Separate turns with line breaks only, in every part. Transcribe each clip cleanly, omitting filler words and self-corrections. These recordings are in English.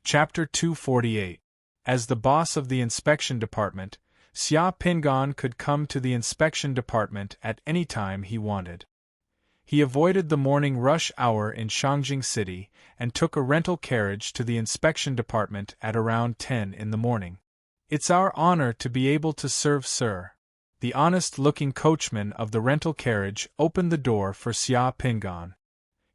Chapter 248. As the boss of the inspection department, Xia Pingan could come to the inspection department at any time he wanted. He avoided the morning rush hour in Shangjing City and took a rental carriage to the inspection department at around 10 in the morning. "It's our honor to be able to serve, sir." The honest-looking coachman of the rental carriage opened the door for Xia Pingan.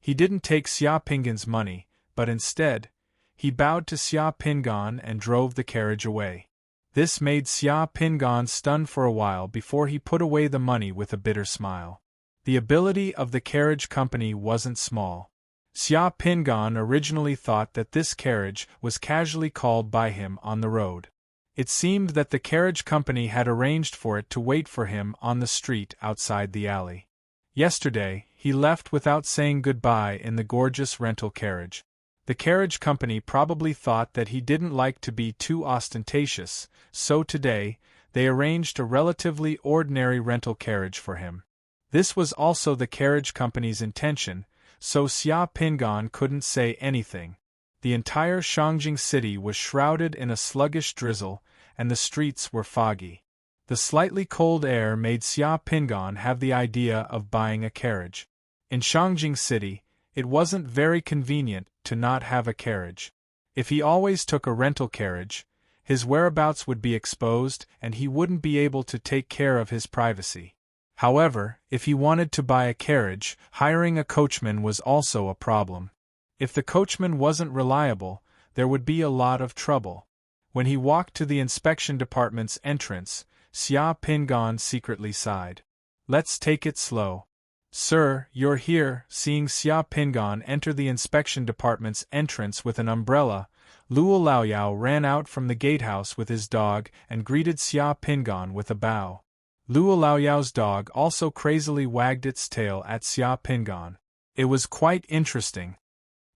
He didn't take Xia Pingan's money, but instead, he bowed to Xia Pingan and drove the carriage away. This made Xia Pingan stun for a while before he put away the money with a bitter smile. The ability of the carriage company wasn't small. Xia Pingan originally thought that this carriage was casually called by him on the road. It seemed that the carriage company had arranged for it to wait for him on the street outside the alley. Yesterday, he left without saying goodbye in the gorgeous rental carriage. The carriage company probably thought that he didn't like to be too ostentatious, so today, they arranged a relatively ordinary rental carriage for him. This was also the carriage company's intention, so Xia Pingan couldn't say anything. The entire Shangjing City was shrouded in a sluggish drizzle, and the streets were foggy. The slightly cold air made Xia Pingan have the idea of buying a carriage. In Shangjing City, it wasn't very convenient to not have a carriage. If he always took a rental carriage, his whereabouts would be exposed and he wouldn't be able to take care of his privacy. However, if he wanted to buy a carriage, hiring a coachman was also a problem. If the coachman wasn't reliable, there would be a lot of trouble. When he walked to the inspection department's entrance, Xia Pingan secretly sighed. "Let's take it slow." "Sir, you're here." Seeing Xia Pingan enter the inspection department's entrance with an umbrella, Luo Laoyao ran out from the gatehouse with his dog and greeted Xia Pingan with a bow. Luo Laoyao's dog also crazily wagged its tail at Xia Pingan. It was quite interesting.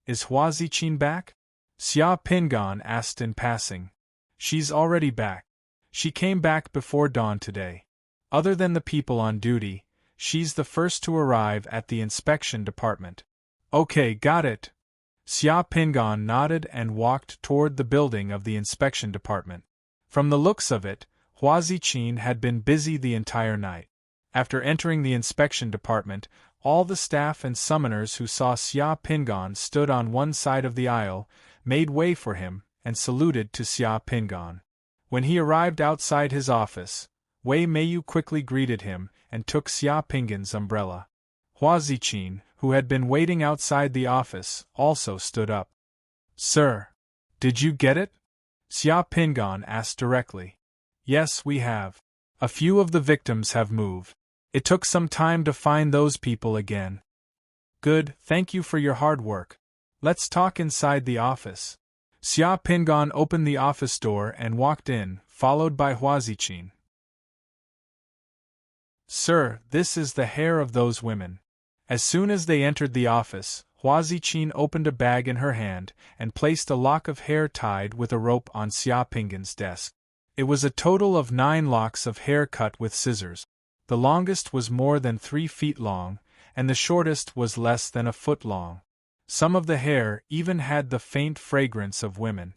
"Is Hua Ziqin back?" Xia Pingan asked in passing. "She's already back. She came back before dawn today. Other than the people on duty, she's the first to arrive at the inspection department." "Okay, got it." Xia Pingan nodded and walked toward the building of the inspection department. From the looks of it, Hua Ziqin had been busy the entire night. After entering the inspection department, all the staff and summoners who saw Xia Pingan stood on one side of the aisle, made way for him, and saluted to Xia Pingan. When he arrived outside his office, Wei Meiyu quickly greeted him and took Xia Pingan's umbrella. Hua Ziqin, who had been waiting outside the office, also stood up. "Sir, did you get it?" Xia Pingan asked directly. "Yes, we have. A few of the victims have moved. It took some time to find those people again." "Good, thank you for your hard work. Let's talk inside the office." Xia Pingan opened the office door and walked in, followed by Hua Ziqin. "Sir, this is the hair of those women." As soon as they entered the office, Hua Ziqin opened a bag in her hand and placed a lock of hair tied with a rope on Xia Pingan's desk. It was a total of 9 locks of hair cut with scissors. The longest was more than 3 feet long, and the shortest was less than a foot long. Some of the hair even had the faint fragrance of women.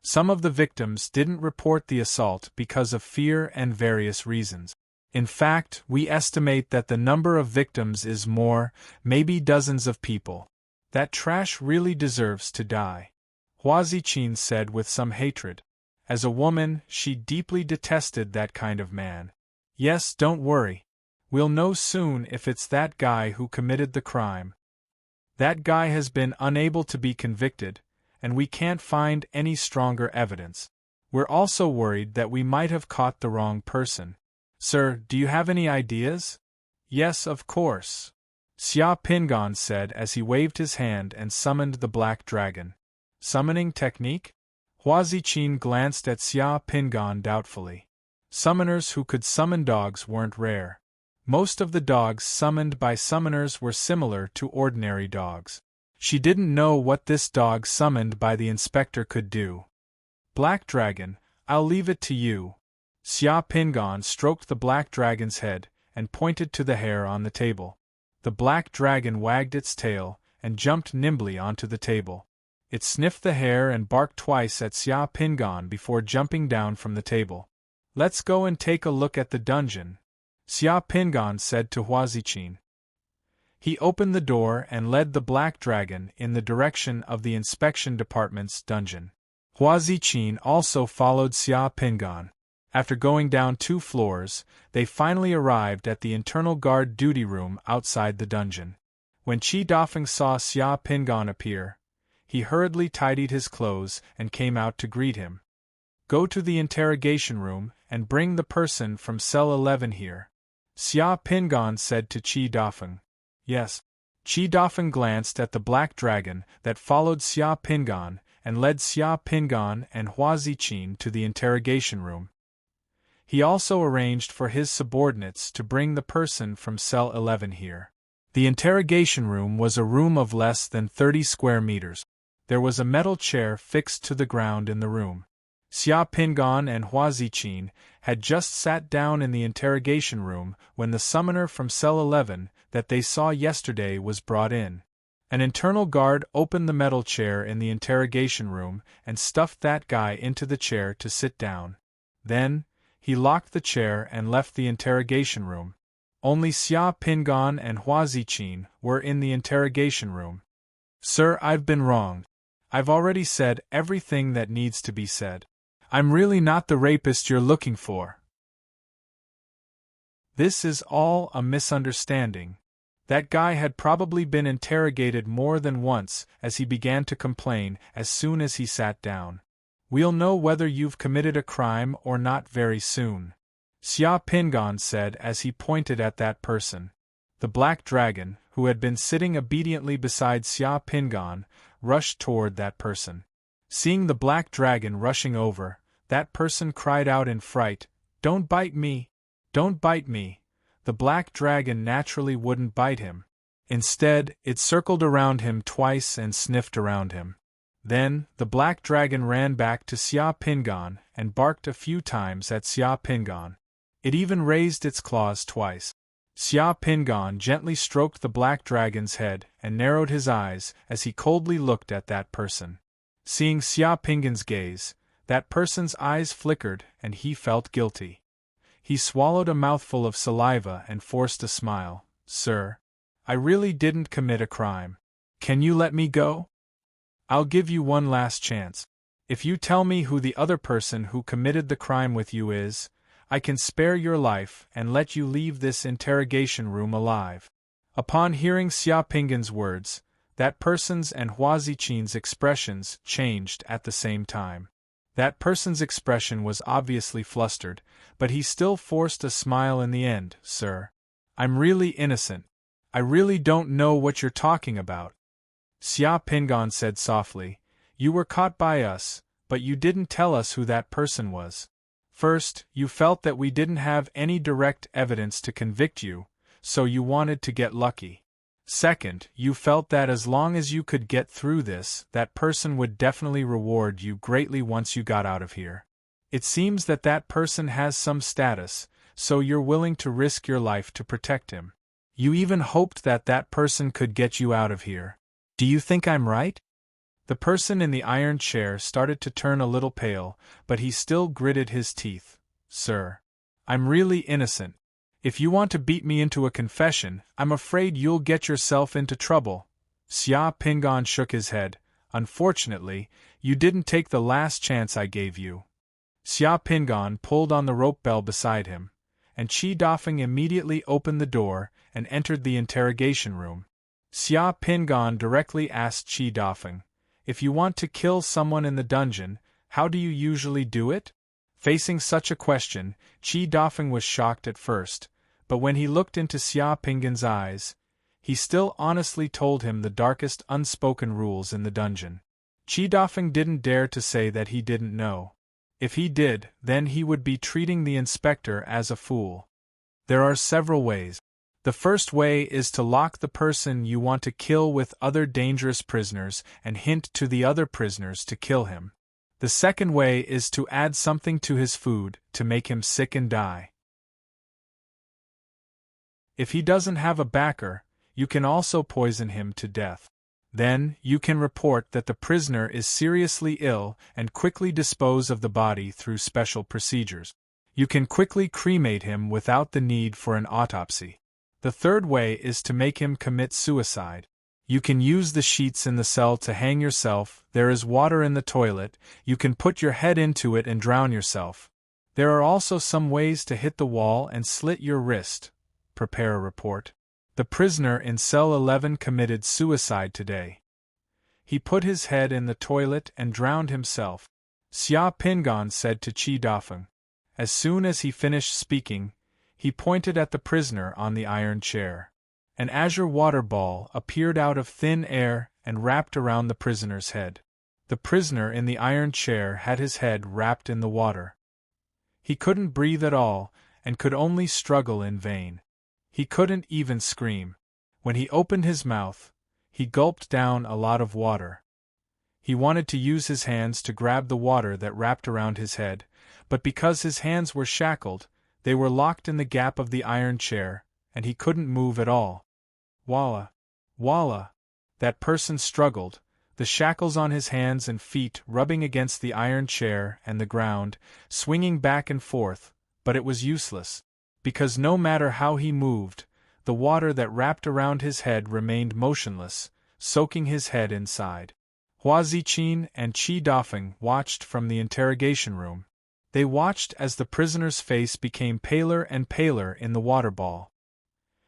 Some of the victims didn't report the assault because of fear and various reasons. In fact, we estimate that the number of victims is more, maybe dozens of people. That trash really deserves to die, Hua Ziqin said with some hatred. As a woman, she deeply detested that kind of man. "Yes, don't worry. We'll know soon if it's that guy who committed the crime. That guy has been unable to be convicted, and we can't find any stronger evidence. We're also worried that we might have caught the wrong person. Sir, do you have any ideas?" "Yes, of course," Xia Pingan said as he waved his hand and summoned the black dragon. "Summoning technique?" Hua Ziqin glanced at Xia Pingan doubtfully. Summoners who could summon dogs weren't rare. Most of the dogs summoned by summoners were similar to ordinary dogs. She didn't know what this dog summoned by the inspector could do. "Black dragon, I'll leave it to you." Xia Pingan stroked the black dragon's head and pointed to the hair on the table. The black dragon wagged its tail and jumped nimbly onto the table. It sniffed the hair and barked twice at Xia Pingan before jumping down from the table. "Let's go and take a look at the dungeon," Xia Pingan said to Huazichin. He opened the door and led the black dragon in the direction of the inspection department's dungeon. Huazichin also followed Xia Pingan. After going down 2 floors, they finally arrived at the internal guard duty room outside the dungeon. When Qi Dafeng saw Xia Pingan appear, he hurriedly tidied his clothes and came out to greet him. "Go to the interrogation room and bring the person from cell 11 here," Xia Pingan said to Qi Dafeng. "Yes." Qi Dafeng glanced at the black dragon that followed Xia Pingan and led Xia Pingan and Huazichin to the interrogation room. He also arranged for his subordinates to bring the person from cell 11 here. The interrogation room was a room of less than 30 square meters. There was a metal chair fixed to the ground in the room. Xia Pingan and Huazichin had just sat down in the interrogation room when the summoner from cell 11 that they saw yesterday was brought in. An internal guard opened the metal chair in the interrogation room and stuffed that guy into the chair to sit down. Then, he locked the chair and left the interrogation room. Only Xia Pingan and Huazichin were in the interrogation room. "Sir, I've been wrong. I've already said everything that needs to be said. I'm really not the rapist you're looking for. This is all a misunderstanding." That guy had probably been interrogated more than once as he began to complain as soon as he sat down. "We'll know whether you've committed a crime or not very soon," Xia Pingan said as he pointed at that person. The black dragon, who had been sitting obediently beside Xia Pingan, rushed toward that person. Seeing the black dragon rushing over, that person cried out in fright, "Don't bite me! Don't bite me!" The black dragon naturally wouldn't bite him. Instead, it circled around him twice and sniffed around him. Then, the black dragon ran back to Xia Pingan and barked a few times at Xia Pingan. It even raised its claws twice. Xia Pingan gently stroked the black dragon's head and narrowed his eyes as he coldly looked at that person. Seeing Xia Pingan's gaze, that person's eyes flickered and he felt guilty. He swallowed a mouthful of saliva and forced a smile. "Sir, I really didn't commit a crime. Can you let me go? I'll give you one last chance. If you tell me who the other person who committed the crime with you is, I can spare your life and let you leave this interrogation room alive." Upon hearing Xia Pingan's words, that person's and Huazichin's expressions changed at the same time. That person's expression was obviously flustered, but he still forced a smile in the end. "Sir, I'm really innocent. I really don't know what you're talking about," Xia Pingan said softly. "You were caught by us, but you didn't tell us who that person was. First, you felt that we didn't have any direct evidence to convict you, so you wanted to get lucky. Second, you felt that as long as you could get through this, that person would definitely reward you greatly once you got out of here. It seems that that person has some status, so you're willing to risk your life to protect him. You even hoped that that person could get you out of here. Do you think I'm right?" The person in the iron chair started to turn a little pale, but he still gritted his teeth. "Sir, I'm really innocent. If you want to beat me into a confession, I'm afraid you'll get yourself into trouble." Xia Pingan shook his head. "Unfortunately, you didn't take the last chance I gave you." Xia Pingan pulled on the rope bell beside him, and Qi Dafeng immediately opened the door and entered the interrogation room. Xia Pingan directly asked Qi Dafeng, "If you want to kill someone in the dungeon, how do you usually do it?" Facing such a question, Qi Dafeng was shocked at first, but when he looked into Xia Pingan's eyes, he still honestly told him the darkest unspoken rules in the dungeon. Qi Dafeng didn't dare to say that he didn't know. If he did, then he would be treating the inspector as a fool. There are several ways. The first way is to lock the person you want to kill with other dangerous prisoners and hint to the other prisoners to kill him. The second way is to add something to his food to make him sick and die. If he doesn't have a backer, you can also poison him to death. Then, you can report that the prisoner is seriously ill and quickly dispose of the body through special procedures. You can quickly cremate him without the need for an autopsy. The third way is to make him commit suicide. You can use the sheets in the cell to hang yourself, there is water in the toilet, you can put your head into it and drown yourself. There are also some ways to hit the wall and slit your wrist. Prepare a report. The prisoner in cell 11 committed suicide today. He put his head in the toilet and drowned himself, Xia Pingan said to Qi Dafeng. As soon as he finished speaking, he pointed at the prisoner on the iron chair. An azure water ball appeared out of thin air and wrapped around the prisoner's head. The prisoner in the iron chair had his head wrapped in the water. He couldn't breathe at all, and could only struggle in vain. He couldn't even scream. When he opened his mouth, he gulped down a lot of water. He wanted to use his hands to grab the water that wrapped around his head, but because his hands were shackled, they were locked in the gap of the iron chair, and he couldn't move at all. Walla! Walla! That person struggled, the shackles on his hands and feet rubbing against the iron chair and the ground, swinging back and forth, but it was useless, because no matter how he moved, the water that wrapped around his head remained motionless, soaking his head inside. Hua Ziqin and Qi Dafeng watched from the interrogation room. They watched as the prisoner's face became paler and paler in the water ball.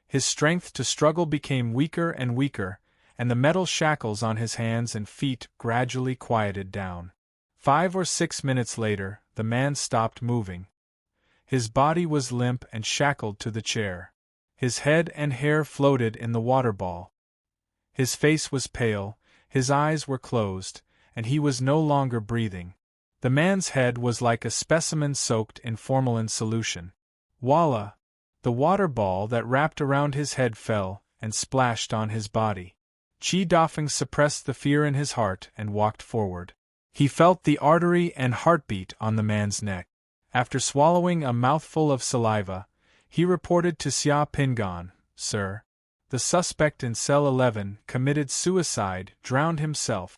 His strength to struggle became weaker and weaker, and the metal shackles on his hands and feet gradually quieted down. 5 or 6 minutes later, the man stopped moving. His body was limp and shackled to the chair. His head and hair floated in the water ball. His face was pale, his eyes were closed, and he was no longer breathing. The man's head was like a specimen soaked in formalin solution. Voila! The water ball that wrapped around his head fell and splashed on his body. Qi Dafeng suppressed the fear in his heart and walked forward. He felt the artery and heartbeat on the man's neck. After swallowing a mouthful of saliva, he reported to Xia Pingan, "Sir, the suspect in cell 11 committed suicide, drowned himself."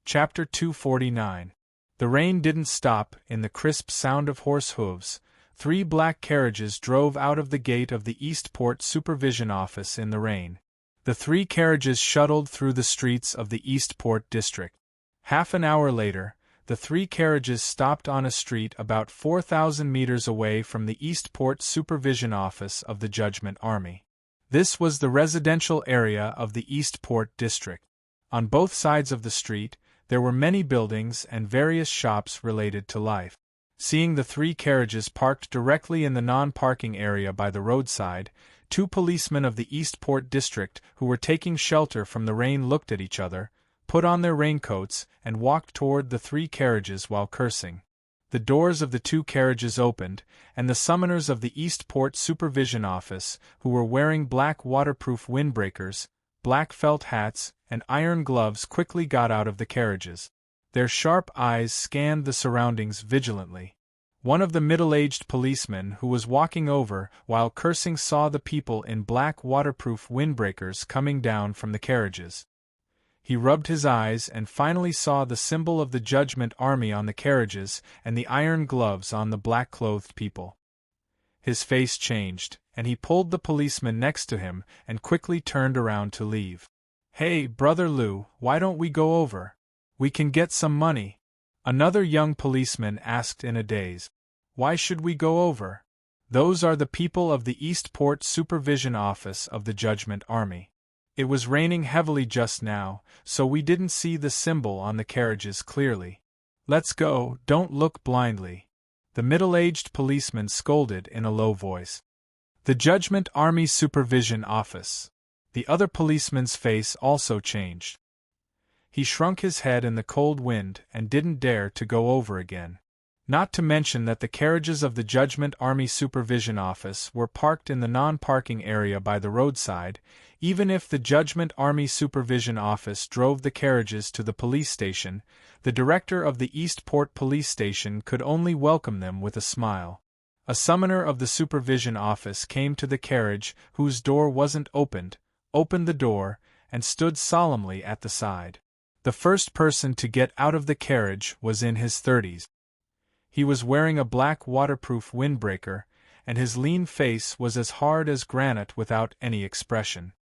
Chapter 249. The rain didn't stop. In the crisp sound of horse hooves, 3 black carriages drove out of the gate of the Eastport Supervision Office in the rain. The 3 carriages shuttled through the streets of the Eastport district. Half an hour later, the 3 carriages stopped on a street about 4,000 meters away from the Eastport Supervision Office of the Judgment Army. This was the residential area of the Eastport district. On both sides of the street, there were many buildings and various shops related to life. Seeing the 3 carriages parked directly in the non-parking area by the roadside, 2 policemen of the Eastport district who were taking shelter from the rain looked at each other, put on their raincoats, and walked toward the 3 carriages while cursing. The doors of the 2 carriages opened, and the summoners of the Eastport Supervision Office, who were wearing black waterproof windbreakers, black felt hats, and iron gloves quickly got out of the carriages. Their sharp eyes scanned the surroundings vigilantly. One of the middle-aged policemen who was walking over while cursing saw the people in black waterproof windbreakers coming down from the carriages. He rubbed his eyes and finally saw the symbol of the Judgment Army on the carriages and the iron gloves on the black-clothed people. His face changed, and he pulled the policeman next to him and quickly turned around to leave. "Hey, Brother Liu, why don't we go over? We can get some money," another young policeman asked in a daze. "Why should we go over? Those are the people of the Eastport Supervision Office of the Judgment Army. It was raining heavily just now, so we didn't see the symbol on the carriages clearly. Let's go, don't look blindly," the middle-aged policeman scolded in a low voice. The Judgment Army Supervision Office. The other policeman's face also changed. He shrunk his head in the cold wind and didn't dare to go over again. Not to mention that the carriages of the Judgment Army Supervision Office were parked in the non-parking area by the roadside. Even if the Judgment Army Supervision Office drove the carriages to the police station, the director of the Eastport Police Station could only welcome them with a smile. A summoner of the supervision office came to the carriage whose door wasn't opened the door, and stood solemnly at the side. The first person to get out of the carriage was in his 30s. He was wearing a black waterproof windbreaker, and his lean face was as hard as granite without any expression.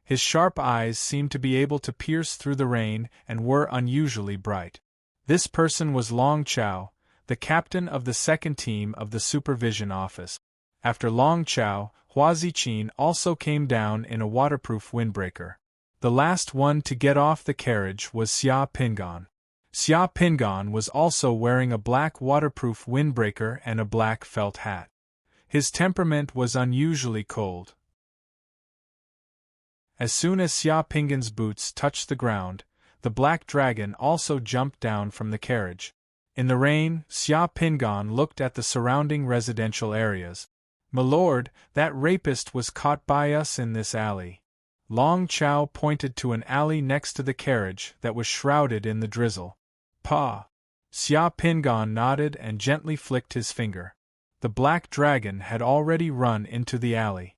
His sharp eyes seemed to be able to pierce through the rain and were unusually bright. This person was Long Chow, the captain of the second team of the supervision office. After Long Chow, Hua Ziqin also came down in a waterproof windbreaker. The last one to get off the carriage was Xia Pingan. Xia Pingan was also wearing a black waterproof windbreaker and a black felt hat. His temperament was unusually cold. As soon as Xia Pingan's boots touched the ground, the black dragon also jumped down from the carriage. In the rain, Xia Pingan looked at the surrounding residential areas. "My lord, that rapist was caught by us in this alley." Long Chow pointed to an alley next to the carriage that was shrouded in the drizzle. "Pa." Xia Pingan nodded and gently flicked his finger. The black dragon had already run into the alley.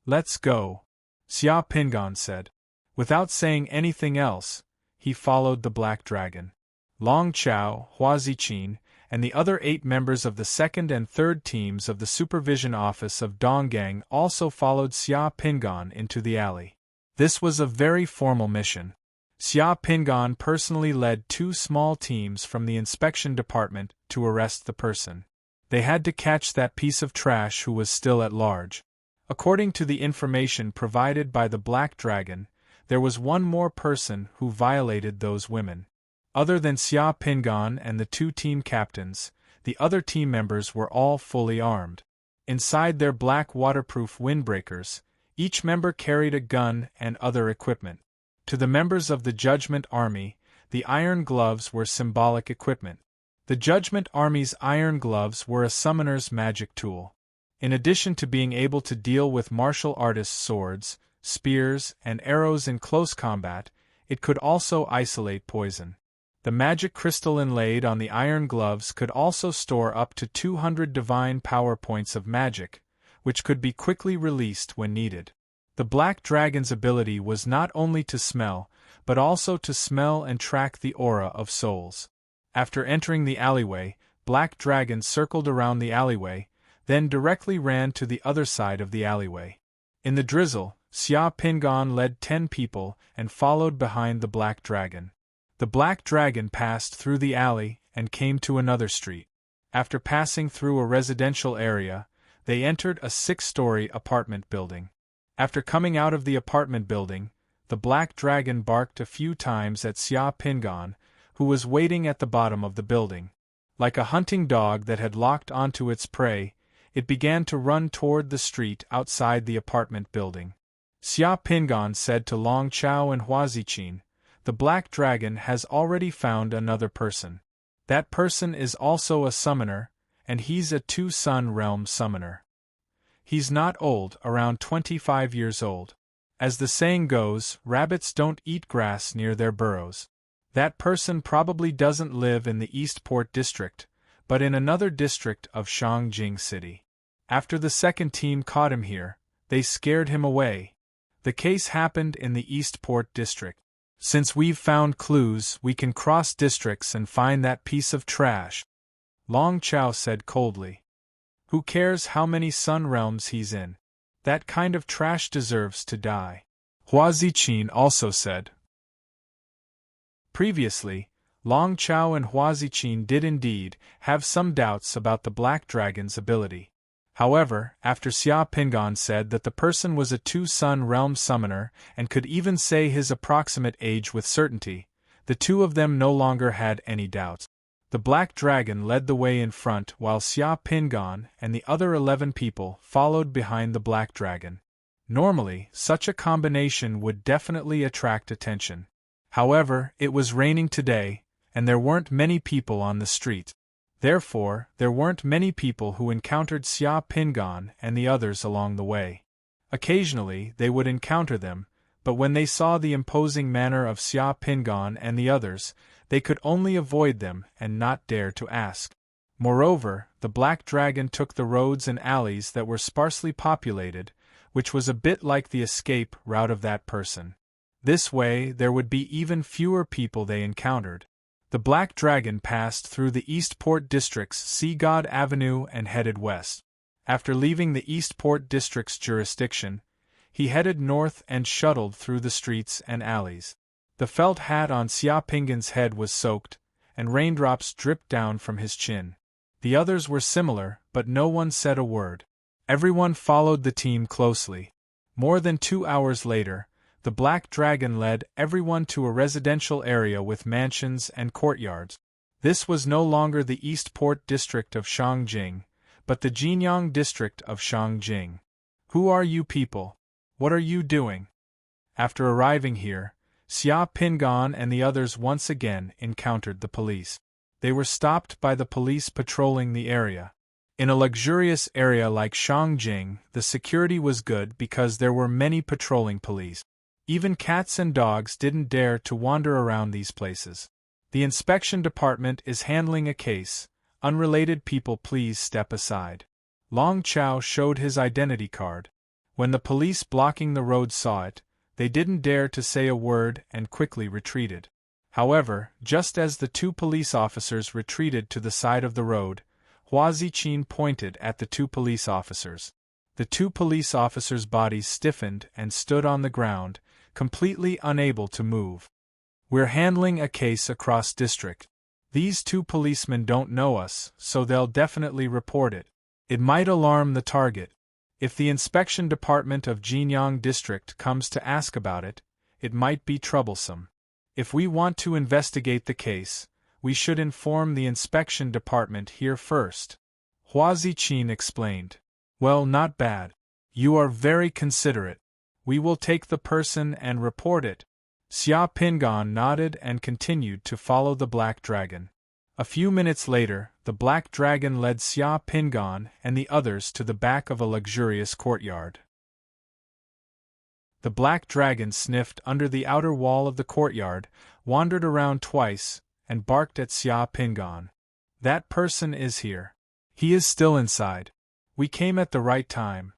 "Let's go," Xia Pingan said. Without saying anything else, he followed the black dragon. Long Chow, Hua Ziqin, and the other 8 members of the second and third teams of the supervision office of Donggang also followed Xia Pingan into the alley. This was a very formal mission. Xia Pingan personally led 2 small teams from the inspection department to arrest the person. They had to catch that piece of trash who was still at large. According to the information provided by the Black Dragon, there was one more person who violated those women. Other than Xia Pingan and the 2 team captains, the other team members were all fully armed. Inside their black waterproof windbreakers, each member carried a gun and other equipment. To the members of the Judgment Army, the iron gloves were symbolic equipment. The Judgment Army's iron gloves were a summoner's magic tool. In addition to being able to deal with martial artists' swords, spears, and arrows in close combat, it could also isolate poison. The magic crystal inlaid on the iron gloves could also store up to 200 divine power points of magic, which could be quickly released when needed. The Black Dragon's ability was not only to smell, but also to smell and track the aura of souls. After entering the alleyway, Black Dragon circled around the alleyway, then directly ran to the other side of the alleyway. In the drizzle, Xia Pingan led 10 people and followed behind the Black Dragon. The Black Dragon passed through the alley and came to another street. After passing through a residential area, they entered a 6-story apartment building. After coming out of the apartment building, the Black Dragon barked a few times at Xia Pingan, who was waiting at the bottom of the building. Like a hunting dog that had locked onto its prey, it began to run toward the street outside the apartment building. Xia Pingan said to Long Chow and Hua Ziqin, "The Black Dragon has already found another person. That person is also a summoner, and he's a 2-sun realm summoner. He's not old, around 25 years old. As the saying goes, rabbits don't eat grass near their burrows. That person probably doesn't live in the Eastport district, but in another district of Shangjing City. After the second team caught him here, they scared him away. The case happened in the Eastport district. Since we've found clues, we can cross districts and find that piece of trash," Long Chow said coldly. "Who cares how many sun realms he's in? That kind of trash deserves to die," Hua Ziqin also said. Previously, Long Chow and Hua Ziqin did indeed have some doubts about the Black Dragon's ability. However, after Xia Pingan said that the person was a 2-sun realm summoner and could even say his approximate age with certainty, the two of them no longer had any doubts. The Black Dragon led the way in front while Xia Pingan and the other 11 people followed behind the Black Dragon. Normally, such a combination would definitely attract attention. However, it was raining today, and there weren't many people on the street. Therefore, there weren't many people who encountered Xia Pingan and the others along the way. Occasionally, they would encounter them, but when they saw the imposing manner of Xia Pingan and the others, they could only avoid them and not dare to ask. Moreover, the Black Dragon took the roads and alleys that were sparsely populated, which was a bit like the escape route of that person. This way, there would be even fewer people they encountered. The Black Dragon passed through the Eastport District's Sea God Avenue and headed west. After leaving the Eastport District's jurisdiction, he headed north and shuttled through the streets and alleys. The felt hat on Xia Pingan's head was soaked, and raindrops dripped down from his chin. The others were similar, but no one said a word. Everyone followed the team closely. More than 2 hours later, the Black Dragon led everyone to a residential area with mansions and courtyards. This was no longer the Eastport District of Shangjing, but the Jinyang District of Shangjing. Who are you people? What are you doing? After arriving here, Xia Pingan and the others once again encountered the police. They were stopped by the police patrolling the area. In a luxurious area like Shangjing, the security was good because there were many patrolling police. Even cats and dogs didn't dare to wander around these places. The inspection department is handling a case. Unrelated people, please step aside. Long Chao showed his identity card. When the police blocking the road saw it, they didn't dare to say a word and quickly retreated. However, just as the 2 police officers retreated to the side of the road, Hua Ziqin pointed at the 2 police officers. The 2 police officers' bodies stiffened and stood on the ground, completely unable to move. We're handling a case across district. These 2 policemen don't know us, so they'll definitely report it. It might alarm the target. If the inspection department of Jinyang District comes to ask about it, it might be troublesome. If we want to investigate the case, we should inform the inspection department here first. Hua Ziqin explained. Well, not bad. You are very considerate. We will take the person and report it. Xia Pingan nodded and continued to follow the Black Dragon. A few minutes later, the Black Dragon led Xia Pingan and the others to the back of a luxurious courtyard. The Black Dragon sniffed under the outer wall of the courtyard, wandered around twice, and barked at Xia Pingan. That person is here. He is still inside. We came at the right time.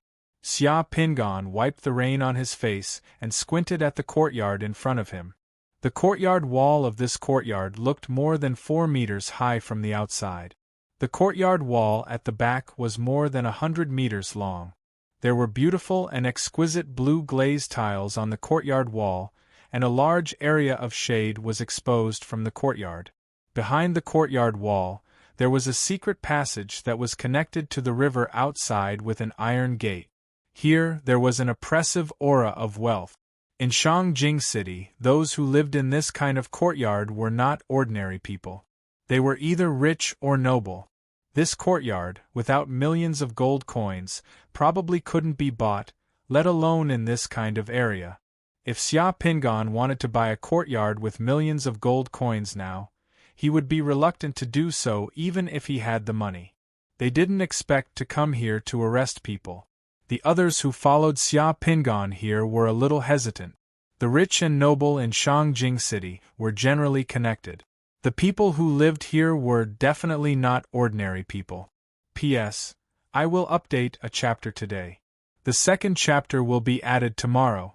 Xia Pingan wiped the rain on his face and squinted at the courtyard in front of him. The courtyard wall of this courtyard looked more than 4 meters high from the outside. The courtyard wall at the back was more than 100 meters long. There were beautiful and exquisite blue glazed tiles on the courtyard wall, and a large area of shade was exposed from the courtyard. Behind the courtyard wall, there was a secret passage that was connected to the river outside with an iron gate. Here, there was an oppressive aura of wealth. In Shangjing City, those who lived in this kind of courtyard were not ordinary people. They were either rich or noble. This courtyard, without millions of gold coins, probably couldn't be bought, let alone in this kind of area. If Xia Pingan wanted to buy a courtyard with millions of gold coins now, he would be reluctant to do so even if he had the money. They didn't expect to come here to arrest people. The others who followed Xia Pingan here were a little hesitant. The rich and noble in Shangjing City were generally connected. The people who lived here were definitely not ordinary people. P.S. I will update a chapter today. The second chapter will be added tomorrow.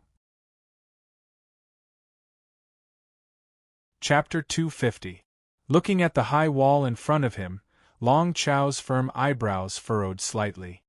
Chapter 250. Looking at the high wall in front of him, Long Chao's firm eyebrows furrowed slightly.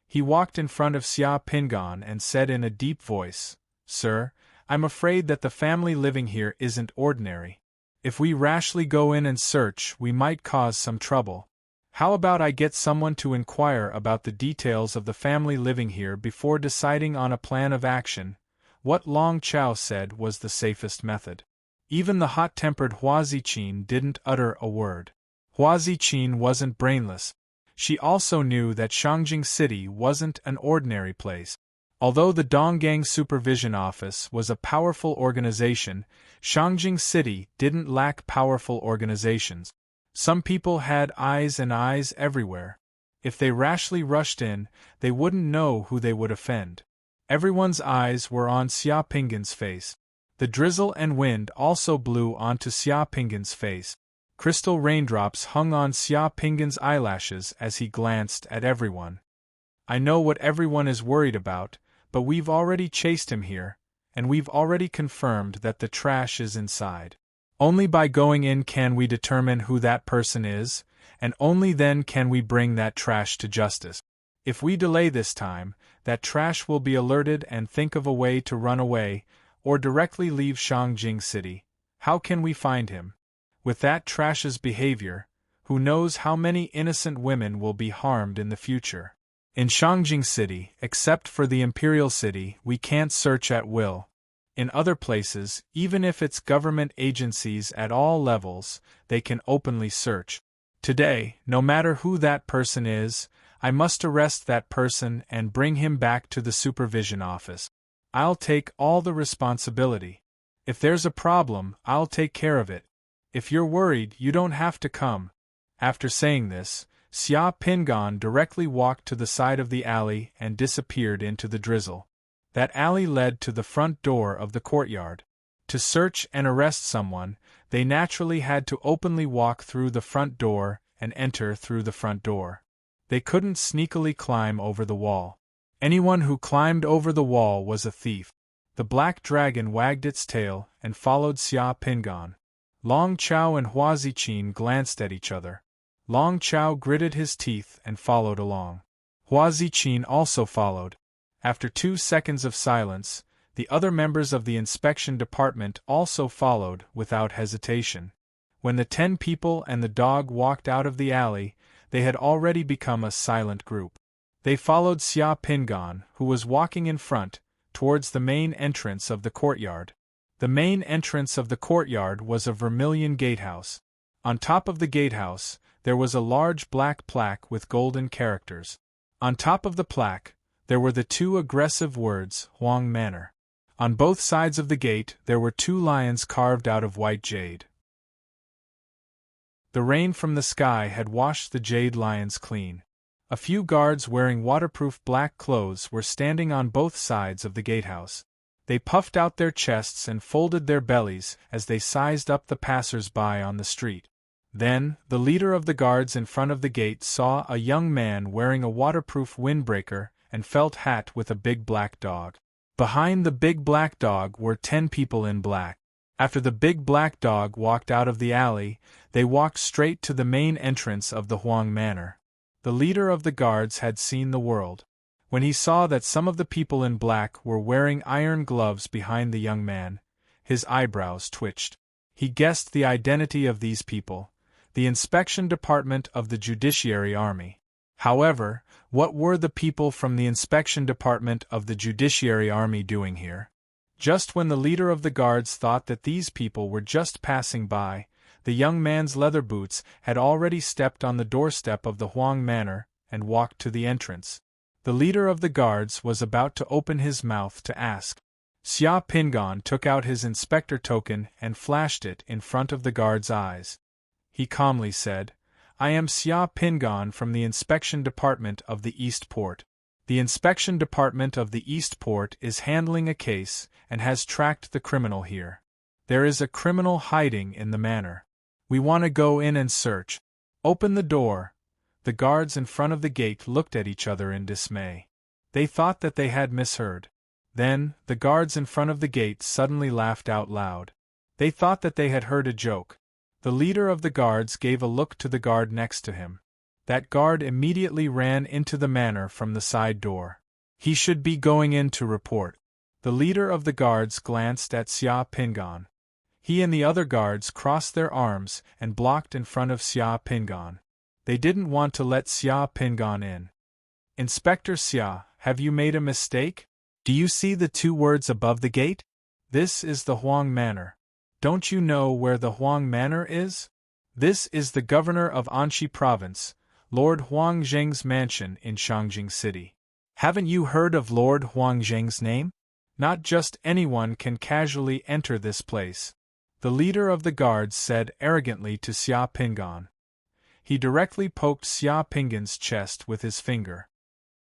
He walked in front of Xia Pingan and said in a deep voice, Sir, I'm afraid that the family living here isn't ordinary. If we rashly go in and search, we might cause some trouble. How about I get someone to inquire about the details of the family living here before deciding on a plan of action? What Long Chao said was the safest method. Even the hot-tempered Hua Ziqin didn't utter a word. Hua Ziqin wasn't brainless. She also knew that Shangjing City wasn't an ordinary place. Although the Donggang Supervision Office was a powerful organization, Shangjing City didn't lack powerful organizations. Some people had eyes and eyes everywhere. If they rashly rushed in, they wouldn't know who they would offend. Everyone's eyes were on Xia Pingan's face. The drizzle and wind also blew onto Xia Pingan's face. Crystal raindrops hung on Xia Pinggan's eyelashes as he glanced at everyone. I know what everyone is worried about, but we've already chased him here, and we've already confirmed that the trash is inside. Only by going in can we determine who that person is, and only then can we bring that trash to justice. If we delay this time, that trash will be alerted and think of a way to run away, or directly leave Shangjing City. How can we find him? With that trash's behavior, who knows how many innocent women will be harmed in the future? In Shangjing City, except for the Imperial City, we can't search at will. In other places, even if it's government agencies at all levels, they can openly search. Today, no matter who that person is, I must arrest that person and bring him back to the supervision office. I'll take all the responsibility. If there's a problem, I'll take care of it. If you're worried, you don't have to come. After saying this, Xia Pinggan directly walked to the side of the alley and disappeared into the drizzle. That alley led to the front door of the courtyard. To search and arrest someone, they naturally had to openly walk through the front door and enter through the front door. They couldn't sneakily climb over the wall. Anyone who climbed over the wall was a thief. The black dragon wagged its tail and followed Xia Pinggan. Long Chao and Hua Ziqin glanced at each other. Long Chao gritted his teeth and followed along. Hua Ziqin also followed. After 2 seconds of silence, the other members of the inspection department also followed without hesitation. When the 10 people and the dog walked out of the alley, they had already become a silent group. They followed Xia Pinggan, who was walking in front, towards the main entrance of the courtyard. The main entrance of the courtyard was a vermilion gatehouse. On top of the gatehouse, there was a large black plaque with golden characters. On top of the plaque, there were the 2 aggressive words, Huang Manor. On both sides of the gate there were 2 lions carved out of white jade. The rain from the sky had washed the jade lions clean. A few guards wearing waterproof black clothes were standing on both sides of the gatehouse. They puffed out their chests and folded their bellies as they sized up the passers-by on the street. Then, the leader of the guards in front of the gate saw a young man wearing a waterproof windbreaker and felt hat with a big black dog. Behind the big black dog were 10 people in black. After the big black dog walked out of the alley, they walked straight to the main entrance of the Huang Manor. The leader of the guards had seen the world. When he saw that some of the people in black were wearing iron gloves behind the young man, his eyebrows twitched. He guessed the identity of these people, the inspection department of the Judiciary Army. However, what were the people from the inspection department of the Judiciary Army doing here? Just when the leader of the guards thought that these people were just passing by, the young man's leather boots had already stepped on the doorstep of the Huang Manor and walked to the entrance. The leader of the guards was about to open his mouth to ask. Xia Pinggan took out his inspector token and flashed it in front of the guard's eyes. He calmly said, "I am Xia Pinggan from the Inspection Department of the East Port. The Inspection Department of the East Port is handling a case and has tracked the criminal here. There is a criminal hiding in the manor. We want to go in and search. Open the door." The guards in front of the gate looked at each other in dismay. They thought that they had misheard. Then, the guards in front of the gate suddenly laughed out loud. They thought that they had heard a joke. The leader of the guards gave a look to the guard next to him. That guard immediately ran into the manor from the side door. He should be going in to report. The leader of the guards glanced at Xia Pinggan. He and the other guards crossed their arms and blocked in front of Xia Pinggan. They didn't want to let Xia Pinggan in. "Inspector Xia, have you made a mistake? Do you see the 2 words above the gate? This is the Huang Manor. Don't you know where the Huang Manor is? This is the governor of Anxi Province, Lord Huang Zheng's mansion in Shangjing City. Haven't you heard of Lord Huang Zheng's name? Not just anyone can casually enter this place," the leader of the guards said arrogantly to Xia Pinggan. He directly poked Xia Pinggan's chest with his finger.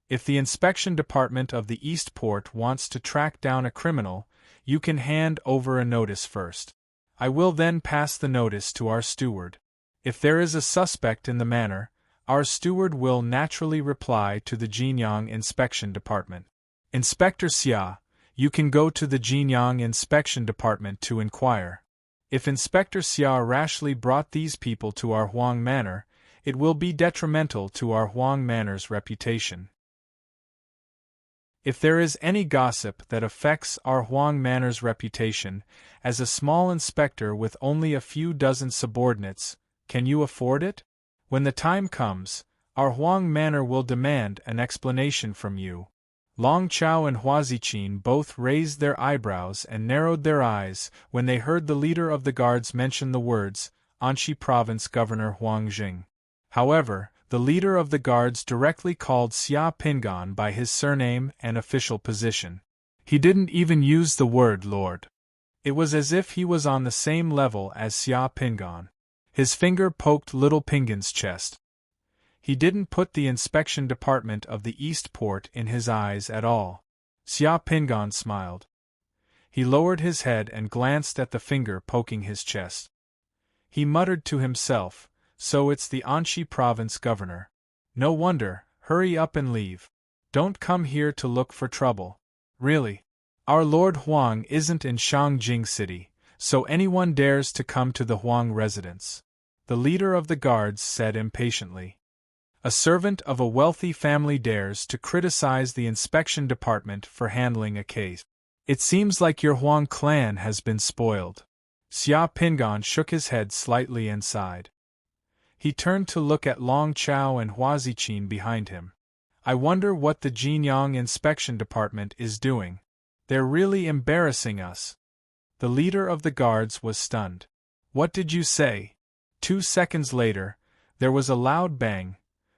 "If the inspection department of the East Port wants to track down a criminal, you can hand over a notice first. I will then pass the notice to our steward. If there is a suspect in the manor, our steward will naturally reply to the Jinyang Inspection Department. Inspector Xia, you can go to the Jinyang Inspection Department to inquire. If Inspector Xia rashly brought these people to our Huang Manor, it will be detrimental to our Huang Manor's reputation. If there is any gossip that affects our Huang Manor's reputation, as a small inspector with only a few dozen subordinates, can you afford it? When the time comes, our Huang Manor will demand an explanation from you. Long Chao and Hua Ziqin both raised their eyebrows and narrowed their eyes when they heard the leader of the guards mention the words, Anxi Province Governor Huang Jing. However, the leader of the guards directly called Xia Pingan by his surname and official position. He didn't even use the word Lord. It was as if he was on the same level as Xia Pingan. His finger poked little Pingan's chest. He didn't put the inspection department of the East Port in his eyes at all. Xia Pingan smiled. He lowered his head and glanced at the finger poking his chest. He muttered to himself, so it's the Anxi Province governor. No wonder, hurry up and leave. Don't come here to look for trouble. Really. Our Lord Huang isn't in Shangjing City, so anyone dares to come to the Huang residence. The leader of the guards said impatiently. A servant of a wealthy family dares to criticize the inspection department for handling a case. It seems like your Huang clan has been spoiled. Xia Pingan shook his head slightly and sighed. He turned to look at Long Chao and Hua Ziqin behind him. I wonder what the Jinyang Inspection Department is doing. They're really embarrassing us. The leader of the guards was stunned. What did you say? 2 seconds later, there was a loud bang.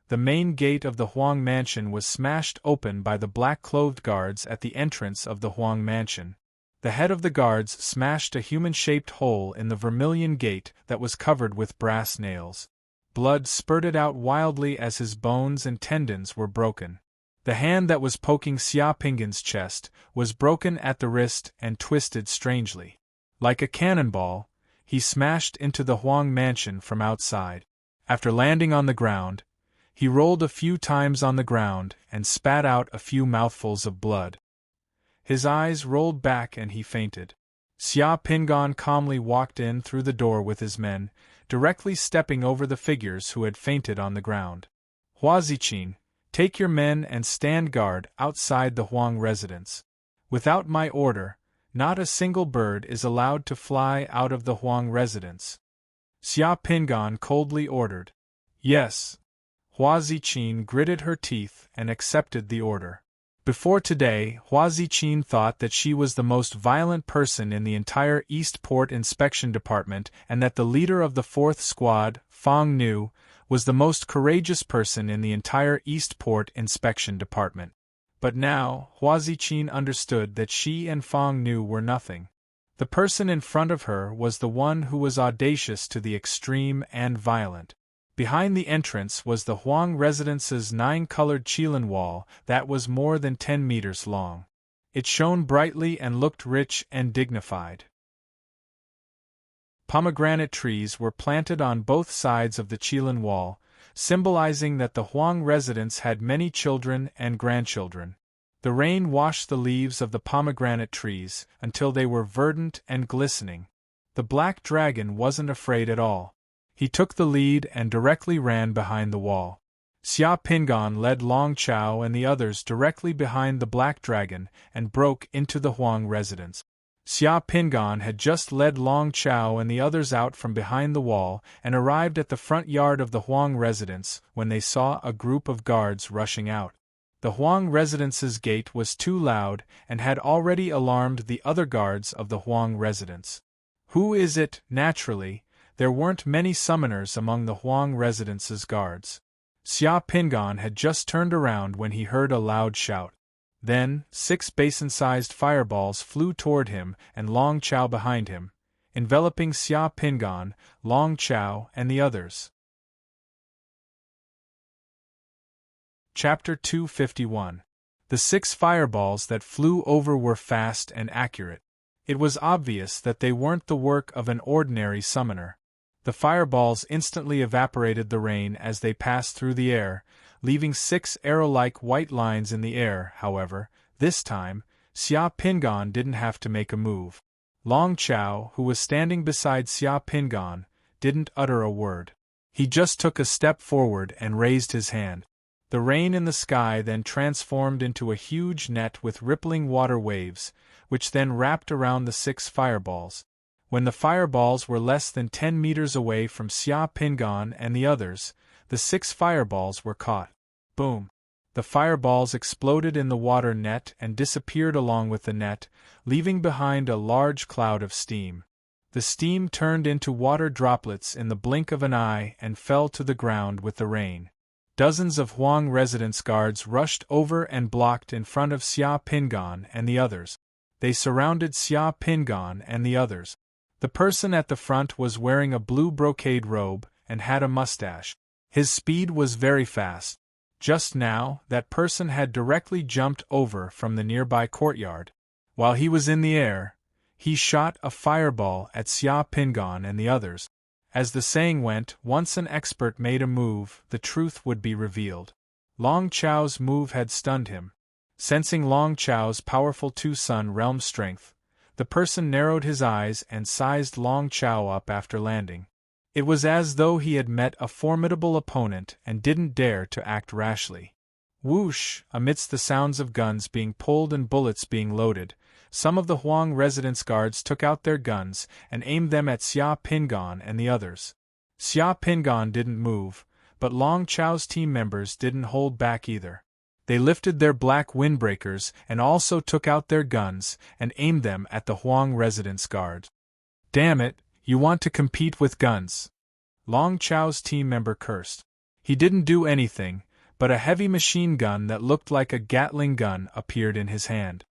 The main gate of the Huang mansion was smashed open by the black-clothed guards at the entrance of the Huang mansion. The head of the guards smashed a human-shaped hole in the vermilion gate that was covered with brass nails. Blood spurted out wildly as his bones and tendons were broken. The hand that was poking Xia Pingan's chest was broken at the wrist and twisted strangely. Like a cannonball, he smashed into the Huang mansion from outside. After landing on the ground, he rolled a few times on the ground and spat out a few mouthfuls of blood. His eyes rolled back and he fainted. Xia Pingan calmly walked in through the door with his men, directly stepping over the figures who had fainted on the ground. Hua Ziqin, take your men and stand guard outside the Huang residence. Without my order, not a single bird is allowed to fly out of the Huang residence. Xia Pingan coldly ordered. Yes. Hua Ziqin gritted her teeth and accepted the order. Before today, Hua Ziqin thought that she was the most violent person in the entire East Port Inspection Department and that the leader of the 4th Squad, Fang Nu, was the most courageous person in the entire East Port Inspection Department. But now, Hua Ziqin understood that she and Fang Nu were nothing. The person in front of her was the one who was audacious to the extreme and violent. Behind the entrance was the Huang residence's 9-colored Qilin wall that was more than 10 meters long. It shone brightly and looked rich and dignified. Pomegranate trees were planted on both sides of the Qilin wall, symbolizing that the Huang residence had many children and grandchildren. The rain washed the leaves of the pomegranate trees until they were verdant and glistening. The black dragon wasn't afraid at all. He took the lead and directly ran behind the wall. Xia Pingan led Long Chao and the others directly behind the black dragon and broke into the Huang residence. Xia Pingan had just led Long Chao and the others out from behind the wall and arrived at the front yard of the Huang residence when they saw a group of guards rushing out. The Huang residence's gate was too loud and had already alarmed the other guards of the Huang residence. Who is it? Naturally, there weren't many summoners among the Huang residence's guards. Xia Pingan had just turned around when he heard a loud shout. Then, 6 basin-sized fireballs flew toward him and Long Chao behind him, enveloping Xia Pingan, Long Chao, and the others. Chapter 251. The 6 fireballs that flew over were fast and accurate. It was obvious that they weren't the work of an ordinary summoner. The fireballs instantly evaporated the rain as they passed through the air, leaving 6 arrow-like white lines in the air. However, this time, Xia Pingan didn't have to make a move. Long Chao, who was standing beside Xia Pingan, didn't utter a word. He just took a step forward and raised his hand. The rain in the sky then transformed into a huge net with rippling water waves, which then wrapped around the 6 fireballs. When the fireballs were less than 10 meters away from Xia Pingan and the others, the 6 fireballs were caught. Boom! The fireballs exploded in the water net and disappeared along with the net, leaving behind a large cloud of steam. The steam turned into water droplets in the blink of an eye and fell to the ground with the rain. Dozens of Huang residence guards rushed over and blocked in front of Xia Pingan and the others. They surrounded Xia Pingan and the others. The person at the front was wearing a blue brocade robe and had a mustache. His speed was very fast. Just now, that person had directly jumped over from the nearby courtyard. While he was in the air, he shot a fireball at Xia Pingan and the others. As the saying went, once an expert made a move, the truth would be revealed. Long Chao's move had stunned him. Sensing Long Chao's powerful two-sun realm strength, the person narrowed his eyes and sized Long Chao up after landing. It was as though he had met a formidable opponent and didn't dare to act rashly. Whoosh! Amidst the sounds of guns being pulled and bullets being loaded, some of the Huang residence guards took out their guns and aimed them at Xia Pingan and the others. Xia Pingan didn't move, but Long Chao's team members didn't hold back either. They lifted their black windbreakers and also took out their guns and aimed them at the Huang residence guard. Damn it, you want to compete with guns? Long Chao's team member cursed. He didn't do anything, but a heavy machine gun that looked like a Gatling gun appeared in his hand.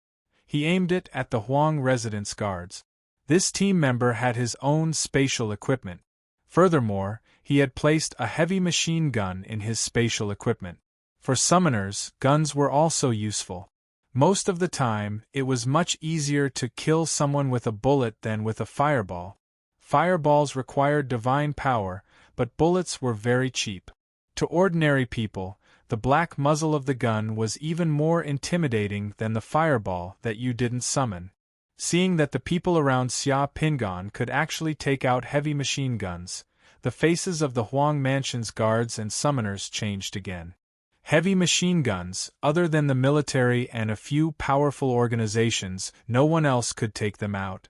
He aimed it at the Huang residence guards. This team member had his own spatial equipment. Furthermore, he had placed a heavy machine gun in his spatial equipment. For summoners, guns were also useful. Most of the time, it was much easier to kill someone with a bullet than with a fireball. Fireballs required divine power, but bullets were very cheap. To ordinary people, the black muzzle of the gun was even more intimidating than the fireball that you didn't summon. Seeing that the people around Xia Pingan could actually take out heavy machine guns, the faces of the Huang Mansion's guards and summoners changed again. Heavy machine guns, other than the military and a few powerful organizations, no one else could take them out.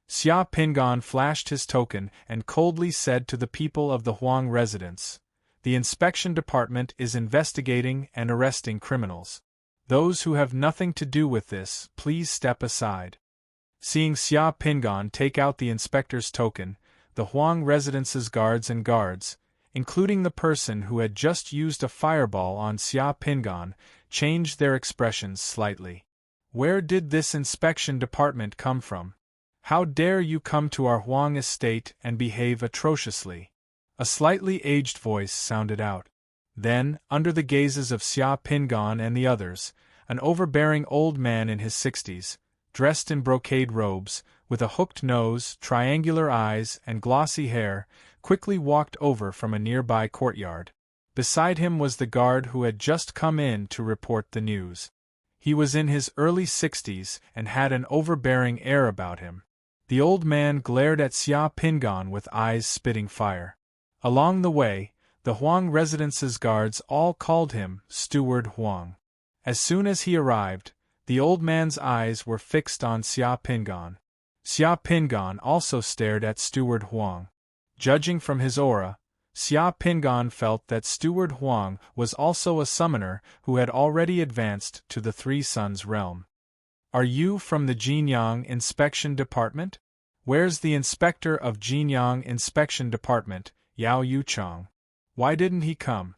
Xia Pingan flashed his token and coldly said to the people of the Huang residence, "The inspection department is investigating and arresting criminals. Those who have nothing to do with this, please step aside." Seeing Xia Pingan take out the inspector's token, the Huang residence's guards, including the person who had just used a fireball on Xia Pingan, changed their expressions slightly. Where did this inspection department come from? How dare you come to our Huang estate and behave atrociously? A slightly aged voice sounded out. Then, under the gazes of Xia Pingan and the others, an overbearing old man in his 60s, dressed in brocade robes, with a hooked nose, triangular eyes, and glossy hair, quickly walked over from a nearby courtyard. Beside him was the guard who had just come in to report the news. He was in his early 60s and had an overbearing air about him. The old man glared at Xia Pingan with eyes spitting fire. Along the way, the Huang residence's guards all called him Steward Huang. As soon as he arrived, the old man's eyes were fixed on Xia Pingan. Xia Pingan also stared at Steward Huang. Judging from his aura, Xia Pingan felt that Steward Huang was also a summoner who had already advanced to the Three Suns realm. "Are you from the Jinyang Inspection Department? Where's the inspector of Jinyang Inspection Department, Yao Yuchang? Why didn't he come?"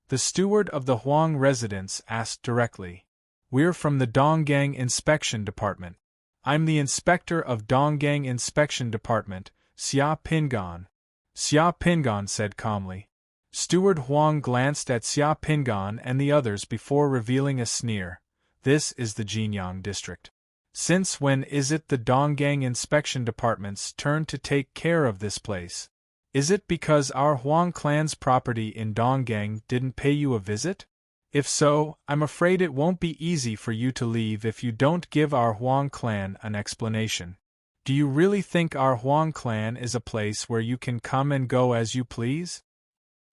The steward of the Huang residence asked directly. "We're from the Donggang Inspection Department. I'm the inspector of Donggang Inspection Department, Xia Pingan," Xia Pingan said calmly. Steward Huang glanced at Xia Pingan and the others before revealing a sneer. "This is the Jinyang district. Since when is it the Donggang Inspection Department's turn to take care of this place? Is it because our Huang clan's property in Donggang didn't pay you a visit? If so, I'm afraid it won't be easy for you to leave if you don't give our Huang clan an explanation. Do you really think our Huang clan is a place where you can come and go as you please?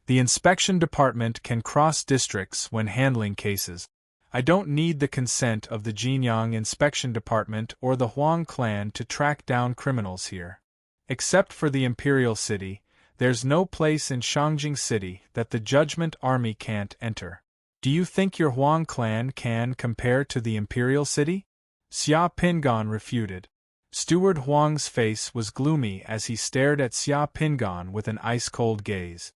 The inspection department can cross districts when handling cases. I don't need the consent of the Jinyang Inspection Department or the Huang clan to track down criminals here. Except for the Imperial City, there's no place in Shangjing City that the Judgment Army can't enter. Do you think your Huang clan can compare to the Imperial City? Xia Pingan refuted. Steward Huang's face was gloomy as he stared at Xia Pingan with an ice-cold gaze.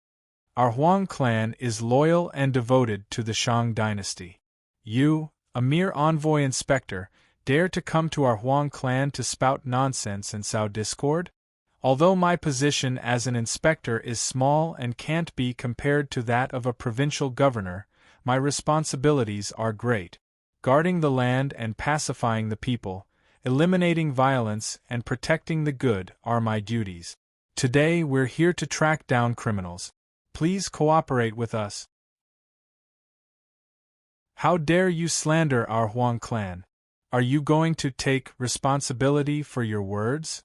Our Huang clan is loyal and devoted to the Shang dynasty. You, a mere envoy inspector, dare to come to our Huang clan to spout nonsense and sow discord? Although my position as an inspector is small and can't be compared to that of a provincial governor, my responsibilities are great. Guarding the land and pacifying the people, eliminating violence and protecting the good are my duties. Today we're here to track down criminals. Please cooperate with us. How dare you slander our Huang clan? Are you going to take responsibility for your words?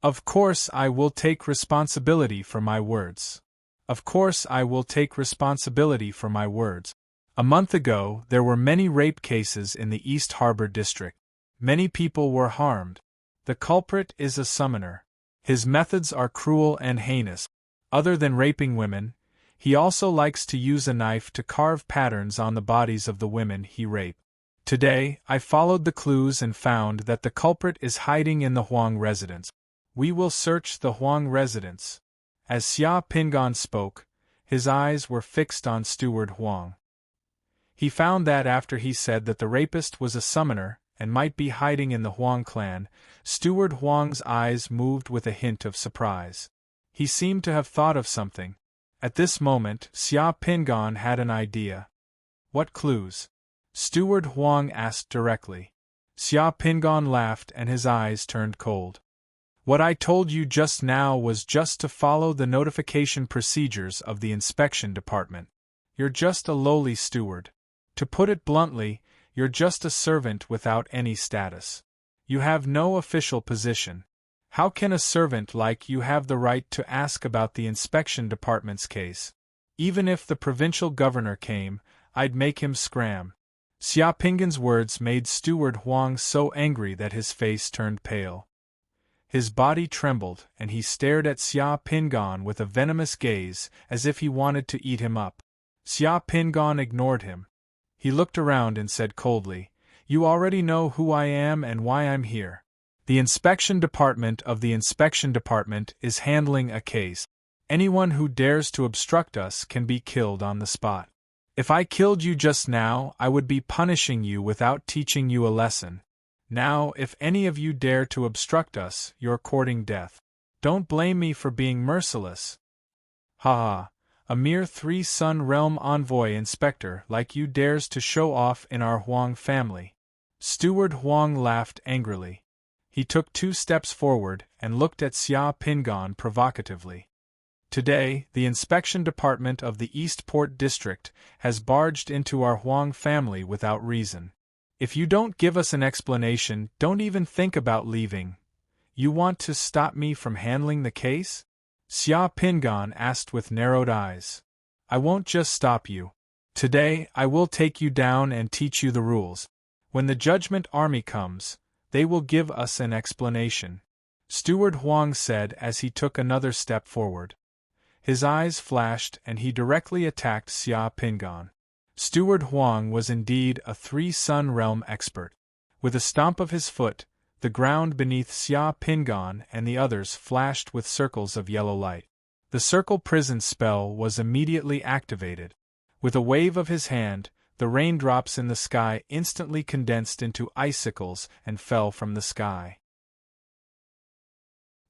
Of course I will take responsibility for my words. Of course I will take responsibility for my words. A month ago, there were many rape cases in the East Harbor district. Many people were harmed. The culprit is a summoner. His methods are cruel and heinous. Other than raping women, he also likes to use a knife to carve patterns on the bodies of the women he raped. Today, I followed the clues and found that the culprit is hiding in the Huang residence. We will search the Huang residence. As Xia Pingan spoke, his eyes were fixed on Steward Huang. He found that after he said that the rapist was a summoner and might be hiding in the Huang clan, Steward Huang's eyes moved with a hint of surprise. He seemed to have thought of something. At this moment, Xia Pingan had an idea. What clues? Steward Huang asked directly. Xia Pingan laughed and his eyes turned cold. What I told you just now was just to follow the notification procedures of the inspection department. You're just a lowly steward. To put it bluntly, you're just a servant without any status. You have no official position. How can a servant like you have the right to ask about the inspection department's case? Even if the provincial governor came, I'd make him scram. Xia Pingan's words made Steward Huang so angry that his face turned pale. His body trembled, and he stared at Xia Pingan with a venomous gaze, as if he wanted to eat him up. Xia Pingan ignored him. He looked around and said coldly, "You already know who I am and why I'm here. The inspection department of the inspection department is handling a case. Anyone who dares to obstruct us can be killed on the spot. If I killed you just now, I would be punishing you without teaching you a lesson. Now, if any of you dare to obstruct us, you're courting death. Don't blame me for being merciless. Ha ha, a mere three-sun realm envoy inspector like you dares to show off in our Huang family." Steward Huang laughed angrily. He took 2 steps forward and looked at Xia Pingan provocatively. "Today, the inspection department of the Eastport district has barged into our Huang family without reason. If you don't give us an explanation, don't even think about leaving. You want to stop me from handling the case?" Xia Pingan asked with narrowed eyes. "I won't just stop you. Today, I will take you down and teach you the rules. When the Judgment Army comes, they will give us an explanation," Steward Huang said as he took another step forward. His eyes flashed and he directly attacked Xia Pingan. Steward Huang was indeed a three-sun realm expert. With a stomp of his foot, the ground beneath Xia Pingan and the others flashed with circles of yellow light. The circle prison spell was immediately activated. With a wave of his hand, the raindrops in the sky instantly condensed into icicles and fell from the sky.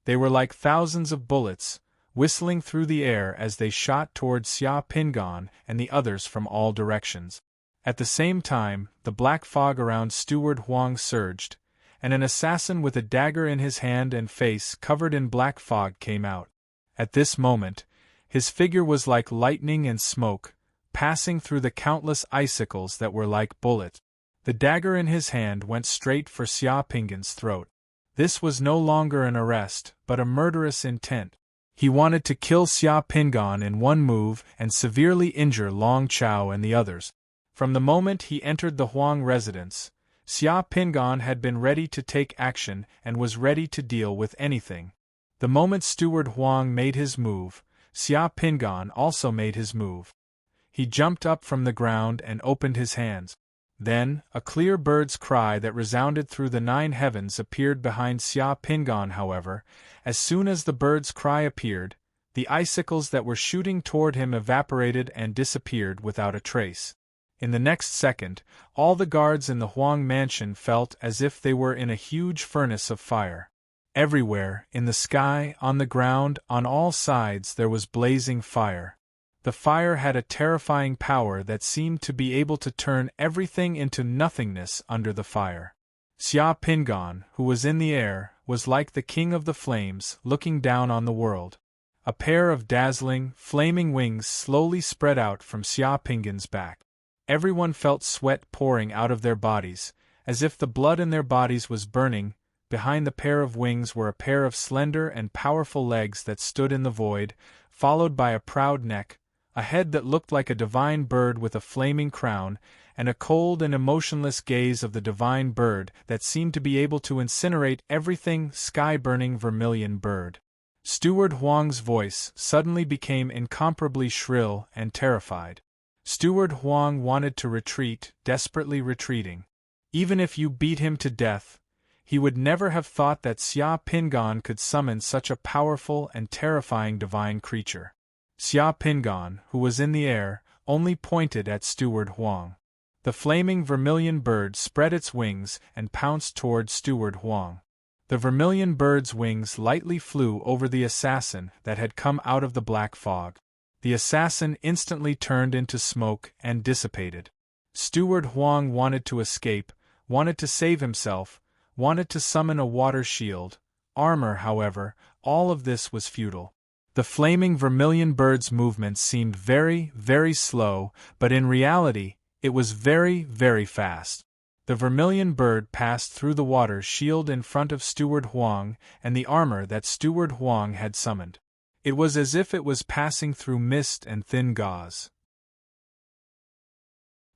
They were like thousands of bullets, whistling through the air as they shot toward Xia Pingan and the others from all directions. At the same time, the black fog around Steward Huang surged, and an assassin with a dagger in his hand and face covered in black fog came out. At this moment, his figure was like lightning and smoke, passing through the countless icicles that were like bullets. The dagger in his hand went straight for Xia Pingan's throat. This was no longer an arrest, but a murderous intent. He wanted to kill Xia Pingan in one move and severely injure Long Chao and the others. From the moment he entered the Huang residence, Xia Pingan had been ready to take action and was ready to deal with anything. The moment Steward Huang made his move, Xia Pingan also made his move. He jumped up from the ground and opened his hands. Then, a clear bird's cry that resounded through the 9 heavens appeared behind Xia Pingan. However, as soon as the bird's cry appeared, the icicles that were shooting toward him evaporated and disappeared without a trace. In the next second, all the guards in the Huang mansion felt as if they were in a huge furnace of fire. Everywhere, in the sky, on the ground, on all sides there was blazing fire. The fire had a terrifying power that seemed to be able to turn everything into nothingness under the fire. Xia Pingan, who was in the air, was like the king of the flames, looking down on the world. A pair of dazzling, flaming wings slowly spread out from Xia Pingan's back. Everyone felt sweat pouring out of their bodies, as if the blood in their bodies was burning. Behind the pair of wings were a pair of slender and powerful legs that stood in the void, followed by a proud neck, a head that looked like a divine bird with a flaming crown, and a cold and emotionless gaze of the divine bird that seemed to be able to incinerate everything. Sky-burning vermilion bird. Steward Huang's voice suddenly became incomparably shrill and terrified. Steward Huang wanted to retreat, desperately retreating. Even if you beat him to death, he would never have thought that Xia Pingan could summon such a powerful and terrifying divine creature. Xia Pingan, who was in the air, only pointed at Steward Huang. The flaming vermilion bird spread its wings and pounced toward Steward Huang. The vermilion bird's wings lightly flew over the assassin that had come out of the black fog. The assassin instantly turned into smoke and dissipated. Steward Huang wanted to escape, wanted to save himself, wanted to summon a water shield, armor. However, all of this was futile. The flaming vermilion bird's movement seemed very, very slow, but in reality, it was very, very fast. The vermilion bird passed through the water shield in front of Steward Huang and the armor that Steward Huang had summoned. It was as if it was passing through mist and thin gauze.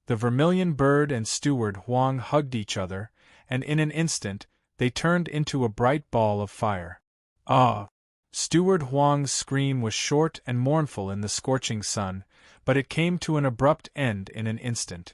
The vermilion bird and Steward Huang hugged each other, and in an instant, they turned into a bright ball of fire. Ah! Steward Huang's scream was short and mournful in the scorching sun, but it came to an abrupt end in an instant.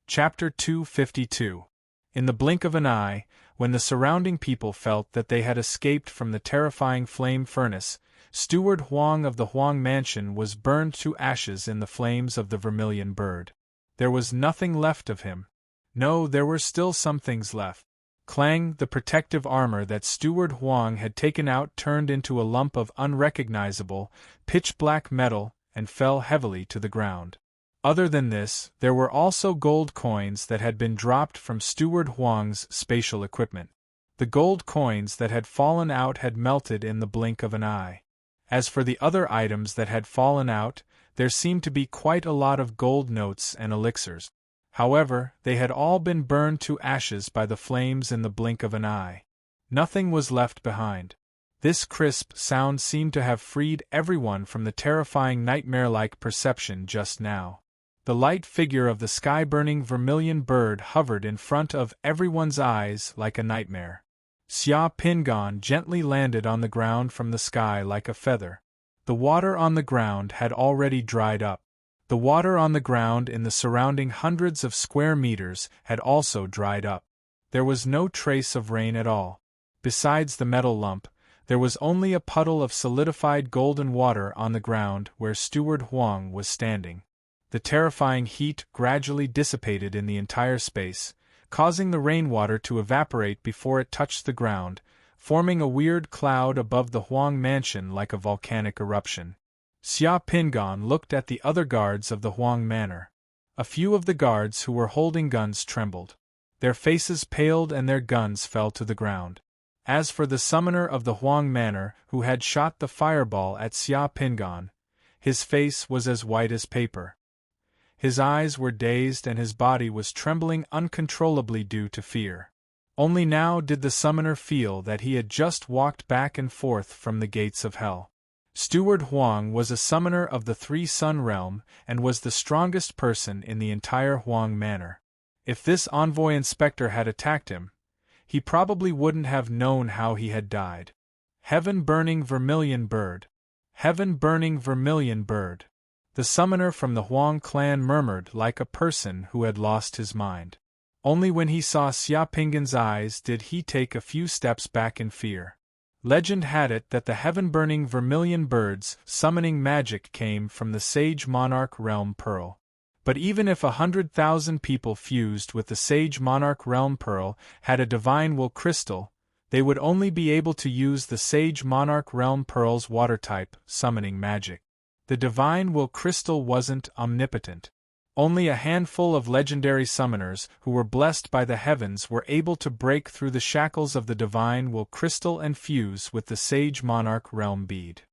Chapter 252. In the blink of an eye, when the surrounding people felt that they had escaped from the terrifying flame furnace, Steward Huang of the Huang mansion was burned to ashes in the flames of the vermilion bird. There was nothing left of him. No, there were still some things left. Clang, the protective armor that Steward Huang had taken out turned into a lump of unrecognizable, pitch-black metal and fell heavily to the ground. Other than this, there were also gold coins that had been dropped from Steward Huang's spatial equipment. The gold coins that had fallen out had melted in the blink of an eye. As for the other items that had fallen out, there seemed to be quite a lot of gold notes and elixirs. However, they had all been burned to ashes by the flames in the blink of an eye. Nothing was left behind. This crisp sound seemed to have freed everyone from the terrifying nightmare-like perception just now. The light figure of the sky-burning vermilion bird hovered in front of everyone's eyes like a nightmare. Xia Pingan gently landed on the ground from the sky like a feather. The water on the ground had already dried up. The water on the ground in the surrounding hundreds of square meters had also dried up. There was no trace of rain at all. Besides the metal lump, there was only a puddle of solidified golden water on the ground where Steward Huang was standing. The terrifying heat gradually dissipated in the entire space, causing the rainwater to evaporate before it touched the ground, forming a weird cloud above the Huang mansion like a volcanic eruption. Xia Pingan looked at the other guards of the Huang manor. A few of the guards who were holding guns trembled. Their faces paled and their guns fell to the ground. As for the summoner of the Huang Manor who had shot the fireball at Xia Pingan, his face was as white as paper. His eyes were dazed and his body was trembling uncontrollably due to fear. Only now did the summoner feel that he had just walked back and forth from the gates of hell. Steward Huang was a summoner of the Three Sun Realm and was the strongest person in the entire Huang Manor. If this envoy inspector had attacked him, he probably wouldn't have known how he had died. Heaven-burning vermilion bird. Heaven-burning vermilion bird. The summoner from the Huang clan murmured like a person who had lost his mind. Only when he saw Xia Pingan's eyes did he take a few steps back in fear. Legend had it that the heaven-burning vermilion bird's summoning magic came from the Sage Monarch Realm Pearl. But even if 100,000 people fused with the Sage Monarch Realm Pearl had a divine will crystal, they would only be able to use the Sage Monarch Realm Pearl's water-type summoning magic. The divine will crystal wasn't omnipotent. Only a handful of legendary summoners who were blessed by the heavens were able to break through the shackles of the divine will crystal and fuse with the Sage Monarch Realm bead.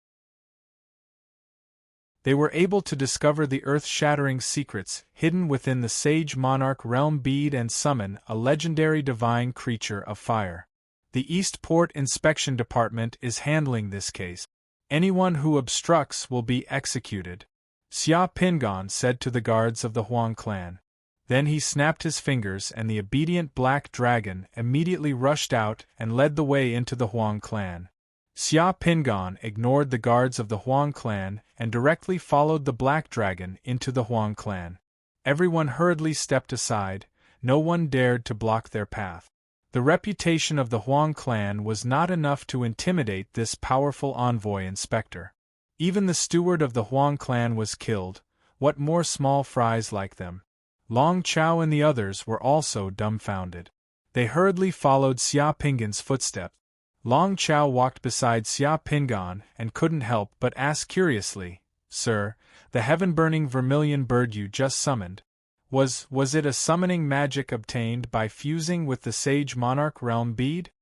They were able to discover the earth-shattering secrets hidden within the Sage Monarch Realm bead and summon a legendary divine creature of fire. The Eastport Inspection Department is handling this case. Anyone who obstructs will be executed, Xia Pingan said to the guards of the Huang clan. Then he snapped his fingers and the obedient black dragon immediately rushed out and led the way into the Huang clan. Xia Pingan ignored the guards of the Huang clan and directly followed the black dragon into the Huang clan. Everyone hurriedly stepped aside, no one dared to block their path. The reputation of the Huang clan was not enough to intimidate this powerful envoy inspector. Even the steward of the Huang clan was killed, what more small fries like them? Long Chao and the others were also dumbfounded. They hurriedly followed Xia Pingan's footsteps. Long Chao walked beside Xia Pingan and couldn't help but ask curiously, "Sir, the heaven-burning vermilion bird you just summoned, was it a summoning magic obtained by fusing with the Sage Monarch Realm bead?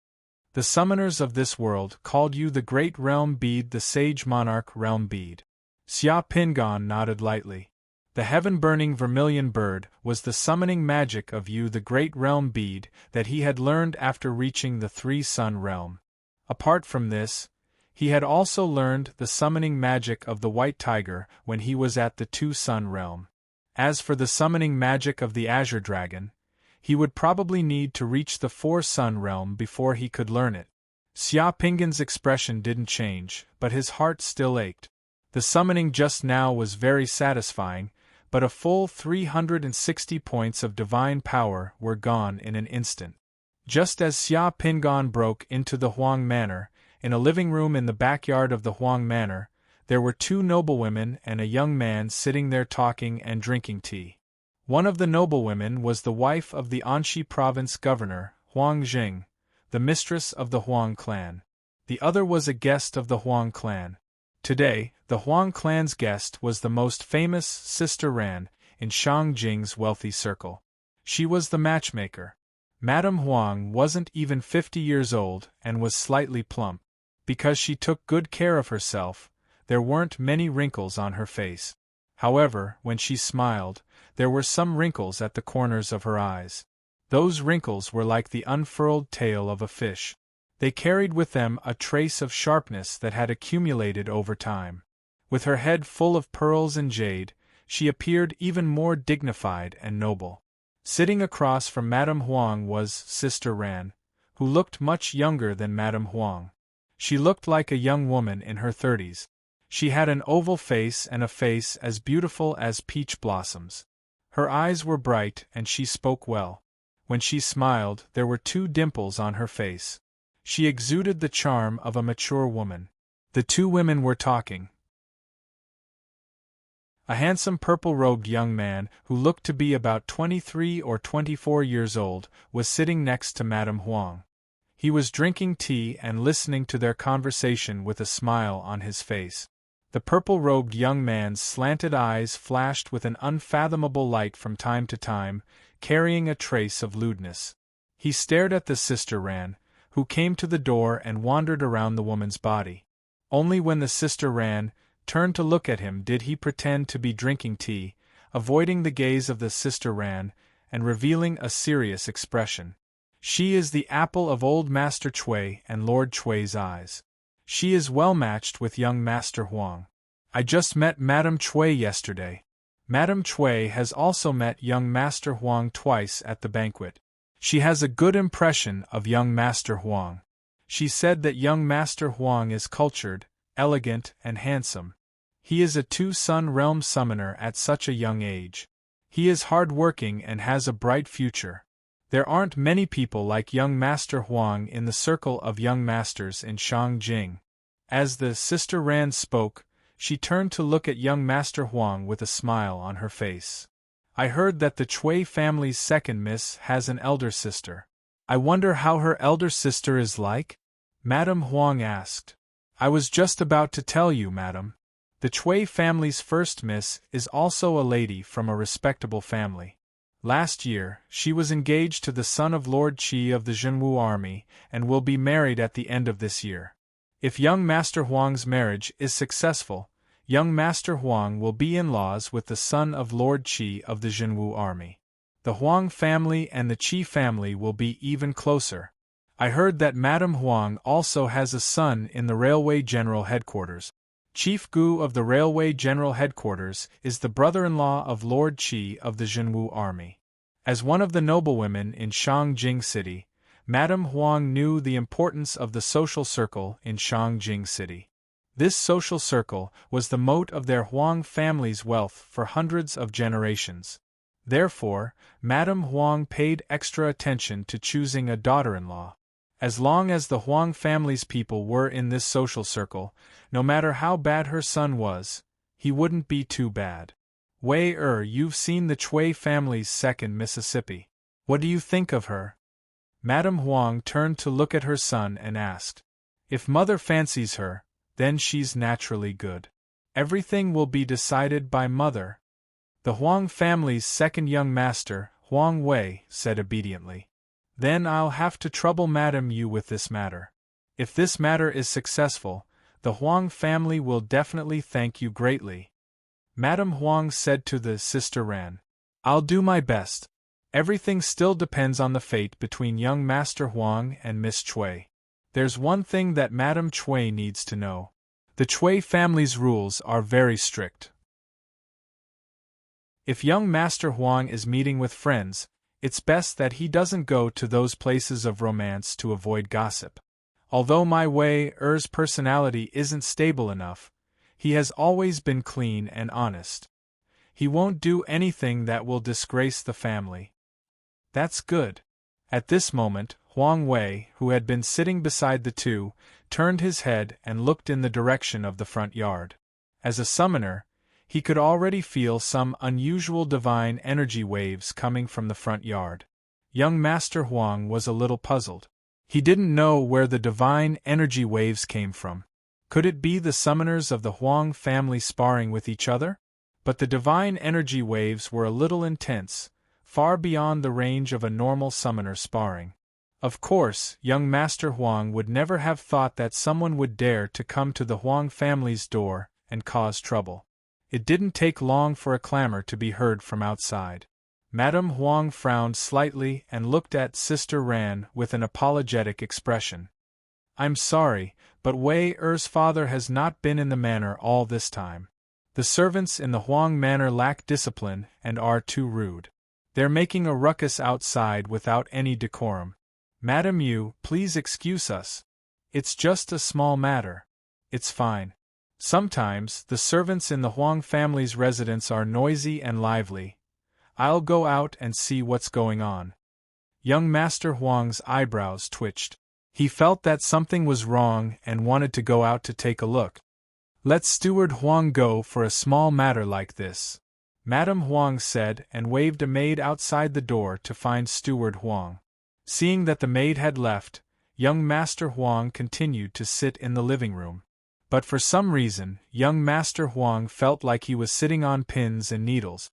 The summoners of this world called you the Great Realm Bead, the Sage Monarch Realm Bead." Xia Pingan nodded lightly. The heaven-burning vermilion bird was the summoning magic of you, the Great Realm Bead, that he had learned after reaching the Three Sun Realm. Apart from this, he had also learned the summoning magic of the White Tiger when he was at the Two Sun Realm. As for the summoning magic of the Azure Dragon, he would probably need to reach the Four Sun Realm before he could learn it. Xia Pingan's expression didn't change, but his heart still ached. The summoning just now was very satisfying, but a full 360 points of divine power were gone in an instant. Just as Xia Pingan broke into the Huang Manor, in a living room in the backyard of the Huang Manor, there were two noblewomen and a young man sitting there talking and drinking tea. One of the noblewomen was the wife of the Anxi province governor, Huang Jing, the mistress of the Huang clan. The other was a guest of the Huang clan. Today, the Huang clan's guest was the most famous Sister Ran in Shang Jing's wealthy circle. She was the matchmaker. Madame Huang wasn't even 50 years old and was slightly plump. Because she took good care of herself, there weren't many wrinkles on her face. However, when she smiled, there were some wrinkles at the corners of her eyes. Those wrinkles were like the unfurled tail of a fish. They carried with them a trace of sharpness that had accumulated over time. With her head full of pearls and jade, she appeared even more dignified and noble. Sitting across from Madame Huang was Sister Ran, who looked much younger than Madame Huang. She looked like a young woman in her 30s. She had an oval face and a face as beautiful as peach blossoms. Her eyes were bright and she spoke well. When she smiled, there were two dimples on her face. She exuded the charm of a mature woman. The two women were talking. A handsome purple-robed young man, who looked to be about 23 or 24 years old, was sitting next to Madame Huang. He was drinking tea and listening to their conversation with a smile on his face. The purple-robed young man's slanted eyes flashed with an unfathomable light from time to time, carrying a trace of lewdness. He stared at the Sister Ran, who came to the door and wandered around the woman's body. Only when the Sister Ran turned to look at him did he pretend to be drinking tea, avoiding the gaze of the Sister Ran, and revealing a serious expression. She is the apple of old Master Chui and Lord Chui's eyes. She is well matched with young Master Huang. I just met Madame Chui yesterday. Madame Chui has also met young Master Huang twice at the banquet. She has a good impression of young Master Huang. She said that young Master Huang is cultured, elegant, and handsome. He is a two-sun realm summoner at such a young age. He is hard-working and has a bright future. There aren't many people like young Master Huang in the circle of young masters in Shangjing. As the Sister Ran spoke, she turned to look at young Master Huang with a smile on her face. I heard that the Chui family's second miss has an elder sister. I wonder how her elder sister is like? Madame Huang asked. I was just about to tell you, madam. The Chui family's first miss is also a lady from a respectable family. Last year, she was engaged to the son of Lord Qi of the Zhenwu army, and will be married at the end of this year. If young Master Huang's marriage is successful, young Master Huang will be in-laws with the son of Lord Qi of the Zhenwu army. The Huang family and the Qi family will be even closer. I heard that Madame Huang also has a son in the Railway General Headquarters. Chief Gu of the Railway General Headquarters is the brother-in-law of Lord Qi of the Zhenwu army. As one of the noblewomen in Shangjing City, Madame Huang knew the importance of the social circle in Shangjing City. This social circle was the moat of their Huang family's wealth for hundreds of generations. Therefore, Madame Huang paid extra attention to choosing a daughter-in-law. As long as the Huang family's people were in this social circle, no matter how bad her son was, he wouldn't be too bad. Wei you've seen the Chui family's second Mississippi. What do you think of her? Madame Huang turned to look at her son and asked. If mother fancies her, then she's naturally good. Everything will be decided by mother. The Huang family's second young master, Huang Wei, said obediently. Then I'll have to trouble Madame Yu with this matter. If this matter is successful, the Huang family will definitely thank you greatly. Madame Huang said to the Sister Ran. I'll do my best. Everything still depends on the fate between young Master Huang and Miss Chui. There's one thing that Madame Chui needs to know. The Chui family's rules are very strict. If young Master Huang is meeting with friends, it's best that he doesn't go to those places of romance to avoid gossip. Although my Wei-er's personality isn't stable enough, he has always been clean and honest. He won't do anything that will disgrace the family. That's good. At this moment, Huang Wei, who had been sitting beside the two, turned his head and looked in the direction of the front yard. As a summoner, he could already feel some unusual divine energy waves coming from the front yard. Young Master Huang was a little puzzled. He didn't know where the divine energy waves came from. Could it be the summoners of the Huang family sparring with each other? But the divine energy waves were a little intense, far beyond the range of a normal summoner sparring. Of course, young Master Huang would never have thought that someone would dare to come to the Huang family's door and cause trouble. It didn't take long for a clamor to be heard from outside. Madame Huang frowned slightly and looked at Sister Ran with an apologetic expression. I'm sorry, but Wei-er's father has not been in the manor all this time. The servants in the Huang manor lack discipline and are too rude. They're making a ruckus outside without any decorum. Madame Yu, please excuse us. It's just a small matter. It's fine. Sometimes, the servants in the Huang family's residence are noisy and lively. I'll go out and see what's going on. Young Master Huang's eyebrows twitched. He felt that something was wrong and wanted to go out to take a look. Let Steward Huang go for a small matter like this, Madame Huang said and waved a maid outside the door to find Steward Huang. Seeing that the maid had left, young Master Huang continued to sit in the living room. But for some reason, young Master Huang felt like he was sitting on pins and needles.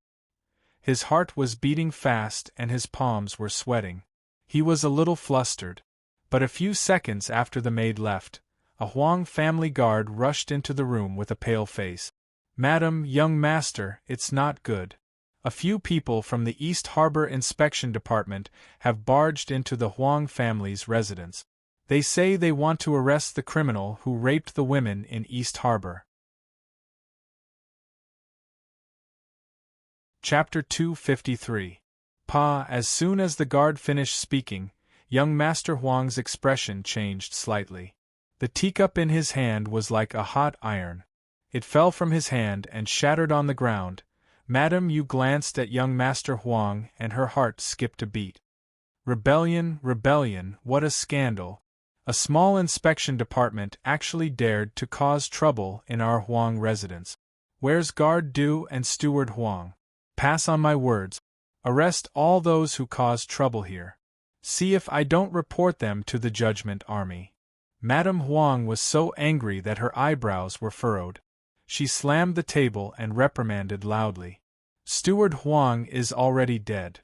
His heart was beating fast and his palms were sweating. He was a little flustered. But a few seconds after the maid left, a Huang family guard rushed into the room with a pale face. "Madam, young master, it's not good. A few people from the East Harbor Inspection Department have barged into the Huang family's residence. They say they want to arrest the criminal who raped the women in East Harbor." Chapter 253. Pa. As soon as the guard finished speaking, young Master Huang's expression changed slightly. The teacup in his hand was like a hot iron. It fell from his hand and shattered on the ground. Madam Yu glanced at young Master Huang and her heart skipped a beat. Rebellion, rebellion, what a scandal. A small inspection department actually dared to cause trouble in our Huang residence. Where's Guard Du and Steward Huang? Pass on my words. Arrest all those who cause trouble here. See if I don't report them to the Judgment Army. Madame Huang was so angry that her eyebrows were furrowed. She slammed the table and reprimanded loudly. Steward Huang is already dead.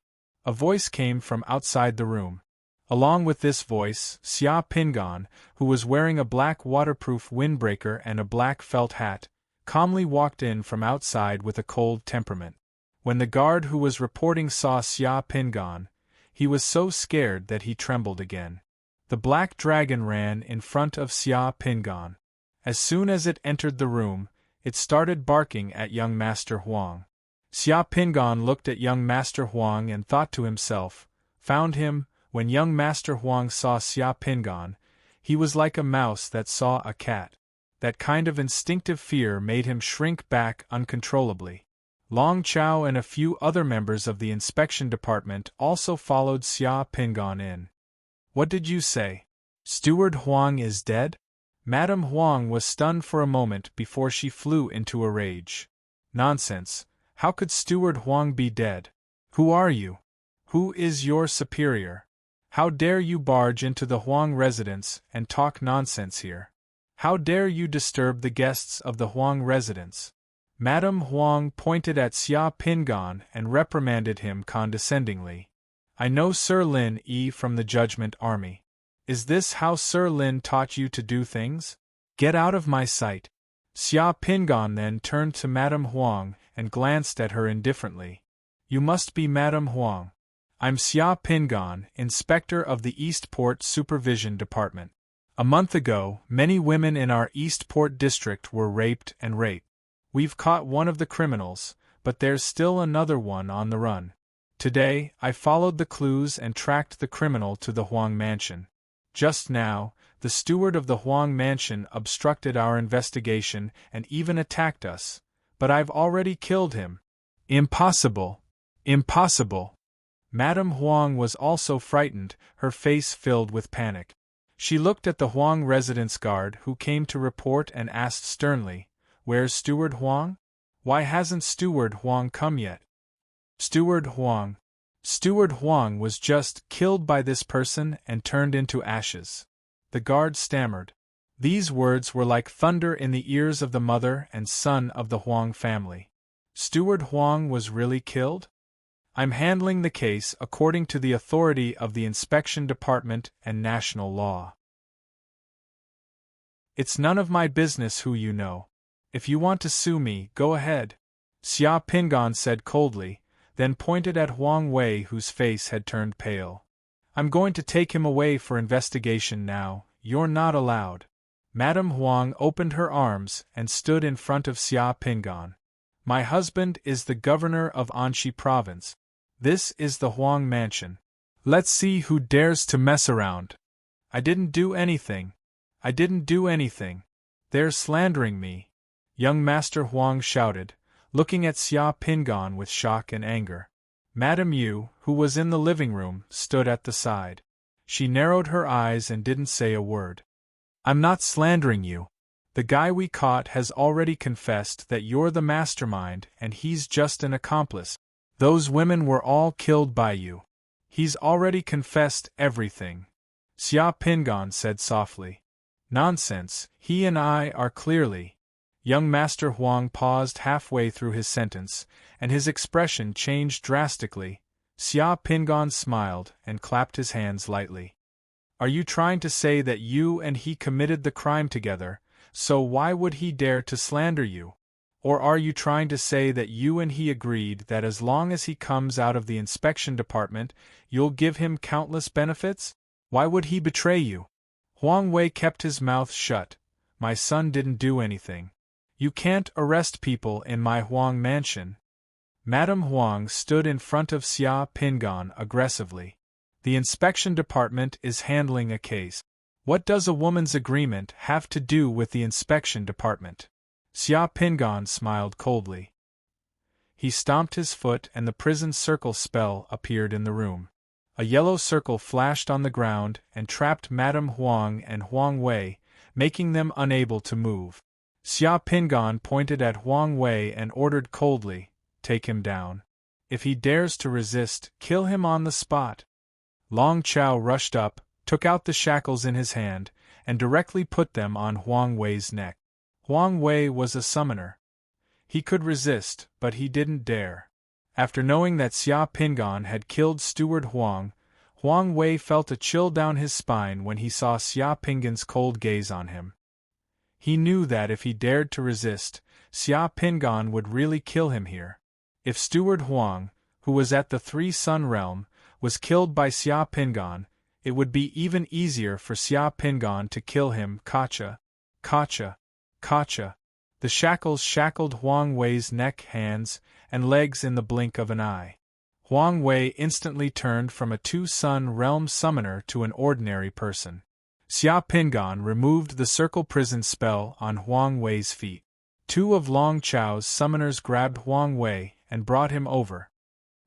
A voice came from outside the room. Along with this voice, Xia Pingan, who was wearing a black waterproof windbreaker and a black felt hat, calmly walked in from outside with a cold temperament. When the guard who was reporting saw Xia Pingan, he was so scared that he trembled again. The black dragon ran in front of Xia Pingan. As soon as it entered the room, it started barking at young Master Huang. Xia Pingan looked at young Master Huang and thought to himself, "Found him." When young Master Huang saw Xia Pingan, he was like a mouse that saw a cat. That kind of instinctive fear made him shrink back uncontrollably. Long Chao and a few other members of the inspection department also followed Xia Pingan in. "What did you say? Steward Huang is dead?" Madame Huang was stunned for a moment before she flew into a rage. "Nonsense! How could Steward Huang be dead? Who are you? Who is your superior? How dare you barge into the Huang residence and talk nonsense here? How dare you disturb the guests of the Huang residence?" Madame Huang pointed at Xia Pingan and reprimanded him condescendingly. "I know Sir Lin Yi from the Judgment Army. Is this how Sir Lin taught you to do things? Get out of my sight." Xia Pingan then turned to Madame Huang and glanced at her indifferently. "You must be Madame Huang. I'm Xia Pingan, Inspector of the Eastport Supervision Department. A month ago, many women in our Eastport district were raped and raped. We've caught one of the criminals, but there's still another one on the run. Today, I followed the clues and tracked the criminal to the Huang mansion. Just now, the steward of the Huang mansion obstructed our investigation and even attacked us, but I've already killed him." "Impossible! Impossible!" Madame Huang was also frightened, her face filled with panic. She looked at the Huang residence guard who came to report and asked sternly, "Where's Steward Huang? Why hasn't Steward Huang come yet?" "Steward Huang. Steward Huang was just killed by this person and turned into ashes," the guard stammered. These words were like thunder in the ears of the mother and son of the Huang family. Steward Huang was really killed? "I'm handling the case according to the authority of the Inspection Department and national law. It's none of my business who you know. If you want to sue me, go ahead," Xia Pingan said coldly, then pointed at Huang Wei whose face had turned pale. "I'm going to take him away for investigation now, you're not allowed." Madame Huang opened her arms and stood in front of Xia Pingan. "My husband is the governor of Anxi province. This is the Huang mansion. Let's see who dares to mess around. I didn't do anything. I didn't do anything. They're slandering me," young Master Huang shouted, looking at Xia Pingan with shock and anger. Madame Yu, who was in the living room, stood at the side. She narrowed her eyes and didn't say a word. "I'm not slandering you. The guy we caught has already confessed that you're the mastermind and he's just an accomplice. Those women were all killed by you. He's already confessed everything," Xia Pingan said softly. Nonsense, he and I are clearly. Young Master Huang paused halfway through his sentence, and his expression changed drastically. Xia Pingan smiled and clapped his hands lightly. Are you trying to say that you and he committed the crime together, so why would he dare to slander you? Or are you trying to say that you and he agreed that as long as he comes out of the inspection department, you'll give him countless benefits? Why would he betray you? Huang Wei kept his mouth shut. My son didn't do anything. You can't arrest people in my Huang mansion. Madame Huang stood in front of Xia Pingan aggressively. The inspection department is handling a case. What does a woman's agreement have to do with the inspection department? Xia Pingan smiled coldly. He stomped his foot and the prison circle spell appeared in the room. A yellow circle flashed on the ground and trapped Madame Huang and Huang Wei, making them unable to move. Xia Pingan pointed at Huang Wei and ordered coldly, "Take him down. If he dares to resist, kill him on the spot." Long Chao rushed up, took out the shackles in his hand, and directly put them on Huang Wei's neck. Huang Wei was a summoner. He could resist, but he didn't dare. After knowing that Xia Pingan had killed Steward Huang, Huang Wei felt a chill down his spine when he saw Xia Pingan's cold gaze on him. He knew that if he dared to resist, Xia Pingan would really kill him here. If Steward Huang, who was at the Three Sun Realm, was killed by Xia Pingan, it would be even easier for Xia Pingan to kill him. Kacha, kacha, kacha. The shackles shackled Huang Wei's neck, hands, and legs in the blink of an eye. Huang Wei instantly turned from a Two-Sun Realm summoner to an ordinary person. Xia Pingan removed the circle prison spell on Huang Wei's feet. Two of Long Chao's summoners grabbed Huang Wei and brought him over.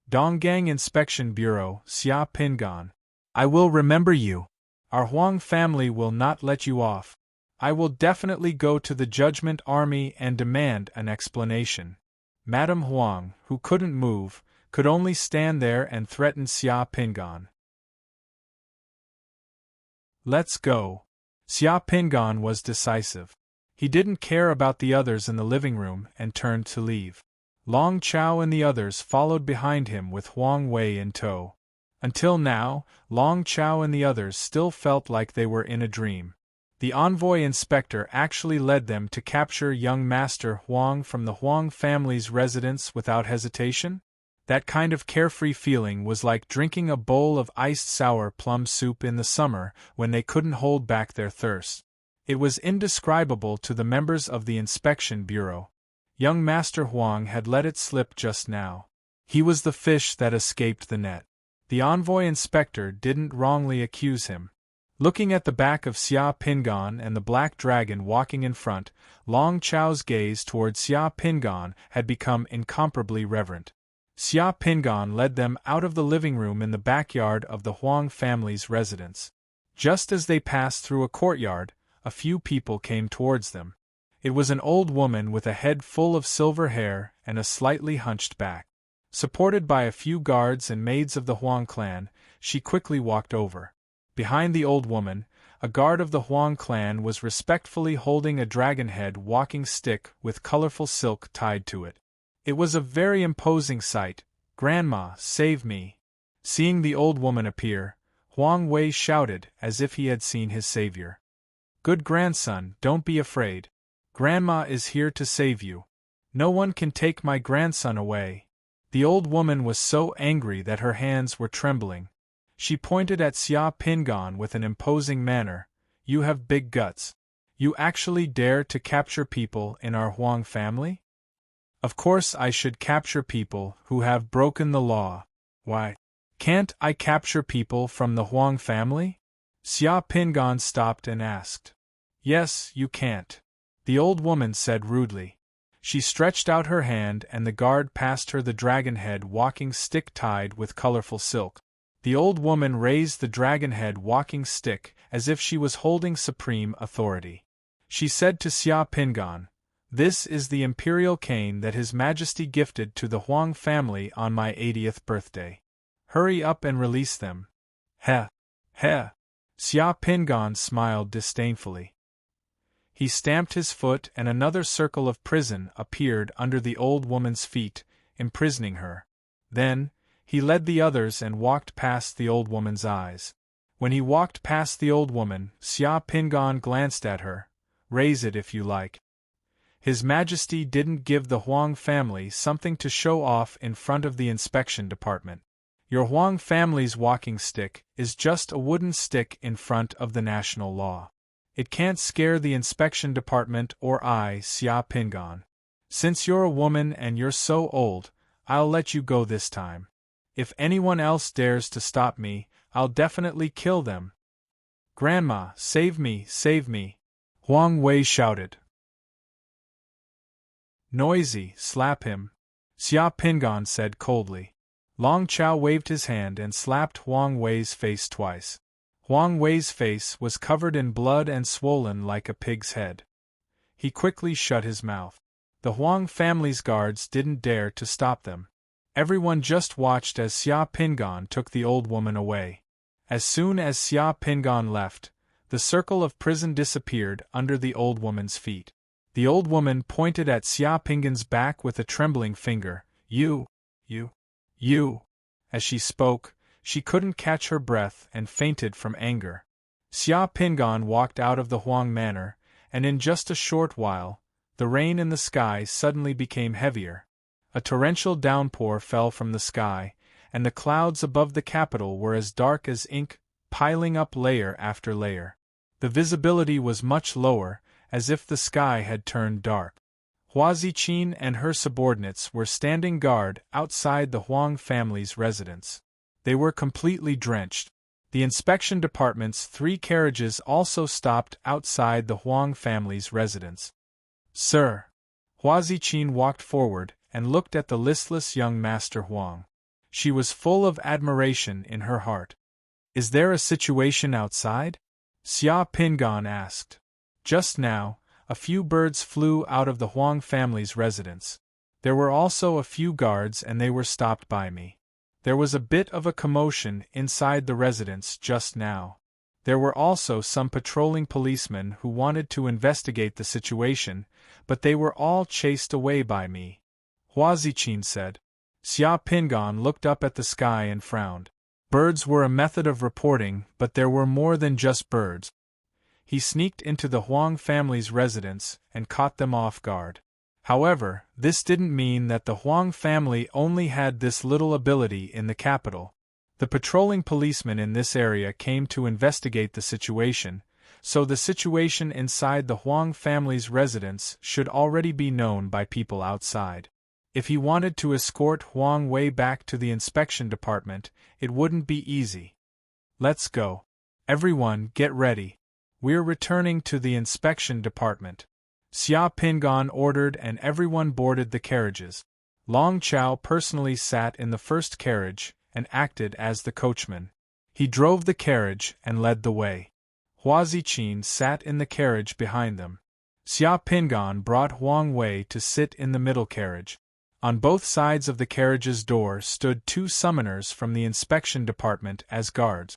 Donggang Inspection Bureau, Xia Pingan. I will remember you. Our Huang family will not let you off. I will definitely go to the Judgment Army and demand an explanation. Madame Huang, who couldn't move, could only stand there and threaten Xia Pingan. Let's go. Xia Pingan was decisive. He didn't care about the others in the living room and turned to leave. Long Chao and the others followed behind him with Huang Wei in tow. Until now, Long Chao and the others still felt like they were in a dream. The envoy inspector actually led them to capture young Master Huang from the Huang family's residence without hesitation? That kind of carefree feeling was like drinking a bowl of iced sour plum soup in the summer when they couldn't hold back their thirst. It was indescribable to the members of the inspection bureau. Young Master Huang had let it slip just now. He was the fish that escaped the net. The envoy inspector didn't wrongly accuse him. Looking at the back of Xia Pingan and the black dragon walking in front, Long Chao's gaze toward Xia Pingan had become incomparably reverent. Xia Pingan led them out of the living room in the backyard of the Huang family's residence. Just as they passed through a courtyard, a few people came towards them. It was an old woman with a head full of silver hair and a slightly hunched back. Supported by a few guards and maids of the Huang clan, she quickly walked over. Behind the old woman, a guard of the Huang clan was respectfully holding a dragon-head walking stick with colorful silk tied to it. It was a very imposing sight. "Grandma, save me!" Seeing the old woman appear, Huang Wei shouted as if he had seen his savior. "Good grandson, don't be afraid. Grandma is here to save you. No one can take my grandson away." The old woman was so angry that her hands were trembling. She pointed at Xia Pingan with an imposing manner. "You have big guts. You actually dare to capture people in our Huang family? Of course I should capture people who have broken the law. Why? Can't I capture people from the Huang family?" Xia Pingan stopped and asked. "Yes, you can't," the old woman said rudely. She stretched out her hand and the guard passed her the dragon-head walking stick tied with colorful silk. The old woman raised the dragon-head walking stick as if she was holding supreme authority. She said to Xia Pingan, "This is the imperial cane that His Majesty gifted to the Huang family on my 80th birthday. Hurry up and release them." "Heh, heh." Xia Pingan smiled disdainfully. He stamped his foot and another circle of prison appeared under the old woman's feet, imprisoning her. Then, he led the others and walked past the old woman's eyes. When he walked past the old woman, Xia Pingan glanced at her. Raise it if you like. His Majesty didn't give the Huang family something to show off in front of the inspection department. Your Huang family's walking stick is just a wooden stick in front of the national law. It can't scare the inspection department or I, Xia Pingan. Since you're a woman and you're so old, I'll let you go this time. If anyone else dares to stop me, I'll definitely kill them. Grandma, save me, save me! Huang Wei shouted. Noisy, slap him, Xia Pingan said coldly. Long Chao waved his hand and slapped Huang Wei's face twice. Huang Wei's face was covered in blood and swollen like a pig's head. He quickly shut his mouth. The Huang family's guards didn't dare to stop them. Everyone just watched as Xia Pingan took the old woman away. As soon as Xia Pingan left, the circle of prison disappeared under the old woman's feet. The old woman pointed at Xia Pingan's back with a trembling finger. You. As she spoke, she couldn't catch her breath and fainted from anger. Xia Pingan walked out of the Huang manor, and in just a short while, the rain in the sky suddenly became heavier. A torrential downpour fell from the sky, and the clouds above the capital were as dark as ink, piling up layer after layer. The visibility was much lower, as if the sky had turned dark. Hua Ziqin and her subordinates were standing guard outside the Huang family's residence. They were completely drenched. The inspection department's 3 carriages also stopped outside the Huang family's residence. Sir! Hua Ziqin walked forward and looked at the listless young Master Huang. She was full of admiration in her heart. Is there a situation outside? Xia Pingan asked. Just now, a few birds flew out of the Huang family's residence. There were also a few guards and they were stopped by me. There was a bit of a commotion inside the residence just now. There were also some patrolling policemen who wanted to investigate the situation, but they were all chased away by me. Hua Ziqin said. Xia Pingan looked up at the sky and frowned. Birds were a method of reporting, but there were more than just birds. He sneaked into the Huang family's residence and caught them off guard. However, this didn't mean that the Huang family only had this little ability in the capital. The patrolling policemen in this area came to investigate the situation, so the situation inside the Huang family's residence should already be known by people outside. If he wanted to escort Huang Wei back to the inspection department, it wouldn't be easy. Let's go. Everyone, get ready. We're returning to the inspection department. Xia Pingan ordered and everyone boarded the carriages. Long Chao personally sat in the first carriage and acted as the coachman. He drove the carriage and led the way. Hua Ziqin sat in the carriage behind them. Xia Pingan brought Huang Wei to sit in the middle carriage. On both sides of the carriage's door stood 2 summoners from the inspection department as guards.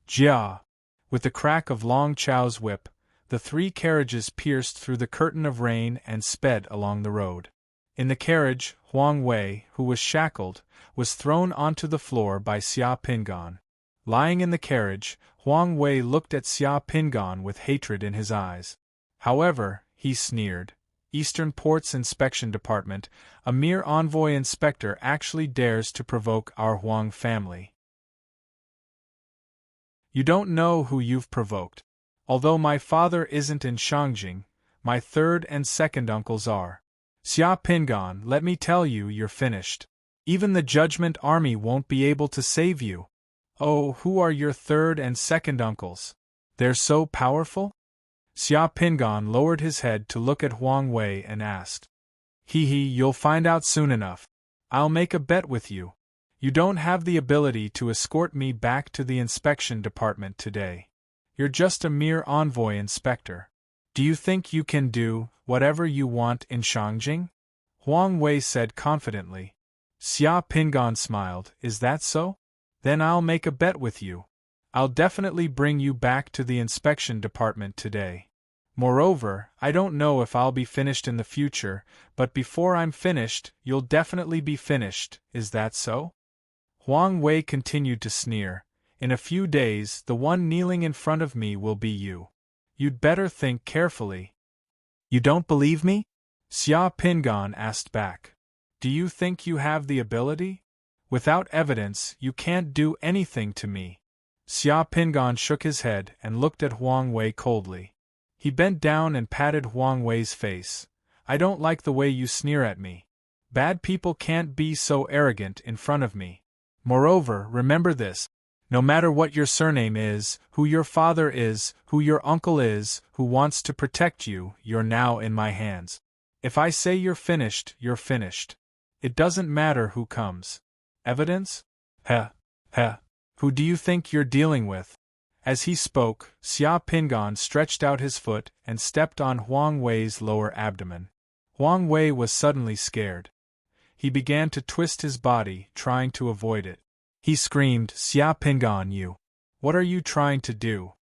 Jia! With the crack of Long Chao's whip, the 3 carriages pierced through the curtain of rain and sped along the road. In the carriage, Huang Wei, who was shackled, was thrown onto the floor by Xia Pingan. Lying in the carriage, Huang Wei looked at Xia Pingan with hatred in his eyes. However, he sneered. Eastern Port's inspection department, a mere envoy inspector actually dares to provoke our Huang family. You don't know who you've provoked. Although my father isn't in Shangjing, my 3rd and 2nd uncles are. Xia Pingan, let me tell you, you're finished. Even the Judgment Army won't be able to save you. Oh, who are your 3rd and 2nd uncles? They're so powerful? Xia Pingan lowered his head to look at Huang Wei and asked. You'll find out soon enough. I'll make a bet with you. You don't have the ability to escort me back to the inspection department today. You're just a mere envoy inspector. Do you think you can do whatever you want in Shangjing? Huang Wei said confidently. Xia Pingan smiled. Is that so? Then I'll make a bet with you. I'll definitely bring you back to the inspection department today. Moreover, I don't know if I'll be finished in the future, but before I'm finished, you'll definitely be finished, is that so? Huang Wei continued to sneer. In a few days, the one kneeling in front of me will be you. You'd better think carefully. You don't believe me? Xia Pingan asked back. Do you think you have the ability? Without evidence, you can't do anything to me. Xia Pingan shook his head and looked at Huang Wei coldly. He bent down and patted Huang Wei's face. I don't like the way you sneer at me. Bad people can't be so arrogant in front of me. Moreover, remember this. No matter what your surname is, who your father is, who your uncle is, who wants to protect you, you're now in my hands. If I say you're finished, you're finished. It doesn't matter who comes. Evidence? Heh. Who do you think you're dealing with? As he spoke, Xia Pingan stretched out his foot and stepped on Huang Wei's lower abdomen. Huang Wei was suddenly scared. He began to twist his body, trying to avoid it. He screamed, Xia Pingan, you! What are you trying to do?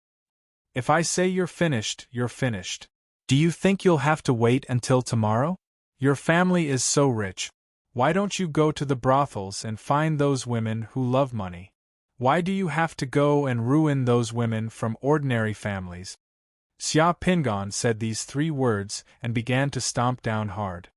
If I say you're finished, you're finished. Do you think you'll have to wait until tomorrow? Your family is so rich. Why don't you go to the brothels and find those women who love money? Why do you have to go and ruin those women from ordinary families? Xia Pingan said these 3 words and began to stomp down hard.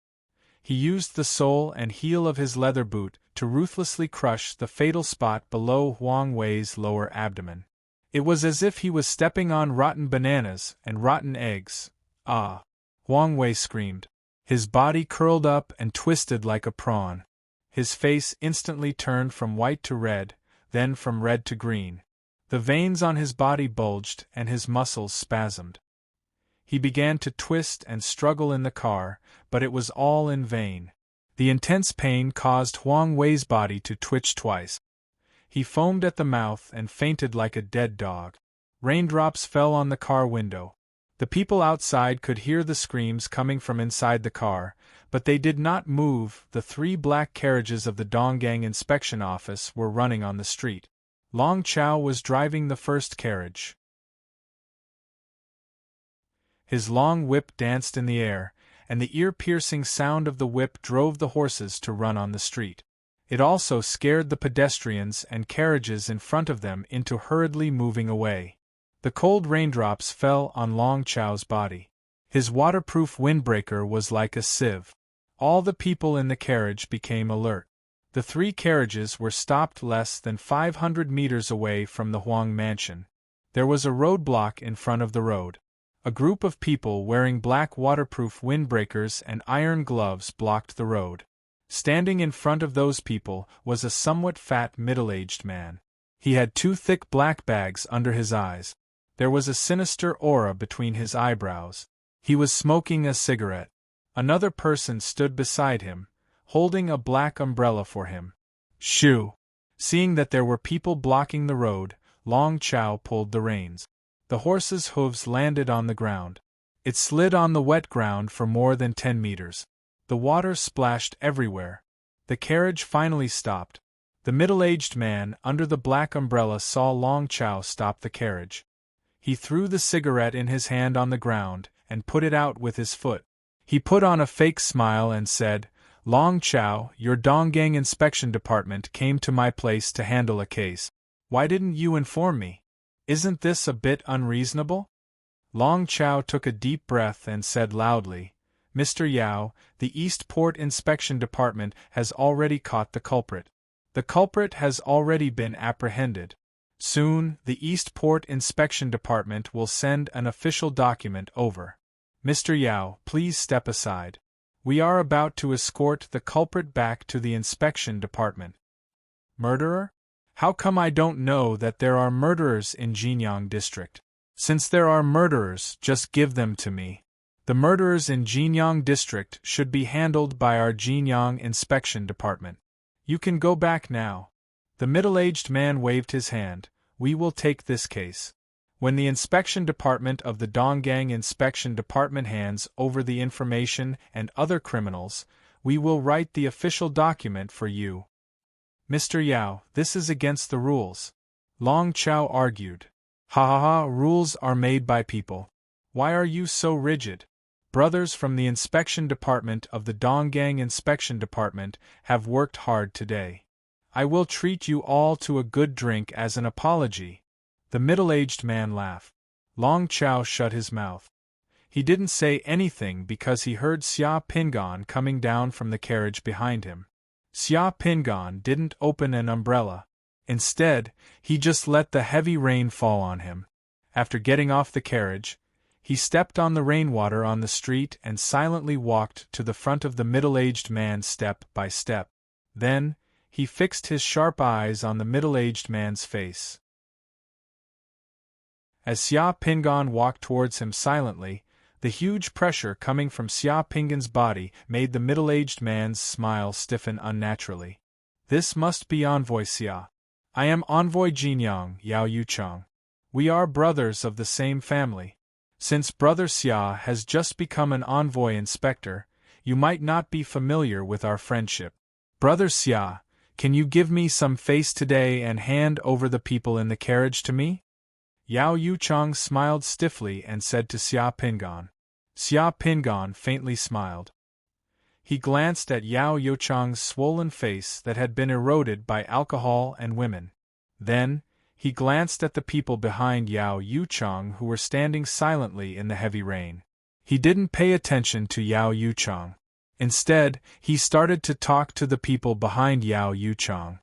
He used the sole and heel of his leather boot to ruthlessly crush the fatal spot below Huang Wei's lower abdomen. It was as if he was stepping on rotten bananas and rotten eggs. Ah! Huang Wei screamed. His body curled up and twisted like a prawn. His face instantly turned from white to red, then from red to green. The veins on his body bulged and his muscles spasmed. He began to twist and struggle in the car, but it was all in vain. The intense pain caused Huang Wei's body to twitch twice. He foamed at the mouth and fainted like a dead dog. Raindrops fell on the car window. The people outside could hear the screams coming from inside the car, but they did not move. The 3 black carriages of the Donggang inspection office were running on the street. Long Chao was driving the first carriage. His long whip danced in the air, and the ear-piercing sound of the whip drove the horses to run on the street. It also scared the pedestrians and carriages in front of them into hurriedly moving away. The cold raindrops fell on Long Chao's body. His waterproof windbreaker was like a sieve. All the people in the carriage became alert. The 3 carriages were stopped less than 500 meters away from the Huang mansion. There was a roadblock in front of the road. A group of people wearing black waterproof windbreakers and iron gloves blocked the road. Standing in front of those people was a somewhat fat middle-aged man. He had 2 thick black bags under his eyes. There was a sinister aura between his eyebrows. He was smoking a cigarette. Another person stood beside him, holding a black umbrella for him. Shoo! Seeing that there were people blocking the road, Long Chao pulled the reins. The horse's hooves landed on the ground. It slid on the wet ground for more than 10 meters. The water splashed everywhere. The carriage finally stopped. The middle-aged man under the black umbrella saw Long Chao stop the carriage. He threw the cigarette in his hand on the ground and put it out with his foot. He put on a fake smile and said, Long Chao, your Donggang inspection department came to my place to handle a case. Why didn't you inform me? Isn't this a bit unreasonable? Long Chao took a deep breath and said loudly, Mr. Yao, the East Port Inspection Department has already caught the culprit. The culprit has already been apprehended. Soon, the East Port Inspection Department will send an official document over. Mr. Yao, please step aside. We are about to escort the culprit back to the inspection department. Murderer? How come I don't know that there are murderers in Jinyang District? Since there are murderers, just give them to me. The murderers in Jinyang District should be handled by our Jinyang Inspection Department. You can go back now. The middle-aged man waved his hand. We will take this case. When the inspection department of the Donggang Inspection Department hands over the information and other criminals, we will write the official document for you. Mr. Yao, this is against the rules. Long Chao argued. Ha ha ha, rules are made by people. Why are you so rigid? Brothers from the inspection department of the Donggang inspection department have worked hard today. I will treat you all to a good drink as an apology." The middle-aged man laughed. Long Chao shut his mouth. He didn't say anything because he heard Xia Pingan coming down from the carriage behind him. Xia Pingan didn't open an umbrella. Instead, he just let the heavy rain fall on him. After getting off the carriage, he stepped on the rainwater on the street and silently walked to the front of the middle-aged man step by step. Then, he fixed his sharp eyes on the middle-aged man's face. As Xia Pingan walked towards him silently, the huge pressure coming from Xia Pingan's body made the middle-aged man's smile stiffen unnaturally. "This must be Envoy Xia. I am Envoy Jinyang Yao Yuchang. We are brothers of the same family. Since Brother Xia has just become an envoy inspector, you might not be familiar with our friendship. Brother Xia, can you give me some face today and hand over the people in the carriage to me?" Yao Yuchang smiled stiffly and said to Xia Pingan. Xia Pingan faintly smiled. He glanced at Yao Yuchang's swollen face that had been eroded by alcohol and women. Then, he glanced at the people behind Yao Yuchang who were standing silently in the heavy rain. He didn't pay attention to Yao Yuchang. Instead, he started to talk to the people behind Yao Yuchang.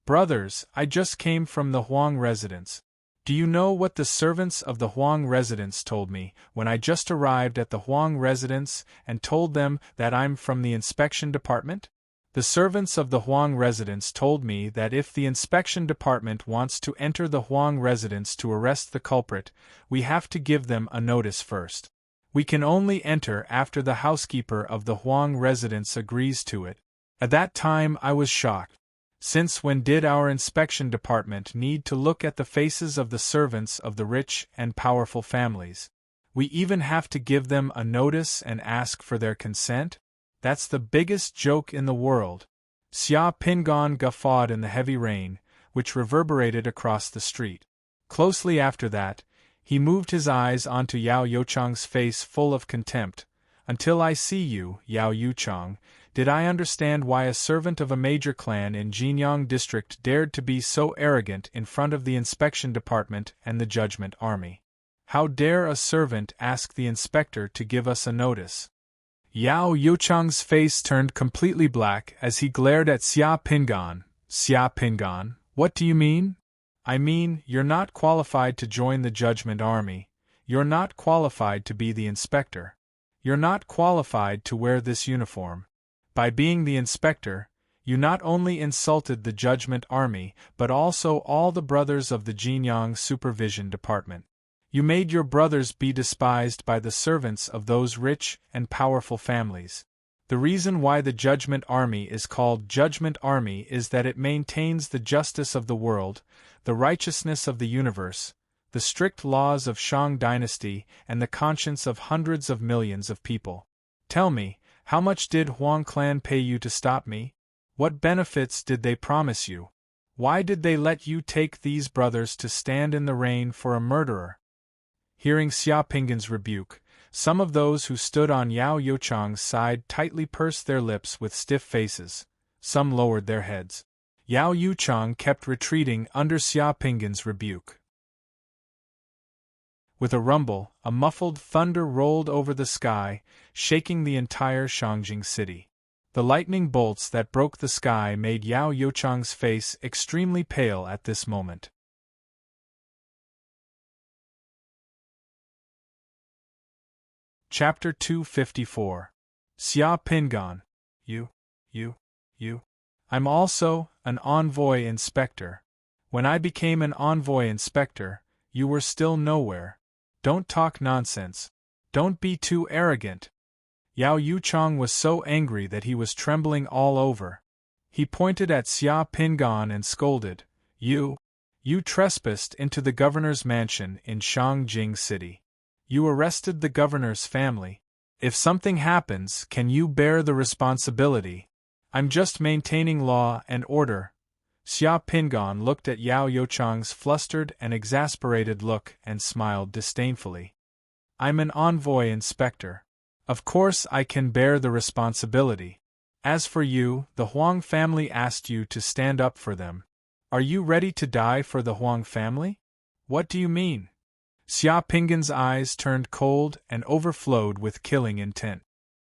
"Brothers, I just came from the Huang residence. Do you know what the servants of the Huang residence told me when I just arrived at the Huang residence and told them that I'm from the inspection department? The servants of the Huang residence told me that if the inspection department wants to enter the Huang residence to arrest the culprit, we have to give them a notice first. We can only enter after the housekeeper of the Huang residence agrees to it." At that time I was shocked. Since when did our inspection department need to look at the faces of the servants of the rich and powerful families? We even have to give them a notice and ask for their consent? That's the biggest joke in the world. Xia Pingan guffawed in the heavy rain, which reverberated across the street. Closely after that, he moved his eyes onto Yao Yuchang's face full of contempt. "Until I see you, Yao Yuchang, did I understand why a servant of a major clan in Jinyang district dared to be so arrogant in front of the inspection department and the judgment army? How dare a servant ask the inspector to give us a notice?" Yao Yuchang's face turned completely black as he glared at Xia Pingan. "Xia Pingan, what do you mean?" "I mean, you're not qualified to join the judgment army. You're not qualified to be the inspector. You're not qualified to wear this uniform. By being the inspector, you not only insulted the judgment army but also all the brothers of the Jinyang Supervision Department. You made your brothers be despised by the servants of those rich and powerful families. The reason why the Judgment Army is called Judgment Army is that it maintains the justice of the world, the righteousness of the universe, the strict laws of Shang dynasty, and the conscience of hundreds of millions of people. Tell me, how much did Huang clan pay you to stop me? What benefits did they promise you? Why did they let you take these brothers to stand in the rain for a murderer?" Hearing Xia Pingan's rebuke, some of those who stood on Yao Yuchang's side tightly pursed their lips with stiff faces. Some lowered their heads. Yao Yuchang kept retreating under Xia Pingan's rebuke. With a rumble, a muffled thunder rolled over the sky, shaking the entire Shangjing city. The lightning bolts that broke the sky made Yao Yuchang's face extremely pale at this moment. Chapter 254. Xia Pingan. You. I'm also an envoy inspector. When I became an envoy inspector, you were still nowhere. Don't talk nonsense. Don't be too arrogant. Yao Yuchang was so angry that he was trembling all over. He pointed at Xia Pingan and scolded, You trespassed into the governor's mansion in Shangjing City. You arrested the governor's family. If something happens, can you bear the responsibility? I'm just maintaining law and order." Xia Pingan looked at Yao Yuchang's flustered and exasperated look and smiled disdainfully. I'm an envoy inspector. Of course I can bear the responsibility. As for you, the Huang family asked you to stand up for them. Are you ready to die for the Huang family? What do you mean? Xia Pinggan's eyes turned cold and overflowed with killing intent.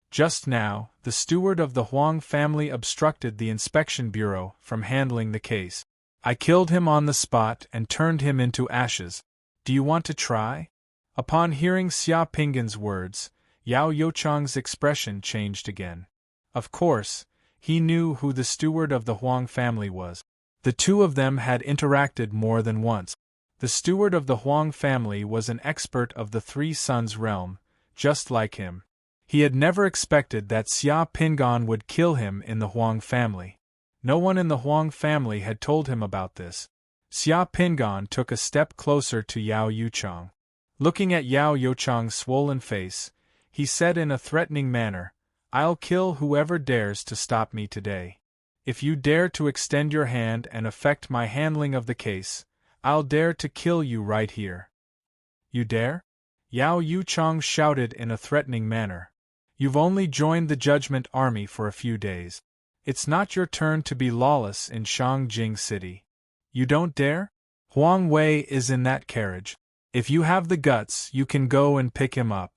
Just now, the steward of the Huang family obstructed the inspection bureau from handling the case. I killed him on the spot and turned him into ashes. Do you want to try? Upon hearing Xia Pinggan's words, Yao Youchang's expression changed again. Of course, he knew who the steward of the Huang family was. The two of them had interacted more than once. The steward of the Huang family was an expert of the Three Suns realm, just like him. He had never expected that Xia Pinggan would kill him in the Huang family. No one in the Huang family had told him about this. Xia Pinggan took a step closer to Yao Youchang. Looking at Yao Youchang's swollen face, he said in a threatening manner, I'll kill whoever dares to stop me today. If you dare to extend your hand and affect my handling of the case, I'll dare to kill you right here. You dare? Yao Youchang shouted in a threatening manner. You've only joined the Judgment Army for a few days. It's not your turn to be lawless in Shangjing City. You don't dare? Huang Wei is in that carriage. If you have the guts, you can go and pick him up.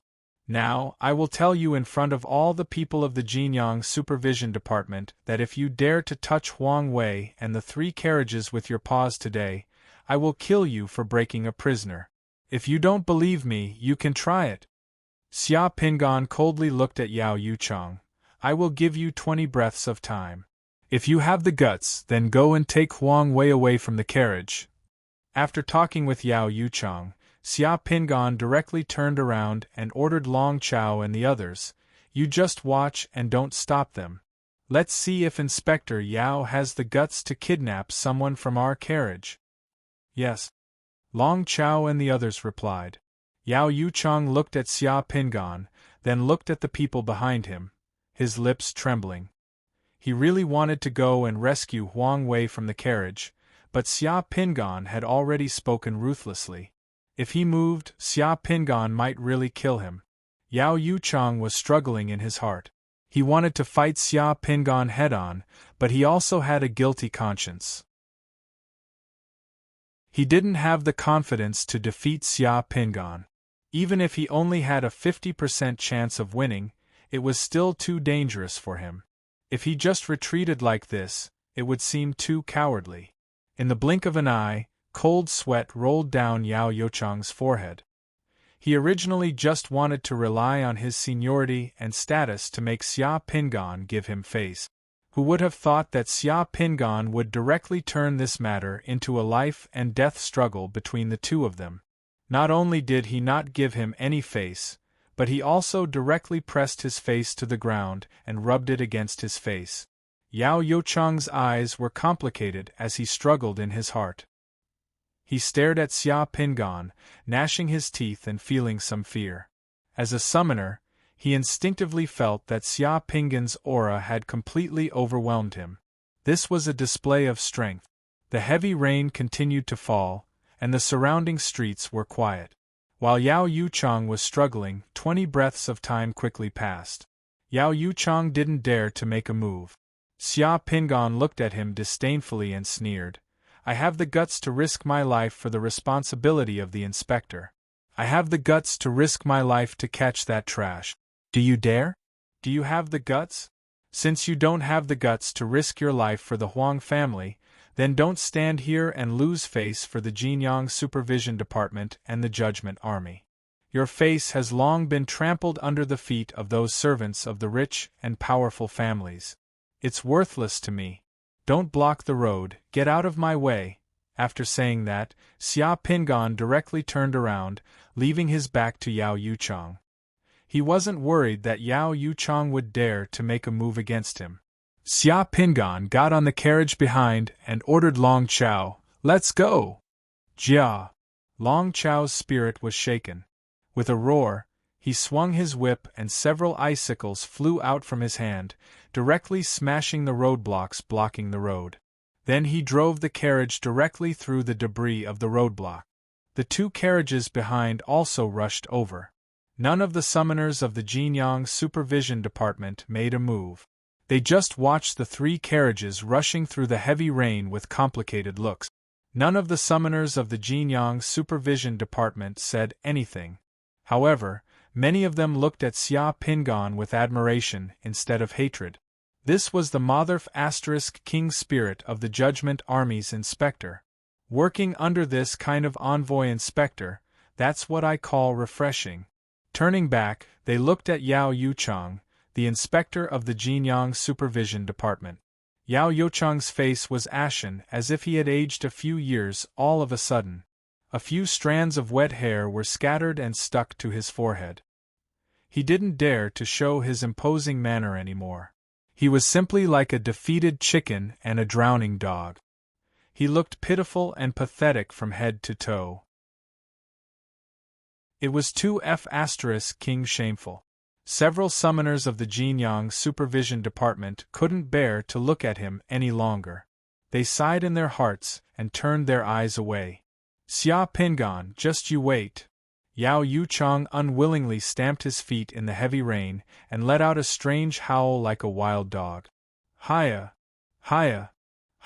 Now, I will tell you in front of all the people of the Jinyang Supervision Department that if you dare to touch Huang Wei and the 3 carriages with your paws today, I will kill you for breaking a prisoner. If you don't believe me, you can try it. Xia Pinggan coldly looked at Yao Youchang. I will give you 20 breaths of time. If you have the guts, then go and take Huang Wei away from the carriage. After talking with Yao Youchang, Xia Pinggan directly turned around and ordered Long Chao and the others, you just watch and don't stop them. Let's see if Inspector Yao has the guts to kidnap someone from our carriage. Yes. Long Chao and the others replied. Yao Youchang looked at Xia Pinggan, then looked at the people behind him, his lips trembling. He really wanted to go and rescue Huang Wei from the carriage, but Xia Pinggan had already spoken ruthlessly. If he moved, Xia Pinggan might really kill him. Yao Youchang was struggling in his heart. He wanted to fight Xia Pinggan head-on, but he also had a guilty conscience. He didn't have the confidence to defeat Xia Pinggan. Even if he only had a 50% chance of winning, it was still too dangerous for him. If he just retreated like this, it would seem too cowardly. In the blink of an eye, cold sweat rolled down Yao Youchang's forehead. He originally just wanted to rely on his seniority and status to make Xia Pinggan give him face. Who would have thought that Xia Pinggan would directly turn this matter into a life-and-death struggle between the two of them? Not only did he not give him any face, but he also directly pressed his face to the ground and rubbed it against his face. Yao Youchang's eyes were complicated as he struggled in his heart. He stared at Xia Pinggan, gnashing his teeth and feeling some fear. As a summoner, he instinctively felt that Xia Pinggan's aura had completely overwhelmed him. This was a display of strength. The heavy rain continued to fall, and the surrounding streets were quiet. While Yao Youchang was struggling, 20 breaths of time quickly passed. Yao Youchang didn't dare to make a move. Xia Pinggan looked at him disdainfully and sneered. I have the guts to risk my life for the responsibility of the inspector. I have the guts to risk my life to catch that trash. Do you dare? Do you have the guts? Since you don't have the guts to risk your life for the Huang family, then don't stand here and lose face for the Jinyang Supervision Department and the Judgment Army. Your face has long been trampled under the feet of those servants of the rich and powerful families. It's worthless to me. Don't block the road, get out of my way. After saying that, Xia Pinggan directly turned around, leaving his back to Yao Youchang. He wasn't worried that Yao Youchang would dare to make a move against him. Xia Pinggan got on the carriage behind and ordered Long Chao, "Let's go!" Jia! Long Chao's spirit was shaken. With a roar, he swung his whip and several icicles flew out from his hand, directly smashing the roadblocks blocking the road. Then he drove the carriage directly through the debris of the roadblock. The 2 carriages behind also rushed over. None of the summoners of the Jinyang Supervision Department made a move. They just watched the 3 carriages rushing through the heavy rain with complicated looks. None of the summoners of the Jinyang Supervision Department said anything. However, many of them looked at Xia Pingan with admiration instead of hatred. This was the Motherf * King Spirit of the Judgment Army's inspector. Working under this kind of envoy inspector, that's what I call refreshing. Turning back, they looked at Yao Yuchang, the inspector of the Jinyang Supervision Department. Yao Yuchang's face was ashen as if he had aged a few years all of a sudden. A few strands of wet hair were scattered and stuck to his forehead. He didn't dare to show his imposing manner anymore. He was simply like a defeated chicken and a drowning dog. He looked pitiful and pathetic from head to toe. It was too King shameful. Several summoners of the Jinyang Supervision Department couldn't bear to look at him any longer. They sighed in their hearts and turned their eyes away. Xia Pingan, just you wait. Yao Yuchang unwillingly stamped his feet in the heavy rain and let out a strange howl like a wild dog. Hiya! Hiya!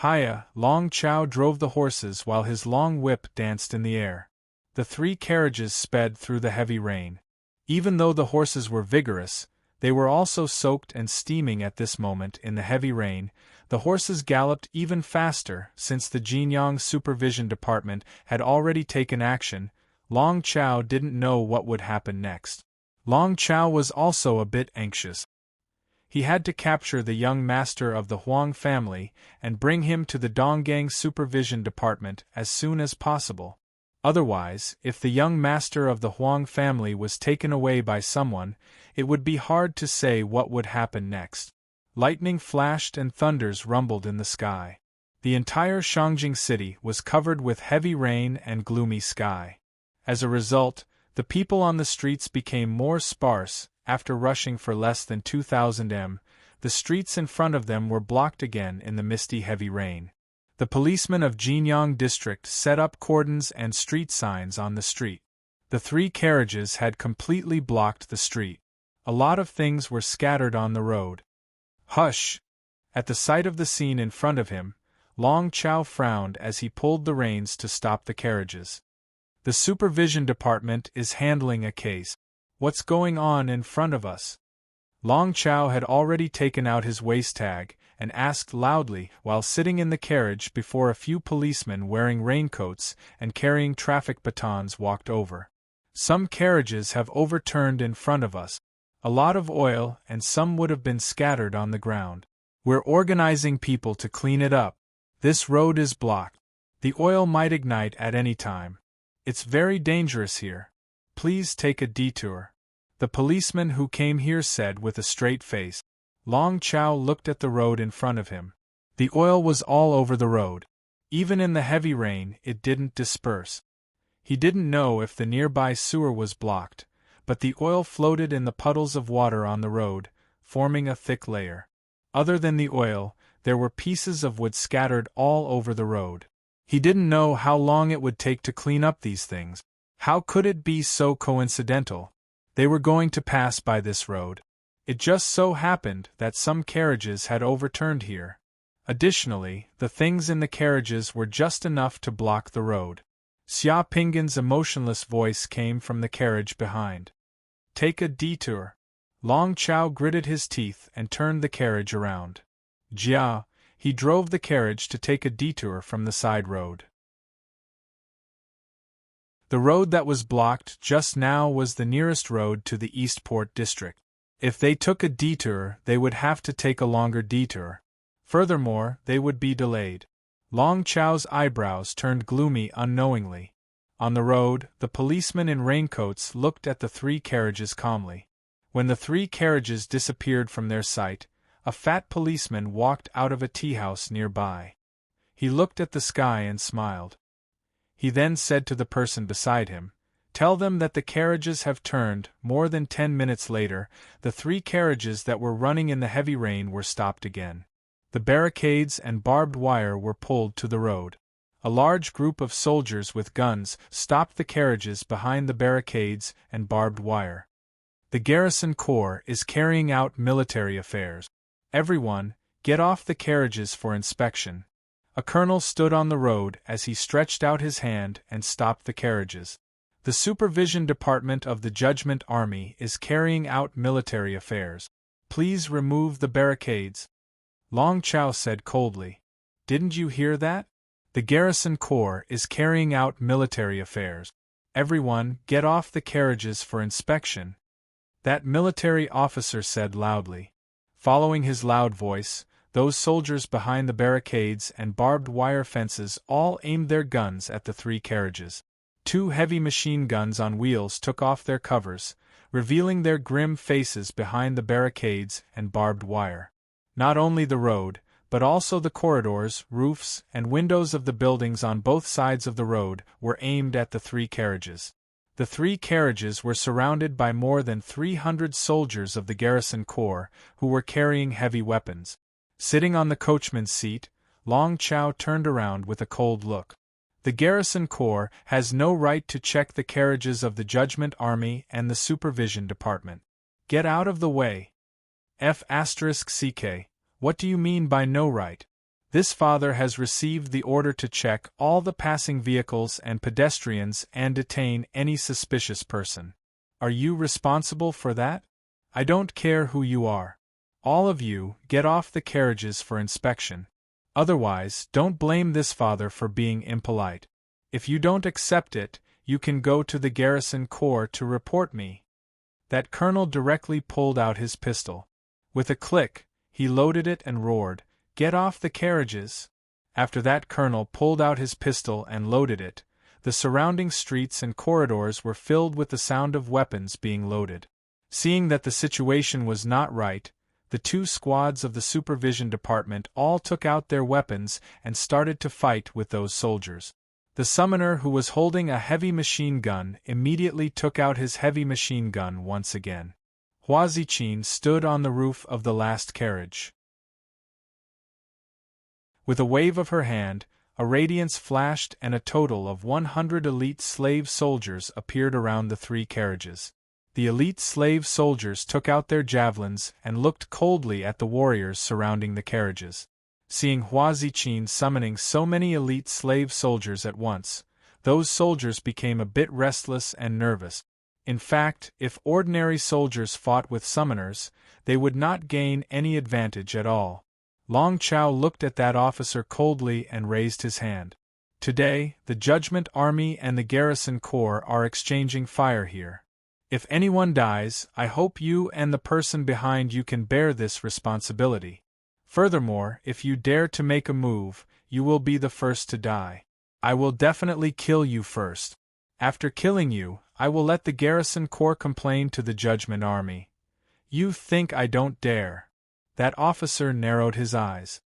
Hiya! Long Chao drove the horses while his long whip danced in the air. The 3 carriages sped through the heavy rain. Even though the horses were vigorous, they were also soaked and steaming at this moment in the heavy rain. The horses galloped even faster since the Jinyang Supervision Department had already taken action. Long Chao didn't know what would happen next. Long Chao was also a bit anxious. He had to capture the young master of the Huang family and bring him to the Donggang Supervision Department as soon as possible. Otherwise, if the young master of the Huang family was taken away by someone, it would be hard to say what would happen next. Lightning flashed and thunders rumbled in the sky. The entire Shangjing city was covered with heavy rain and gloomy sky. As a result, the people on the streets became more sparse. After rushing for less than 2,000 m, the streets in front of them were blocked again in the misty heavy rain. The policemen of Jinyang District set up cordons and street signs on the street. The 3 carriages had completely blocked the street. A lot of things were scattered on the road. Hush! At the sight of the scene in front of him, Long Chao frowned as he pulled the reins to stop the carriages. The Supervision Department is handling a case. What's going on in front of us? Long Chao had already taken out his waist tag and asked loudly while sitting in the carriage before a few policemen wearing raincoats and carrying traffic batons walked over. Some carriages have overturned in front of us. A lot of oil and some would have been scattered on the ground. We're organizing people to clean it up. This road is blocked. The oil might ignite at any time. It's very dangerous here. Please take a detour. The policeman who came here said with a straight face. Long Chao looked at the road in front of him. The oil was all over the road. Even in the heavy rain, it didn't disperse. He didn't know if the nearby sewer was blocked, but the oil floated in the puddles of water on the road, forming a thick layer. Other than the oil, there were pieces of wood scattered all over the road. He didn't know how long it would take to clean up these things. How could it be so coincidental? They were going to pass by this road. It just so happened that some carriages had overturned here. Additionally, the things in the carriages were just enough to block the road. Xia Pingan's emotionless voice came from the carriage behind. Take a detour. Long Chao gritted his teeth and turned the carriage around. Jia, he drove the carriage to take a detour from the side road. The road that was blocked just now was the nearest road to the Eastport district. If they took a detour, they would have to take a longer detour. Furthermore, they would be delayed. Long Chao's eyebrows turned gloomy unknowingly. On the road, the policemen in raincoats looked at the 3 carriages calmly. When the 3 carriages disappeared from their sight, a fat policeman walked out of a tea-house nearby. He looked at the sky and smiled. He then said to the person beside him, Tell them that the carriages have turned. More than 10 minutes later, the 3 carriages that were running in the heavy rain were stopped again. The barricades and barbed wire were pulled to the road. A large group of soldiers with guns stopped the carriages behind the barricades and barbed wire. The garrison corps is carrying out military affairs. Everyone, get off the carriages for inspection. A colonel stood on the road as he stretched out his hand and stopped the carriages. The supervision department of the Judgment Army is carrying out military affairs. Please remove the barricades. Long Chow said coldly. Didn't you hear that? The garrison corps is carrying out military affairs. Everyone, get off the carriages for inspection. That military officer said loudly. Following his loud voice, those soldiers behind the barricades and barbed wire fences all aimed their guns at the 3 carriages. 2 heavy machine guns on wheels took off their covers, revealing their grim faces behind the barricades and barbed wire. Not only the road, but also the corridors, roofs, and windows of the buildings on both sides of the road were aimed at the 3 carriages. The 3 carriages were surrounded by more than 300 soldiers of the garrison corps who were carrying heavy weapons. Sitting on the coachman's seat, Long Chow turned around with a cold look. The garrison corps has no right to check the carriages of the Judgment Army and the Supervision Department. Get out of the way. F***ck, what do you mean by no right? This father has received the order to check all the passing vehicles and pedestrians and detain any suspicious person. Are you responsible for that? I don't care who you are. All of you, get off the carriages for inspection. Otherwise, don't blame this father for being impolite. If you don't accept it, you can go to the garrison corps to report me. That colonel directly pulled out his pistol. With a click, he loaded it and roared, "Get off the carriages!" After that colonel pulled out his pistol and loaded it, the surrounding streets and corridors were filled with the sound of weapons being loaded. Seeing that the situation was not right, the 2 squads of the Supervision Department all took out their weapons and started to fight with those soldiers. The summoner who was holding a heavy machine gun immediately took out his heavy machine gun once again. Hua Ziqin stood on the roof of the last carriage. With a wave of her hand, a radiance flashed and a total of 100 elite slave soldiers appeared around the 3 carriages. The elite slave soldiers took out their javelins and looked coldly at the warriors surrounding the carriages. Seeing Hua Ziqin summoning so many elite slave soldiers at once, those soldiers became a bit restless and nervous. In fact, if ordinary soldiers fought with summoners, they would not gain any advantage at all. Long Chow looked at that officer coldly and raised his hand. Today, the Judgment Army and the Garrison Corps are exchanging fire here. If anyone dies, I hope you and the person behind you can bear this responsibility. Furthermore, if you dare to make a move, you will be the first to die. I will definitely kill you first. After killing you, I will let the Garrison Corps complain to the Judgment Army. You think I don't dare? That officer narrowed his eyes.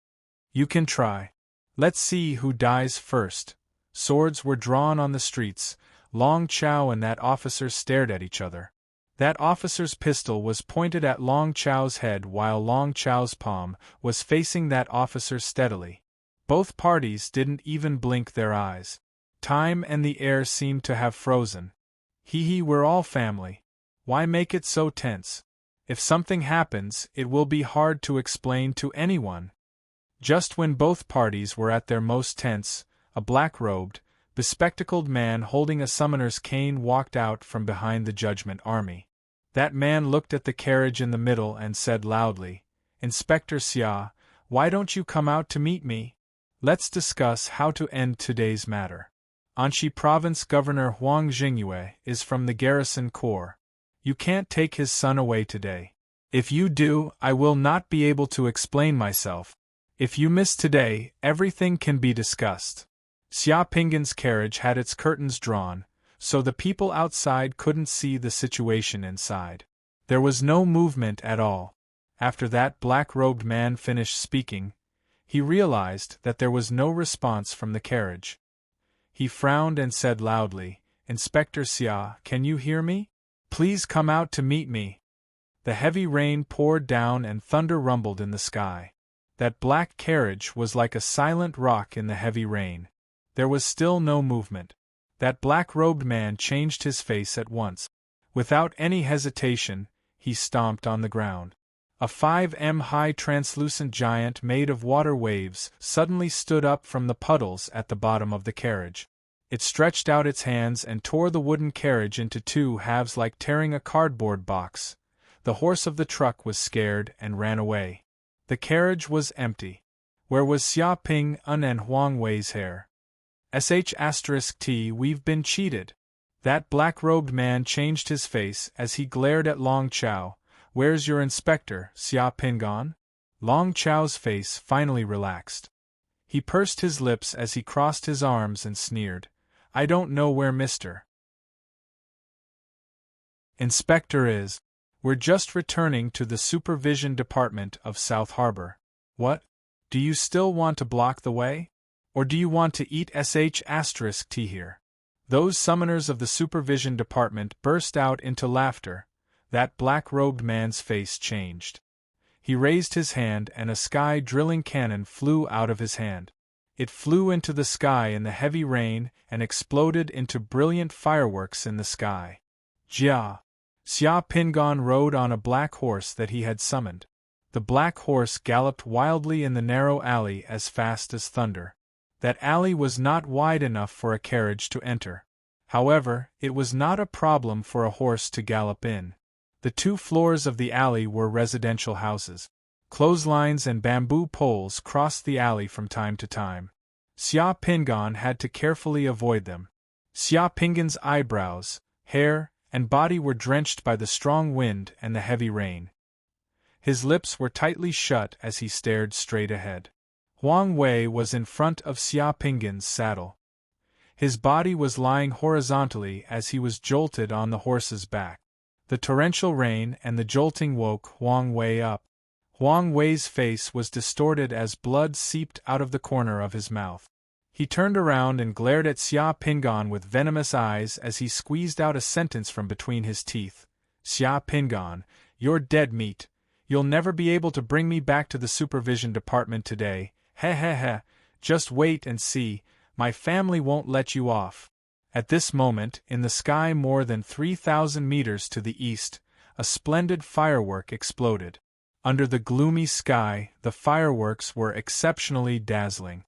You can try. Let's see who dies first. Swords were drawn on the streets. Long Chow and that officer stared at each other. That officer's pistol was pointed at Long Chow's head while Long Chow's palm was facing that officer steadily. Both parties didn't even blink their eyes. Time and the air seemed to have frozen. We're all family. Why make it so tense? If something happens, it will be hard to explain to anyone. Just when both parties were at their most tense, a black-robed, bespectacled man holding a summoner's cane walked out from behind the Judgment Army. That man looked at the carriage in the middle and said loudly, "Inspector Xia, why don't you come out to meet me? Let's discuss how to end today's matter. Anxi Province Governor Huang Jingyue is from the Garrison Corps. You can't take his son away today. If you do, I will not be able to explain myself. If you miss today, everything can be discussed." Xia Pinggan's carriage had its curtains drawn, so the people outside couldn't see the situation inside. There was no movement at all. After that black-robed man finished speaking, he realized that there was no response from the carriage. He frowned and said loudly, "Inspector Xia, can you hear me? Please come out to meet me." The heavy rain poured down and thunder rumbled in the sky. That black carriage was like a silent rock in the heavy rain. There was still no movement. That black-robed man changed his face at once. Without any hesitation, he stomped on the ground. A 5 m high translucent giant made of water waves suddenly stood up from the puddles at the bottom of the carriage. It stretched out its hands and tore the wooden carriage into two halves like tearing a cardboard box. The horse of the truck was scared and ran away. The carriage was empty. Where was Xia Ping Un and Huang Wei's hair? *T, we've been cheated. That black-robed man changed his face as he glared at Long Chao. Where's your inspector, Xia Pingon? Long Chao's face finally relaxed. He pursed his lips as he crossed his arms and sneered. I don't know where Mr. Inspector is. We're just returning to the Supervision Department of South Harbor. What? Do you still want to block the way? Or do you want to eat *T here? Those summoners of the Supervision Department burst out into laughter. That black-robed man's face changed. He raised his hand and a sky-drilling cannon flew out of his hand. It flew into the sky in the heavy rain and exploded into brilliant fireworks in the sky. Jia! Xia Pingon rode on a black horse that he had summoned. The black horse galloped wildly in the narrow alley as fast as thunder. That alley was not wide enough for a carriage to enter. However, it was not a problem for a horse to gallop in. The 2 floors of the alley were residential houses. Clotheslines and bamboo poles crossed the alley from time to time. Xia Pingon had to carefully avoid them. Xia Pingon's eyebrows, hair, and body were drenched by the strong wind and the heavy rain. His lips were tightly shut as he stared straight ahead. Huang Wei was in front of Xia Pingon's saddle. His body was lying horizontally as he was jolted on the horse's back. The torrential rain and the jolting woke Huang Wei up. Huang Wei's face was distorted as blood seeped out of the corner of his mouth. He turned around and glared at Xia Pingon with venomous eyes as he squeezed out a sentence from between his teeth. Xia Pingon, you're dead meat. You'll never be able to bring me back to the Supervision Department today. Heh heh heh, just wait and see, my family won't let you off. At this moment, in the sky more than 3,000 meters to the east, a splendid firework exploded. Under the gloomy sky, the fireworks were exceptionally dazzling.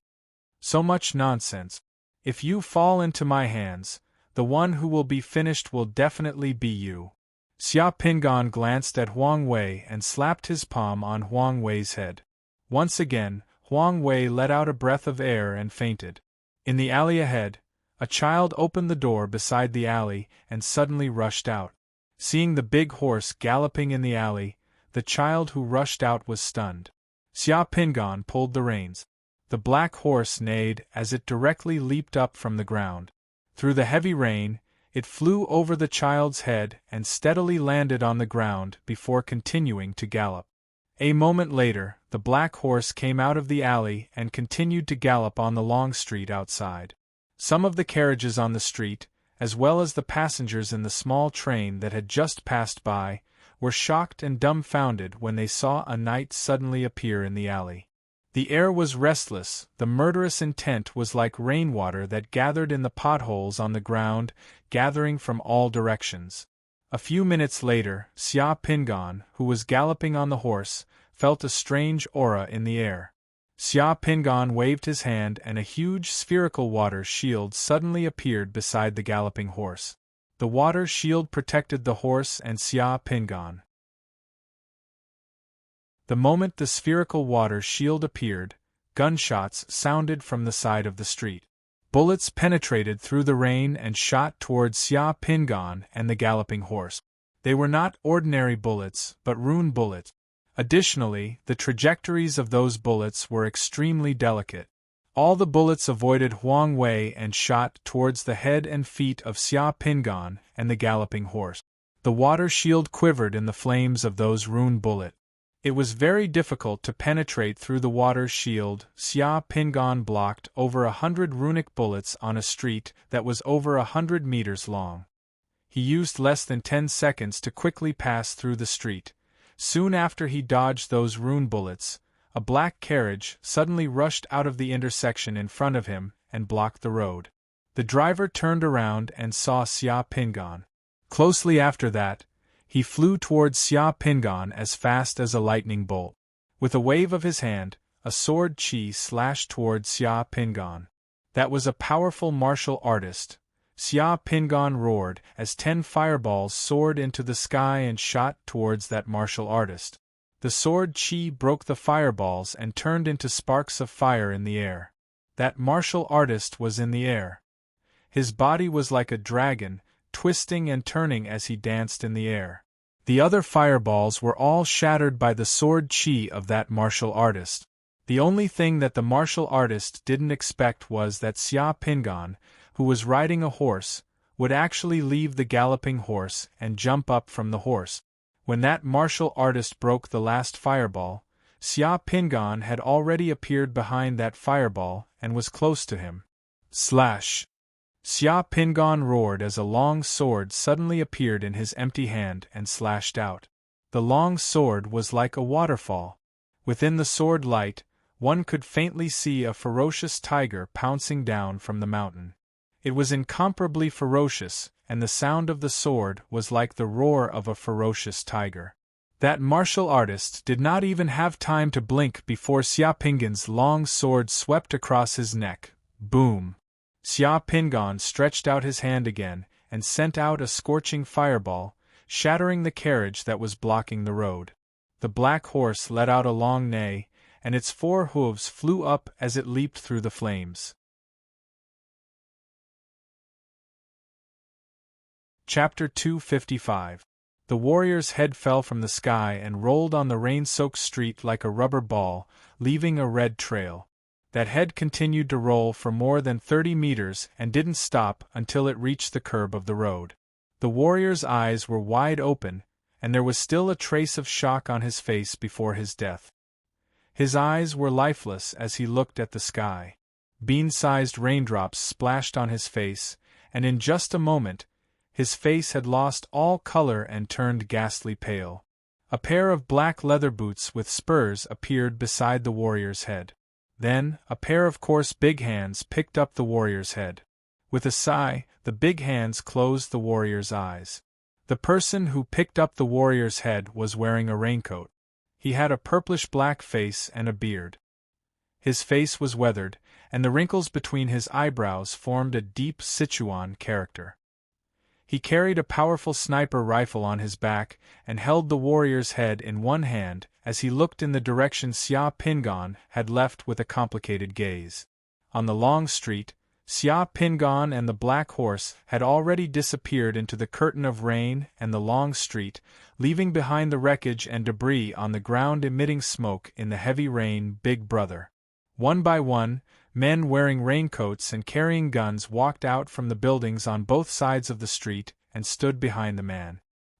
So much nonsense. If you fall into my hands, the one who will be finished will definitely be you. Xia Pingon glanced at Huang Wei and slapped his palm on Huang Wei's head. Once again, Huang Wei let out a breath of air and fainted. In the alley ahead, a child opened the door beside the alley and suddenly rushed out. Seeing the big horse galloping in the alley, the child who rushed out was stunned. Xia Pingon pulled the reins. The black horse neighed as it directly leaped up from the ground. Through the heavy rain, it flew over the child's head and steadily landed on the ground before continuing to gallop. A moment later, the black horse came out of the alley and continued to gallop on the long street outside. Some of the carriages on the street, as well as the passengers in the small train that had just passed by, were shocked and dumbfounded when they saw a knight suddenly appear in the alley. The air was restless, the murderous intent was like rainwater that gathered in the potholes on the ground, gathering from all directions. A few minutes later, Xia Pingon, who was galloping on the horse, felt a strange aura in the air. Xia Pingon waved his hand and a huge spherical water shield suddenly appeared beside the galloping horse. The water shield protected the horse and Xia Pingon. The moment the spherical water shield appeared, gunshots sounded from the side of the street. Bullets penetrated through the rain and shot towards Xia Pingon and the galloping horse. They were not ordinary bullets, but rune bullets. Additionally, the trajectories of those bullets were extremely delicate. All the bullets avoided Huang Wei and shot towards the head and feet of Xia Pingon and the galloping horse. The water shield quivered in the flames of those rune bullets. It was very difficult to penetrate through the water shield. Xia Pingon blocked over 100 runic bullets on a street that was over 100 meters long. He used less than 10 seconds to quickly pass through the street. Soon after he dodged those rune bullets, a black carriage suddenly rushed out of the intersection in front of him and blocked the road. The driver turned around and saw Xia Pingon. Closely after that, He flew towards Xia Pingan as fast as a lightning bolt. With a wave of his hand, a sword chi slashed towards Xia Pingan. That was a powerful martial artist. Xia Pingan roared as 10 fireballs soared into the sky and shot towards that martial artist. The sword chi broke the fireballs and turned into sparks of fire in the air. That martial artist was in the air. His body was like a dragon, twisting and turning as he danced in the air. The other fireballs were all shattered by the sword chi of that martial artist. The only thing that the martial artist didn't expect was that Xia Pingan, who was riding a horse, would actually leave the galloping horse and jump up from the horse. When that martial artist broke the last fireball, Xia Pingan had already appeared behind that fireball and was close to him. Slash! Xia Pingan roared as a long sword suddenly appeared in his empty hand and slashed out. The long sword was like a waterfall. Within the sword light, one could faintly see a ferocious tiger pouncing down from the mountain. It was incomparably ferocious, and the sound of the sword was like the roar of a ferocious tiger. That martial artist did not even have time to blink before Xia Pingan's long sword swept across his neck. Boom! Xia Pingan stretched out his hand again and sent out a scorching fireball, shattering the carriage that was blocking the road. The black horse let out a long neigh, and its 4 hooves flew up as it leaped through the flames. Chapter 255. The warrior's head fell from the sky and rolled on the rain-soaked street like a rubber ball, leaving a red trail. That head continued to roll for more than 30 meters and didn't stop until it reached the curb of the road. The warrior's eyes were wide open, and there was still a trace of shock on his face before his death. His eyes were lifeless as he looked at the sky. Bean-sized raindrops splashed on his face, and in just a moment, his face had lost all color and turned ghastly pale. A pair of black leather boots with spurs appeared beside the warrior's head. Then, a pair of coarse big hands picked up the warrior's head. With a sigh, the big hands closed the warrior's eyes. The person who picked up the warrior's head was wearing a raincoat. He had a purplish-black face and a beard. His face was weathered, and the wrinkles between his eyebrows formed a deep Sichuan character. He carried a powerful sniper rifle on his back and held the warrior's head in one hand as he looked in the direction Xia Pingan had left with a complicated gaze. On the long street, Xia Pingan and the black horse had already disappeared into the curtain of rain and the long street, leaving behind the wreckage and debris on the ground emitting smoke in the heavy rain. Big Brother. One by one, men wearing raincoats and carrying guns walked out from the buildings on both sides of the street and stood behind the man.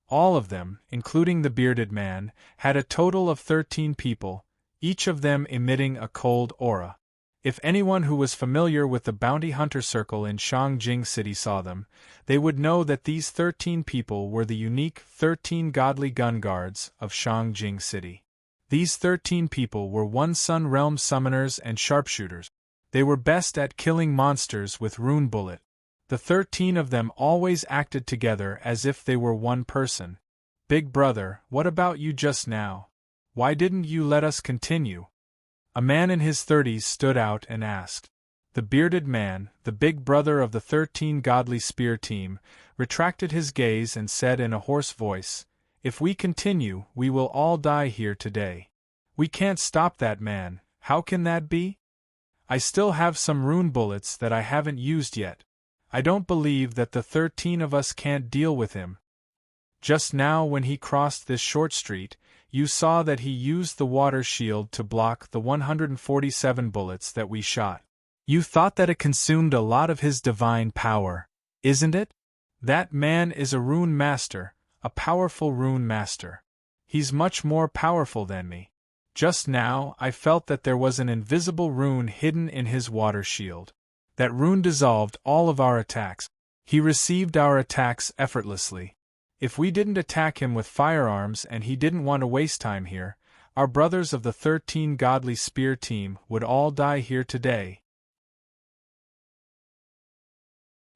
All of them, including the bearded man, had a total of 13 people, each of them emitting a cold aura. If anyone who was familiar with the bounty hunter circle in Shangjing City saw them, they would know that these 13 people were the unique 13 godly gun guards of Shangjing City. These 13 people were One Sun Realm summoners and sharpshooters. They were best at killing monsters with rune bullet. The 13 of them always acted together as if they were one person. Big Brother, what about you just now? Why didn't you let us continue? A man in his 30s stood out and asked. The bearded man, the big brother of the 13 godly spear team, retracted his gaze and said in a hoarse voice, "If we continue, we will all die here today. We can't stop that man, how can that be? I still have some rune bullets that I haven't used yet. I don't believe that the 13 of us can't deal with him. Just now when he crossed this short street, you saw that he used the water shield to block the 147 bullets that we shot. You thought that it consumed a lot of his divine power, isn't it? That man is a rune master, a powerful rune master. He's much more powerful than me. Just now I felt that there was an invisible rune hidden in his water shield. That rune dissolved all of our attacks. He received our attacks effortlessly. If we didn't attack him with firearms and he didn't want to waste time here, our brothers of the 13 godly spear team would all die here today."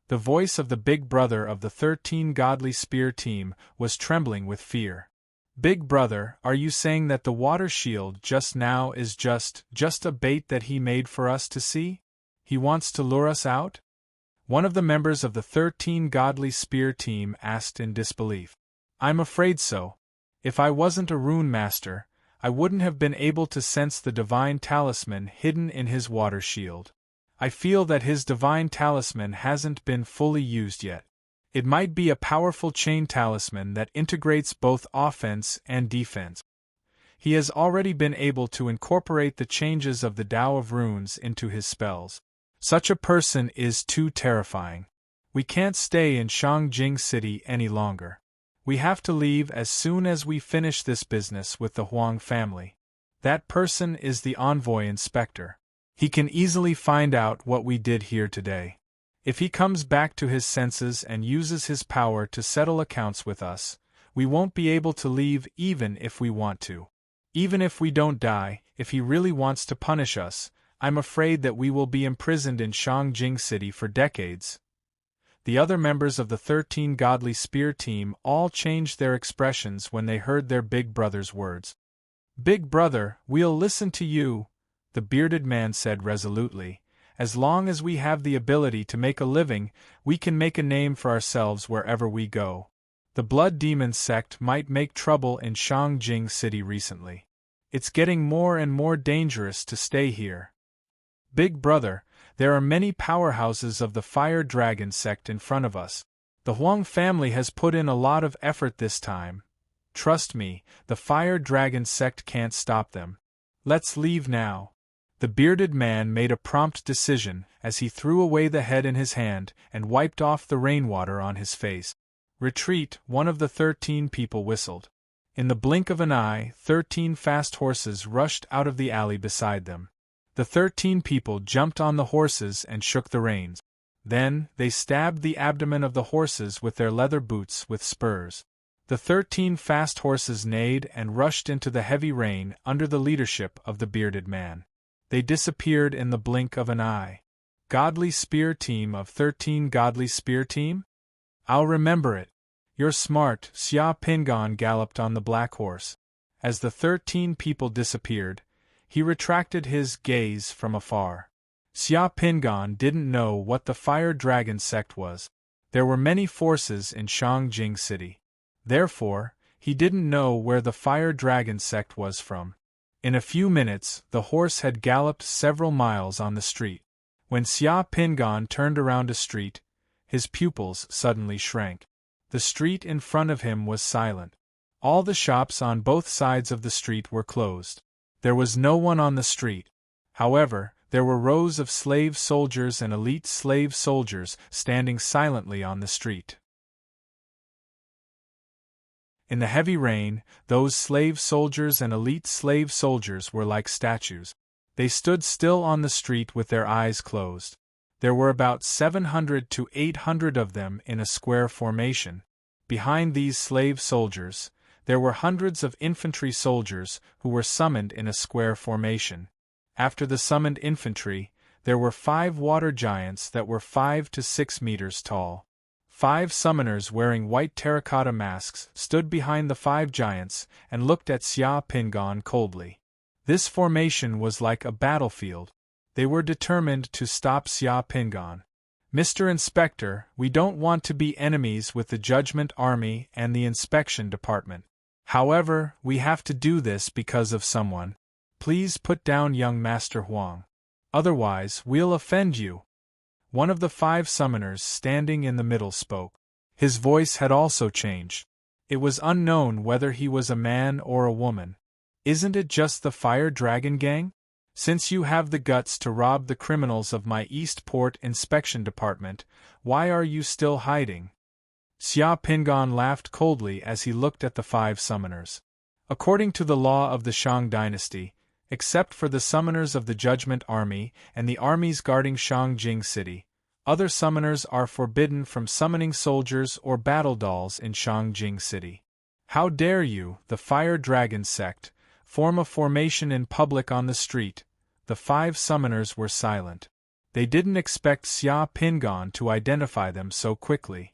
The voice of the big brother of the 13 Godly Spear team was trembling with fear. Big brother, are you saying that the water shield just now is just a bait that he made for us to see? He wants to lure us out? One of the members of the 13 Godly Spear team asked in disbelief. I'm afraid so. If I wasn't a rune master, I wouldn't have been able to sense the divine talisman hidden in his water shield. I feel that his divine talisman hasn't been fully used yet. It might be a powerful chain talisman that integrates both offense and defense. He has already been able to incorporate the changes of the Tao of Runes into his spells. Such a person is too terrifying. We can't stay in Shangjing City any longer. We have to leave as soon as we finish this business with the Huang family. That person is the envoy inspector. He can easily find out what we did here today. If he comes back to his senses and uses his power to settle accounts with us, we won't be able to leave even if we want to. Even if we don't die, if he really wants to punish us, I'm afraid that we will be imprisoned in Shangjing City for decades. The other members of the 13 Godly Spear team all changed their expressions when they heard their big brother's words. Big brother, we'll listen to you, the bearded man said resolutely. As long as we have the ability to make a living, we can make a name for ourselves wherever we go. The Blood Demon sect might make trouble in Shangjing City recently. It's getting more and more dangerous to stay here. Big brother, there are many powerhouses of the Fire Dragon sect in front of us. The Huang family has put in a lot of effort this time. Trust me, the Fire Dragon sect can't stop them. Let's leave now. The bearded man made a prompt decision as he threw away the head in his hand and wiped off the rainwater on his face. Retreat, one of the 13 people whistled. In the blink of an eye, 13 fast horses rushed out of the alley beside them. The 13 people jumped on the horses and shook the reins. Then, they stabbed the abdomen of the horses with their leather boots with spurs. The 13 fast horses neighed and rushed into the heavy rain under the leadership of the bearded man. They disappeared in the blink of an eye. Godly Spear team of 13 Godly Spear team? I'll remember it. You're smart, Xia Pingon galloped on the black horse. As the 13 people disappeared, he retracted his gaze from afar. Xia Pingon didn't know what the Fire Dragon sect was. There were many forces in Shangjing City. Therefore, he didn't know where the Fire Dragon sect was from. In a few minutes, the horse had galloped several miles on the street. When Xia Pingon turned around a street, his pupils suddenly shrank. The street in front of him was silent. All the shops on both sides of the street were closed. There was no one on the street. However, there were rows of slave soldiers and elite slave soldiers standing silently on the street. In the heavy rain, those slave soldiers and elite slave soldiers were like statues. They stood still on the street with their eyes closed. There were about 700 to 800 of them in a square formation. Behind these slave soldiers, there were hundreds of infantry soldiers who were summoned in a square formation. After the summoned infantry, there were 5 water giants that were 5 to 6 meters tall. 5 summoners wearing white terracotta masks stood behind the 5 giants and looked at Xia Pingon coldly. This formation was like a battlefield. They were determined to stop Xia Pingon. Mr. Inspector, we don't want to be enemies with the Judgment Army and the Inspection Department. However, we have to do this because of someone. Please put down young Master Huang. Otherwise, we'll offend you. One of the 5 summoners standing in the middle spoke. His voice had also changed. It was unknown whether he was a man or a woman. Isn't it just the Fire Dragon Gang? Since you have the guts to rob the criminals of my Eastport Inspection Department, why are you still hiding? Xia Pingon laughed coldly as he looked at the 5 summoners. According to the law of the Shang dynasty, except for the summoners of the Judgment Army and the armies guarding Shangjing City, other summoners are forbidden from summoning soldiers or battle dolls in Shangjing City. How dare you, the Fire Dragon sect, form a formation in public on the street? The 5 summoners were silent. They didn't expect Xia Pingan to identify them so quickly.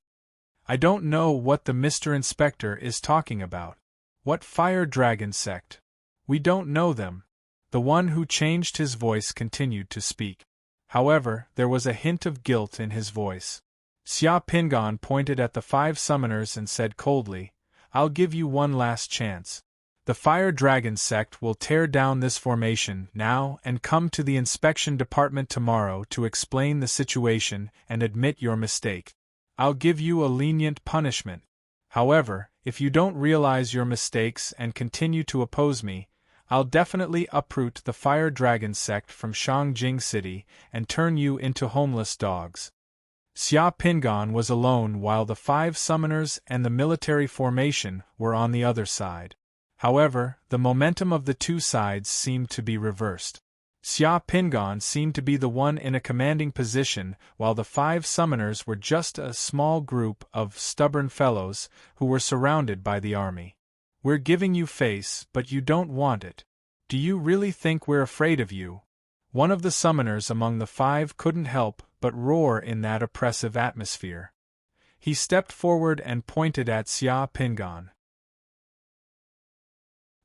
I don't know what the Mr. Inspector is talking about. What fire dragon sect? We don't know them. The one who changed his voice continued to speak. However, there was a hint of guilt in his voice. Xia Pingan pointed at the 5 summoners and said coldly, "I'll give you one last chance. The Fire Dragon sect will tear down this formation now and come to the inspection department tomorrow to explain the situation and admit your mistake. I'll give you a lenient punishment. However, if you don't realize your mistakes and continue to oppose me, I'll definitely uproot the Fire Dragon sect from Shangjing City and turn you into homeless dogs." Xia Pingan was alone while the 5 summoners and the military formation were on the other side. However, the momentum of the two sides seemed to be reversed. Xia Pingan seemed to be the one in a commanding position, while the 5 summoners were just a small group of stubborn fellows who were surrounded by the army. "We're giving you face, but you don't want it. Do you really think we're afraid of you?" One of the summoners among the 5 couldn't help but roar in that oppressive atmosphere. He stepped forward and pointed at Xia Pingan.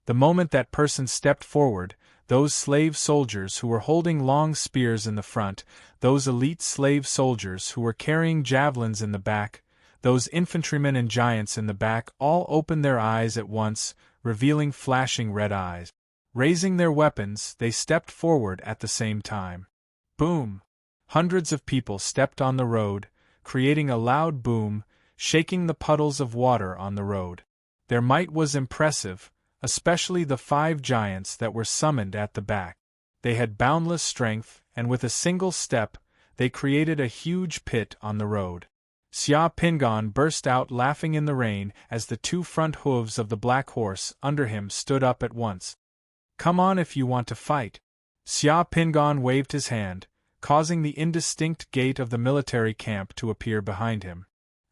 The moment that person stepped forward, those slave soldiers who were holding long spears in the front, those elite slave soldiers who were carrying javelins in the back, those infantrymen and giants in the back all opened their eyes at once, revealing flashing red eyes. Raising their weapons, they stepped forward at the same time. Boom! Hundreds of people stepped on the road, creating a loud boom, shaking the puddles of water on the road. Their might was impressive, especially the 5 giants that were summoned at the back. They had boundless strength, and with a single step, they created a huge pit on the road. Xia Pingan burst out laughing in the rain as the 2 front hooves of the black horse under him stood up at once. "Come on if you want to fight." Xia Pingan waved his hand, causing the indistinct gate of the military camp to appear behind him.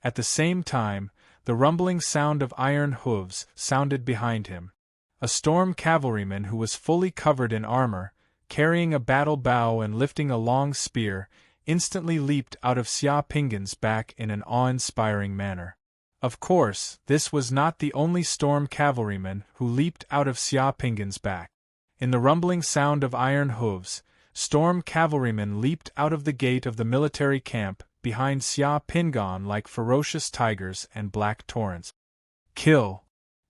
At the same time, the rumbling sound of iron hooves sounded behind him. A storm cavalryman who was fully covered in armor, carrying a battle bow and lifting a long spear, instantly leaped out of Xia Pingan's back in an awe-inspiring manner. Of course, this was not the only storm cavalryman who leaped out of Xia Pingan's back. In the rumbling sound of iron hooves, storm cavalrymen leaped out of the gate of the military camp behind Xia Pingan like ferocious tigers and black torrents. "Kill!"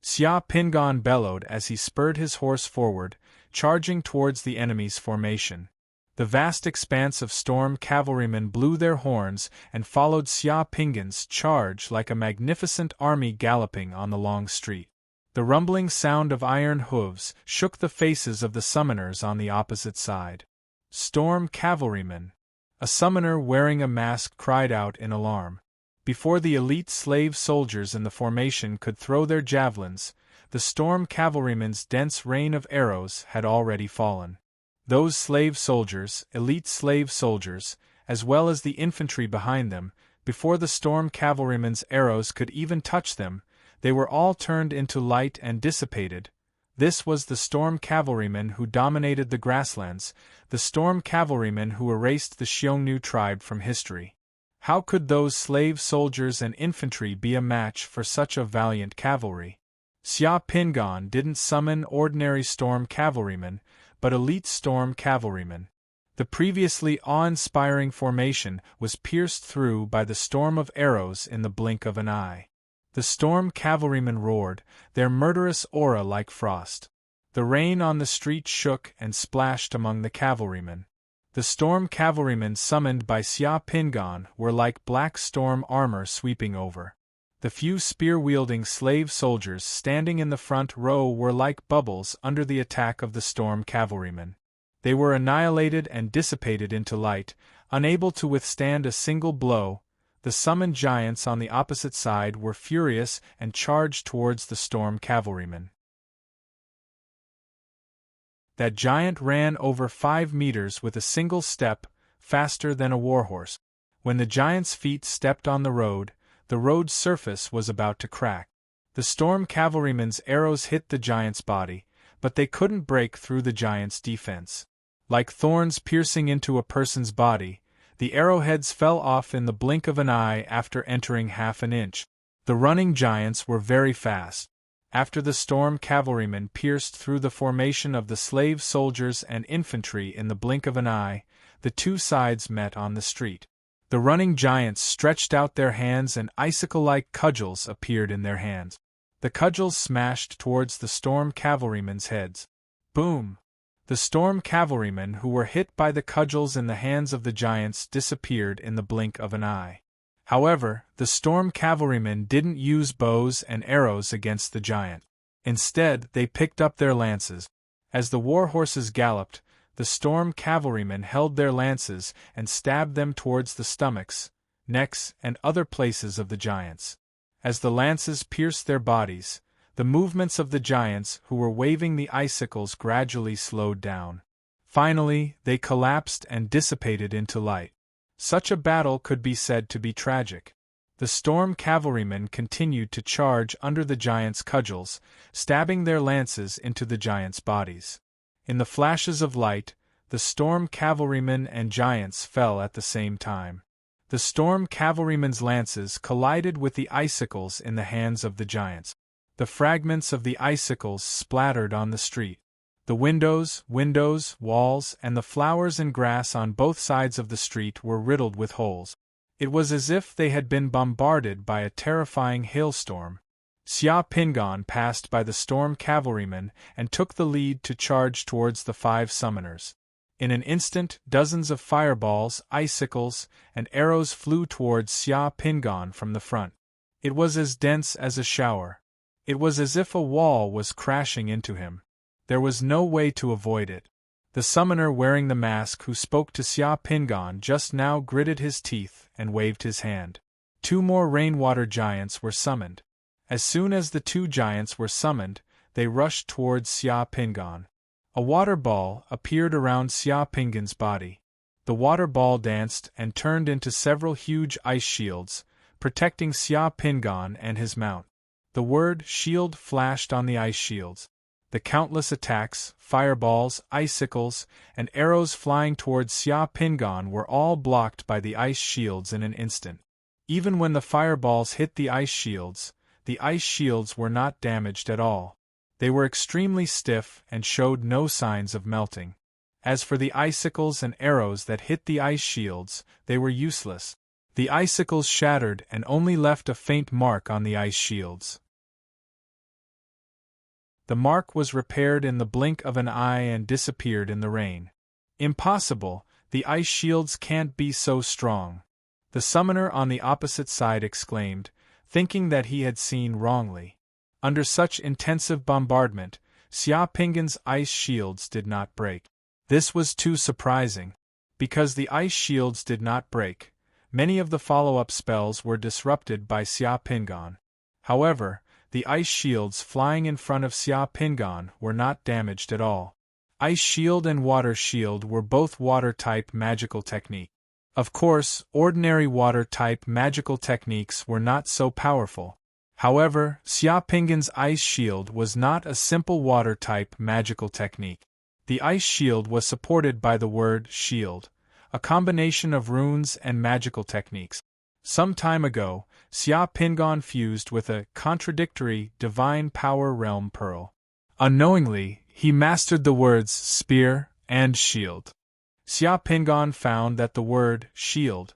Xia Pingan bellowed as he spurred his horse forward, charging towards the enemy's formation. The vast expanse of storm cavalrymen blew their horns and followed Xia Pingan's charge like a magnificent army galloping on the long street. The rumbling sound of iron hooves shook the faces of the summoners on the opposite side. "Storm cavalrymen!" A summoner wearing a mask cried out in alarm. Before the elite slave soldiers in the formation could throw their javelins, the storm cavalrymen's dense rain of arrows had already fallen. Those slave soldiers, elite slave soldiers, as well as the infantry behind them, before the storm cavalrymen's arrows could even touch them, they were all turned into light and dissipated. This was the storm cavalrymen who dominated the grasslands, the storm cavalrymen who erased the Xiongnu tribe from history. How could those slave soldiers and infantry be a match for such a valiant cavalry? Xia Pingan didn't summon ordinary storm cavalrymen, but elite storm cavalrymen. The previously awe-inspiring formation was pierced through by the storm of arrows in the blink of an eye. The storm cavalrymen roared, their murderous aura like frost. The rain on the street shook and splashed among the cavalrymen. The storm cavalrymen summoned by Xia Pingan were like black storm armor sweeping over. The few spear-wielding slave soldiers standing in the front row were like bubbles under the attack of the storm cavalrymen. They were annihilated and dissipated into light, unable to withstand a single blow. The summoned giants on the opposite side were furious and charged towards the storm cavalrymen. That giant ran over 5 meters with a single step, faster than a warhorse. When the giant's feet stepped on the road surface was about to crack. The storm cavalrymen's arrows hit the giant's body, but they couldn't break through the giant's defense. Like thorns piercing into a person's body, The arrowheads fell off in the blink of an eye after entering half an inch. The running giants were very fast. After the storm cavalrymen pierced through the formation of the slave soldiers and infantry in the blink of an eye, the two sides met on the street. The running giants stretched out their hands and icicle-like cudgels appeared in their hands. The cudgels smashed towards the storm cavalrymen's heads. Boom! The storm cavalrymen who were hit by the cudgels in the hands of the giants disappeared in the blink of an eye. However, the storm cavalrymen didn't use bows and arrows against the giant. Instead, they picked up their lances. As the war horses galloped, the storm cavalrymen held their lances and stabbed them towards the stomachs, necks, and other places of the giants. As the lances pierced their bodies, the movements of the giants who were waving the icicles gradually slowed down. Finally, they collapsed and dissipated into light. Such a battle could be said to be tragic. The storm cavalrymen continued to charge under the giants' cudgels, stabbing their lances into the giants' bodies. In the flashes of light, the storm cavalrymen and giants fell at the same time. The storm cavalrymen's lances collided with the icicles in the hands of the giants. The fragments of the icicles splattered on the street. The windows, walls, and the flowers and grass on both sides of the street were riddled with holes. It was as if they had been bombarded by a terrifying hailstorm. Xia Pingan passed by the storm cavalrymen and took the lead to charge towards the 5 summoners. In an instant, dozens of fireballs, icicles, and arrows flew towards Xia Pingan from the front. It was as dense as a shower. It was as if a wall was crashing into him. There was no way to avoid it. The summoner wearing the mask who spoke to Xia Pingan just now gritted his teeth and waved his hand. 2 more rainwater giants were summoned. As soon as the 2 giants were summoned, they rushed towards Xia Pingan. A water ball appeared around Xia Pingan's body. The water ball danced and turned into several huge ice shields, protecting Xia Pingan and his mount. The word shield flashed on the ice shields. The countless attacks, fireballs, icicles, and arrows flying towards Xia Pingan were all blocked by the ice shields in an instant. Even when the fireballs hit the ice shields were not damaged at all. They were extremely stiff and showed no signs of melting. As for the icicles and arrows that hit the ice shields, they were useless. The icicles shattered and only left a faint mark on the ice shields. The mark was repaired in the blink of an eye and disappeared in the rain. Impossible, the ice shields can't be so strong. The summoner on the opposite side exclaimed, thinking that he had seen wrongly. Under such intensive bombardment, Xia Pingan's ice shields did not break. This was too surprising. Because the ice shields did not break, many of the follow-up spells were disrupted by Xia Pingan. However, the ice shields flying in front of Xia Pingan were not damaged at all. Ice Shield and Water Shield were both water-type magical technique. Of course, ordinary water-type magical techniques were not so powerful. However, Xia Pingan's Ice Shield was not a simple water-type magical technique. The Ice Shield was supported by the word shield, a combination of runes and magical techniques. Some time ago, Xia Pingan fused with a contradictory divine power realm pearl. Unknowingly, he mastered the words spear and shield. Xia Pingan found that the word shield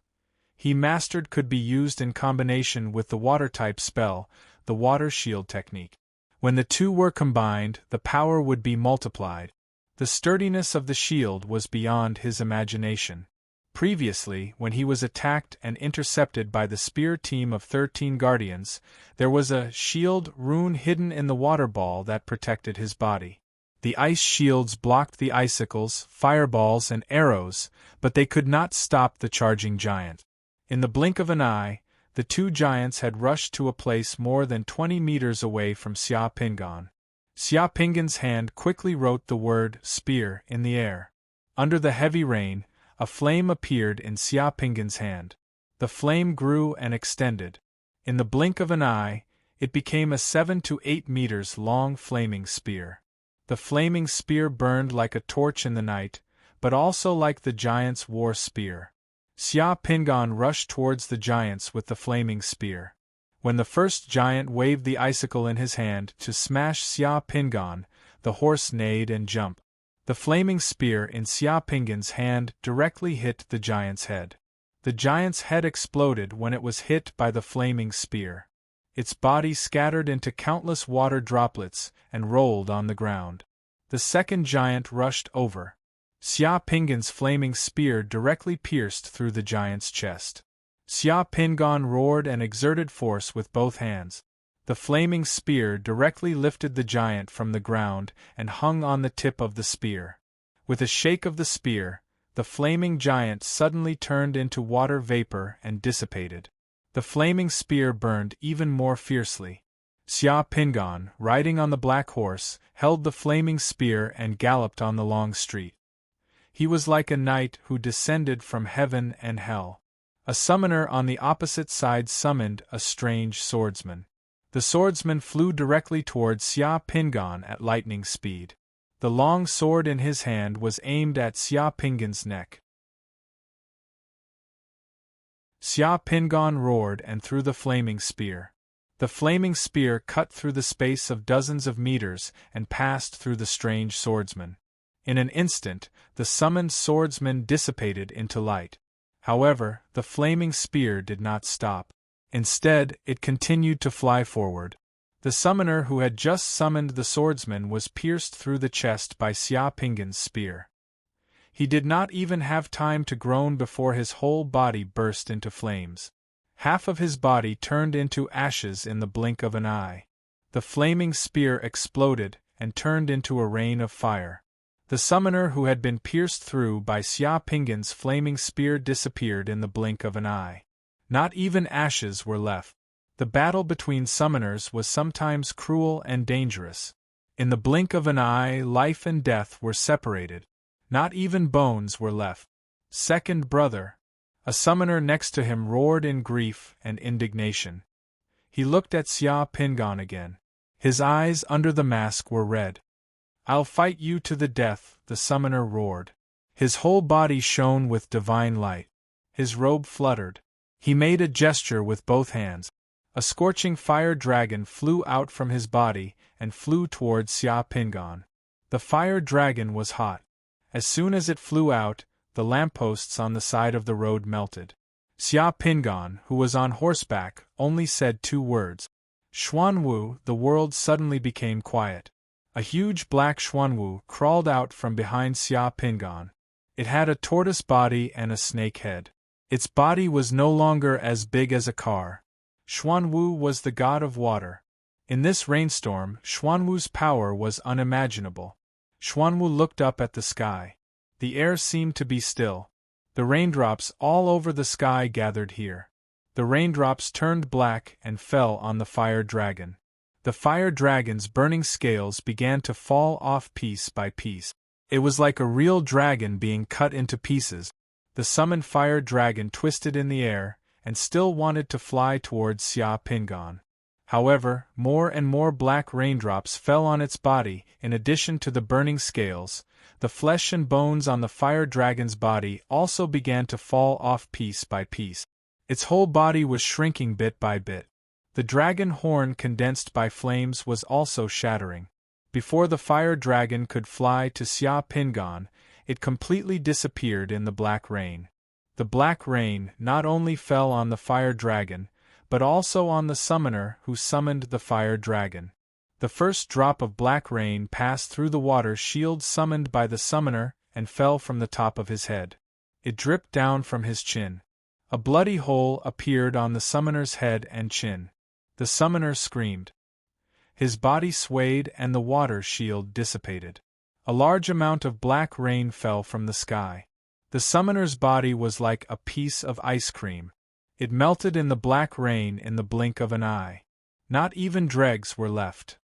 he mastered could be used in combination with the water-type spell, the water shield technique. When the two were combined, the power would be multiplied. The sturdiness of the shield was beyond his imagination. Previously, when he was attacked and intercepted by the spear team of 13 guardians, there was a shield rune hidden in the water ball that protected his body. The ice shields blocked the icicles, fireballs, and arrows, but they could not stop the charging giant. In the blink of an eye, the 2 giants had rushed to a place more than 20 meters away from Xia Pingan. Xia Pingan's hand quickly wrote the word spear in the air. Under the heavy rain, a flame appeared in Xia Pingan's hand. The flame grew and extended. In the blink of an eye, it became a 7 to 8 meters long flaming spear. The flaming spear burned like a torch in the night, but also like the giant's war spear. Xia Pingan rushed towards the giants with the flaming spear. When the first giant waved the icicle in his hand to smash Xia Pingan, the horse neighed and jumped. The flaming spear in Xia Pingan's hand directly hit the giant's head. The giant's head exploded when it was hit by the flaming spear. Its body scattered into countless water droplets and rolled on the ground. The second giant rushed over. Xia Pingan's flaming spear directly pierced through the giant's chest. Xia Pingan roared and exerted force with both hands. The flaming spear directly lifted the giant from the ground and hung on the tip of the spear. With a shake of the spear, the flaming giant suddenly turned into water vapor and dissipated. The flaming spear burned even more fiercely. Xia Pingan, riding on the black horse, held the flaming spear and galloped on the long street. He was like a knight who descended from heaven and hell. A summoner on the opposite side summoned a strange swordsman. The swordsman flew directly towards Xia Pingan at lightning speed. The long sword in his hand was aimed at Xia Pingan's neck. Xia Pingan roared and threw the flaming spear. The flaming spear cut through the space of dozens of meters and passed through the strange swordsman. In an instant, the summoned swordsman dissipated into light. However, the flaming spear did not stop. Instead, it continued to fly forward. The summoner who had just summoned the swordsman was pierced through the chest by Xia Pingan's spear. He did not even have time to groan before his whole body burst into flames. Half of his body turned into ashes in the blink of an eye. The flaming spear exploded and turned into a rain of fire. The summoner who had been pierced through by Xia Pingan's flaming spear disappeared in the blink of an eye. Not even ashes were left. The battle between summoners was sometimes cruel and dangerous. In the blink of an eye, life and death were separated. Not even bones were left. Second brother. A summoner next to him roared in grief and indignation. He looked at Xia Pingan again. His eyes under the mask were red. "I'll fight you to the death," the summoner roared. His whole body shone with divine light. His robe fluttered. He made a gesture with both hands. A scorching fire dragon flew out from his body and flew towards Xia Pingan. The fire dragon was hot. As soon as it flew out, the lampposts on the side of the road melted. Xia Pingan, who was on horseback, only said 2 words. Xuanwu. The world suddenly became quiet. A huge black Xuanwu crawled out from behind Xia Pingan. It had a tortoise body and a snake head. Its body was no longer as big as a car. Xuanwu was the god of water. In this rainstorm, Xuanwu's power was unimaginable. Xuanwu looked up at the sky. The air seemed to be still. The raindrops all over the sky gathered here. The raindrops turned black and fell on the fire dragon. The fire dragon's burning scales began to fall off piece by piece. It was like a real dragon being cut into pieces. The summoned fire dragon twisted in the air, and still wanted to fly towards Xia Pingan. However, more and more black raindrops fell on its body. In addition to the burning scales, the flesh and bones on the fire dragon's body also began to fall off piece by piece. Its whole body was shrinking bit by bit. The dragon horn condensed by flames was also shattering. Before the fire dragon could fly to Xia Pingan, it completely disappeared in the black rain. The black rain not only fell on the fire dragon, but also on the summoner who summoned the fire dragon. The first drop of black rain passed through the water shield summoned by the summoner and fell from the top of his head. It dripped down from his chin. A bloody hole appeared on the summoner's head and chin. The summoner screamed. His body swayed and the water shield dissipated. A large amount of black rain fell from the sky. The summoner's body was like a piece of ice cream. It melted in the black rain in the blink of an eye. Not even dregs were left.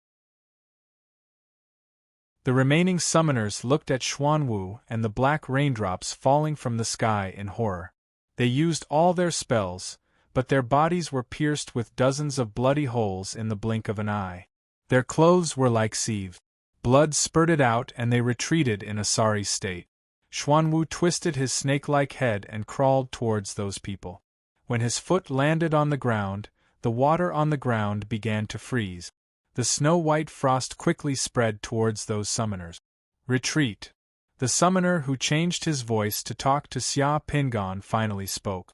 The remaining summoners looked at Xuanwu and the black raindrops falling from the sky in horror. They used all their spells, but their bodies were pierced with dozens of bloody holes in the blink of an eye. Their clothes were like sieves. Blood spurted out and they retreated in a sorry state. Xuanwu twisted his snake-like head and crawled towards those people. When his foot landed on the ground, the water on the ground began to freeze. The snow-white frost quickly spread towards those summoners. Retreat! The summoner who changed his voice to talk to Xia Pingan finally spoke.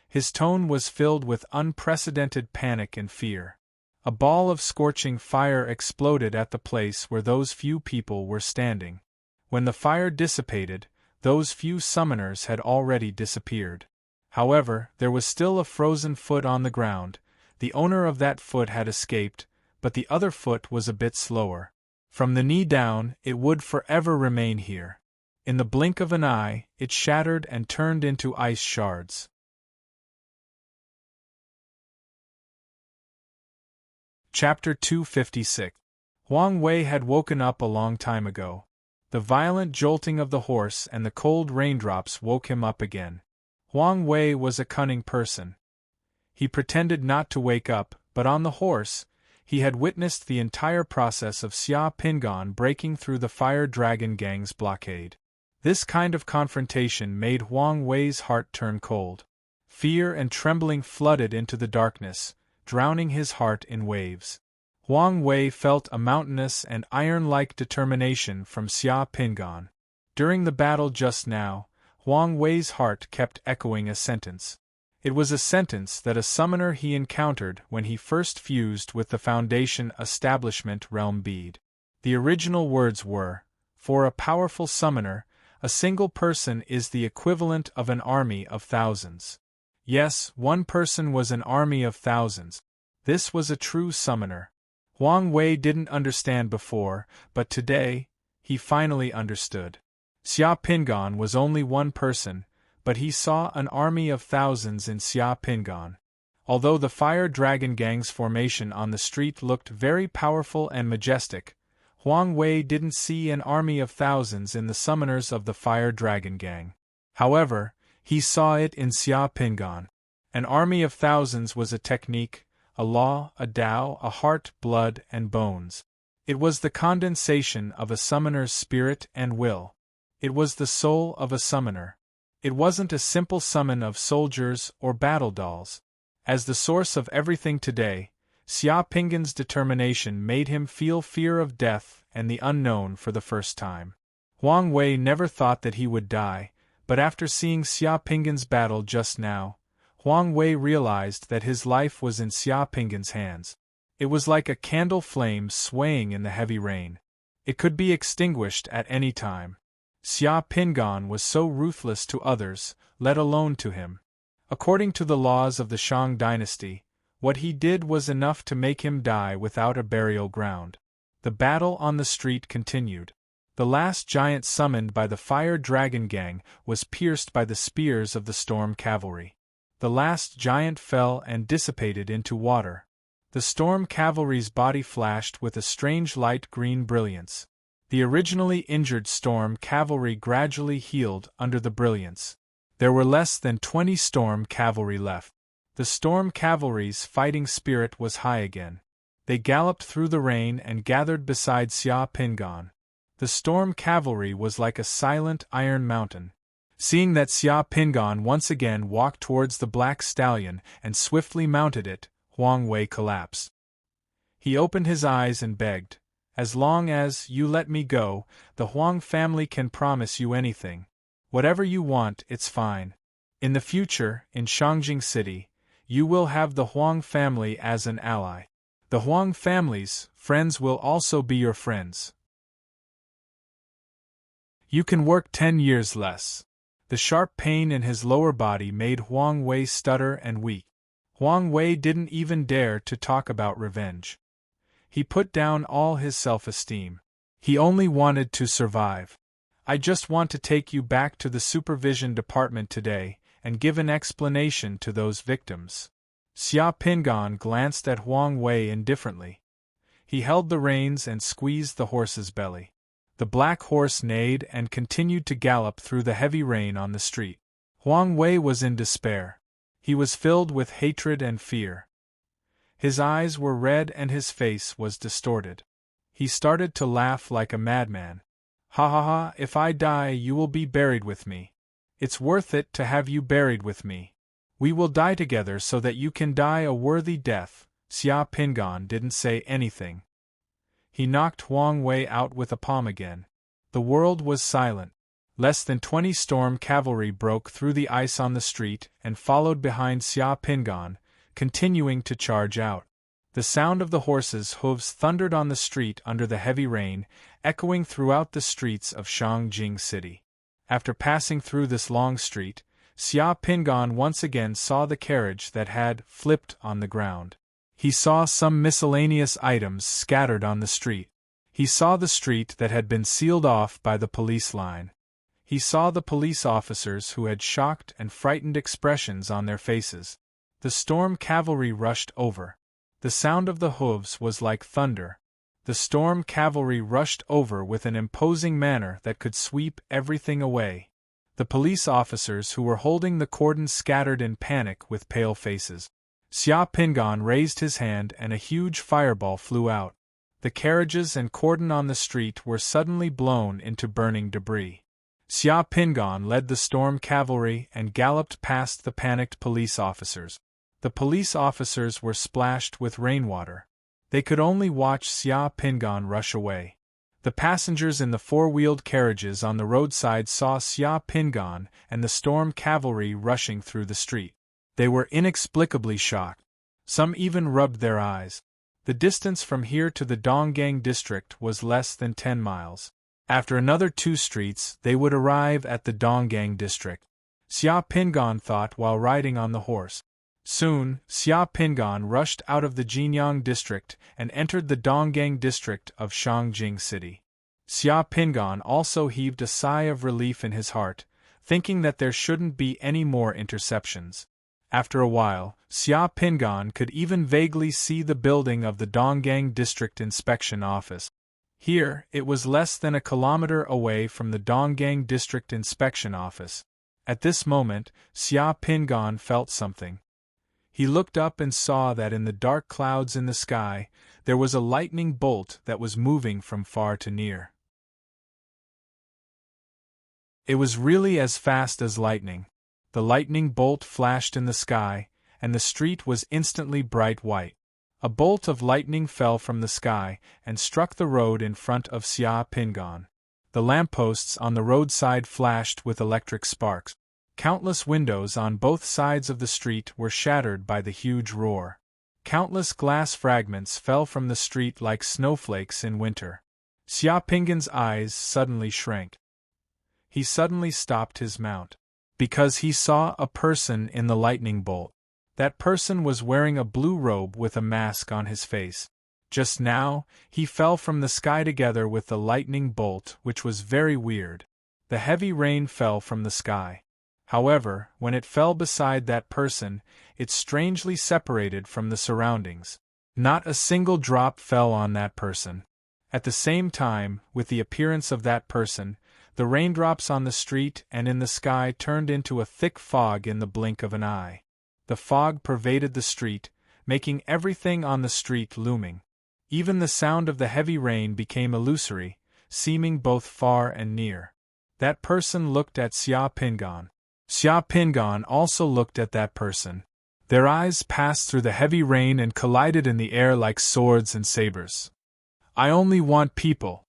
His tone was filled with unprecedented panic and fear. A ball of scorching fire exploded at the place where those few people were standing. When the fire dissipated, those few summoners had already disappeared. However, there was still a frozen foot on the ground. The owner of that foot had escaped, but the other foot was a bit slower. From the knee down, it would forever remain here. In the blink of an eye, it shattered and turned into ice shards. Chapter 256. Huang Wei had woken up a long time ago. The violent jolting of the horse and the cold raindrops woke him up again. Huang Wei was a cunning person. He pretended not to wake up, but on the horse, he had witnessed the entire process of Xia Pingan breaking through the Fire Dragon Gang's blockade. This kind of confrontation made Huang Wei's heart turn cold. Fear and trembling flooded into the darkness, drowning his heart in waves. Huang Wei felt a mountainous and iron-like determination from Xia Pingan. During the battle just now, Huang Wei's heart kept echoing a sentence. It was a sentence that a summoner he encountered when he first fused with the Foundation Establishment Realm Bead. The original words were, "For a powerful summoner, a single person is the equivalent of an army of thousands." Yes, one person was an army of thousands. This was a true summoner. Huang Wei didn't understand before, but today, he finally understood. Xia Pingan was only one person, but he saw an army of thousands in Xia Pingan. Although the Fire Dragon Gang's formation on the street looked very powerful and majestic, Huang Wei didn't see an army of thousands in the summoners of the Fire Dragon Gang. However, he saw it in Xia Pingan. An army of thousands was a technique, a law, a Tao, a heart, blood, and bones. It was the condensation of a summoner's spirit and will. It was the soul of a summoner. It wasn't a simple summon of soldiers or battle dolls. As the source of everything today, Xia Pingan's determination made him feel fear of death and the unknown for the first time. Huang Wei never thought that he would die, but after seeing Xia Pingan's battle just now, Huang Wei realized that his life was in Xia Pingan's hands. It was like a candle flame swaying in the heavy rain. It could be extinguished at any time. Xia Pingan was so ruthless to others, let alone to him. According to the laws of the Shang dynasty, what he did was enough to make him die without a burial ground. The battle on the street continued. The last giant summoned by the Fire Dragon Gang was pierced by the spears of the Storm Cavalry. The last giant fell and dissipated into water. The Storm Cavalry's body flashed with a strange light green brilliance. The originally injured Storm Cavalry gradually healed under the brilliance. There were less than 20 Storm Cavalry left. The Storm Cavalry's fighting spirit was high again. They galloped through the rain and gathered beside Xia Pingan. The Storm Cavalry was like a silent iron mountain. Seeing that Xia Pingan once again walked towards the black stallion and swiftly mounted it, Huang Wei collapsed. He opened his eyes and begged, "As long as you let me go, the Huang family can promise you anything. Whatever you want, it's fine. In the future, in Shangjing City, you will have the Huang family as an ally. The Huang family's friends will also be your friends. You can work 10 years less." The sharp pain in his lower body made Huang Wei stutter and weak. Huang Wei didn't even dare to talk about revenge. He put down all his self-esteem. He only wanted to survive. "I just want to take you back to the supervision department today and give an explanation to those victims." Xia Pingan glanced at Huang Wei indifferently. He held the reins and squeezed the horse's belly. The black horse neighed and continued to gallop through the heavy rain on the street. Huang Wei was in despair. He was filled with hatred and fear. His eyes were red and his face was distorted. He started to laugh like a madman. Ha ha ha, if I die you will be buried with me. It's worth it to have you buried with me. We will die together so that you can die a worthy death. Xia Pingan didn't say anything. He knocked Huang Wei out with a palm again. The world was silent. Less than 20 storm cavalry broke through the ice on the street and followed behind Xia Pingan, continuing to charge out. The sound of the horses' hooves thundered on the street under the heavy rain, echoing throughout the streets of Shangjing City. After passing through this long street, Xia Pingan once again saw the carriage that had flipped on the ground. He saw some miscellaneous items scattered on the street. He saw the street that had been sealed off by the police line. He saw the police officers who had shocked and frightened expressions on their faces. The storm cavalry rushed over. The sound of the hooves was like thunder. The storm cavalry rushed over with an imposing manner that could sweep everything away. The police officers who were holding the cordon scattered in panic with pale faces. Xia Pingan raised his hand and a huge fireball flew out. The carriages and cordon on the street were suddenly blown into burning debris. Xia Pingan led the storm cavalry and galloped past the panicked police officers. The police officers were splashed with rainwater. They could only watch Xia Pingan rush away. The passengers in the four-wheeled carriages on the roadside saw Xia Pingan and the storm cavalry rushing through the street. They were inexplicably shocked. Some even rubbed their eyes. The distance from here to the Donggang district was less than 10 miles. After another 2 streets, they would arrive at the Donggang district. Xia Pingan thought while riding on the horse. Soon, Xia Pingan rushed out of the Jinyang district and entered the Donggang district of Shangjing City. Xia Pingan also heaved a sigh of relief in his heart, thinking that there shouldn't be any more interceptions. After a while, Xia Pingan could even vaguely see the building of the Donggang District Inspection Office. Here, it was less than a kilometer away from the Donggang District Inspection Office. At this moment, Xia Pingan felt something. He looked up and saw that in the dark clouds in the sky, there was a lightning bolt that was moving from far to near. It was really as fast as lightning. The lightning bolt flashed in the sky, and the street was instantly bright white. A bolt of lightning fell from the sky and struck the road in front of Xia Pingan. The lampposts on the roadside flashed with electric sparks. Countless windows on both sides of the street were shattered by the huge roar. Countless glass fragments fell from the street like snowflakes in winter. Xia Pingan's eyes suddenly shrank. He suddenly stopped his mount. Because he saw a person in the lightning bolt. That person was wearing a blue robe with a mask on his face. Just now, he fell from the sky together with the lightning bolt, which was very weird. The heavy rain fell from the sky. However, when it fell beside that person, it strangely separated from the surroundings. Not a single drop fell on that person. At the same time, with the appearance of that person, the raindrops on the street and in the sky turned into a thick fog in the blink of an eye. The fog pervaded the street, making everything on the street looming. Even the sound of the heavy rain became illusory, seeming both far and near. That person looked at Xia Pingan. Xia Pingan also looked at that person. Their eyes passed through the heavy rain and collided in the air like swords and sabers. "I only want people."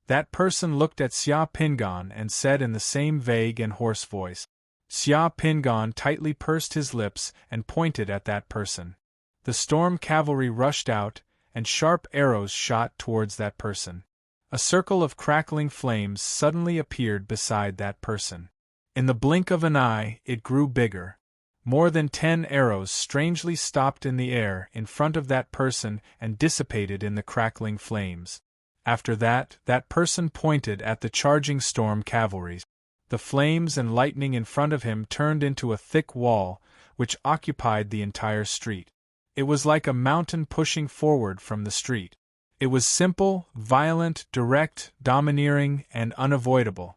That person looked at Xia Pingan and said in the same vague and hoarse voice. Xia Pingan tightly pursed his lips and pointed at that person. The storm cavalry rushed out, and sharp arrows shot towards that person. A circle of crackling flames suddenly appeared beside that person. In the blink of an eye, it grew bigger. More than 10 arrows strangely stopped in the air in front of that person and dissipated in the crackling flames. After that, that person pointed at the charging storm cavalry. The flames and lightning in front of him turned into a thick wall, which occupied the entire street. It was like a mountain pushing forward from the street. It was simple, violent, direct, domineering, and unavoidable.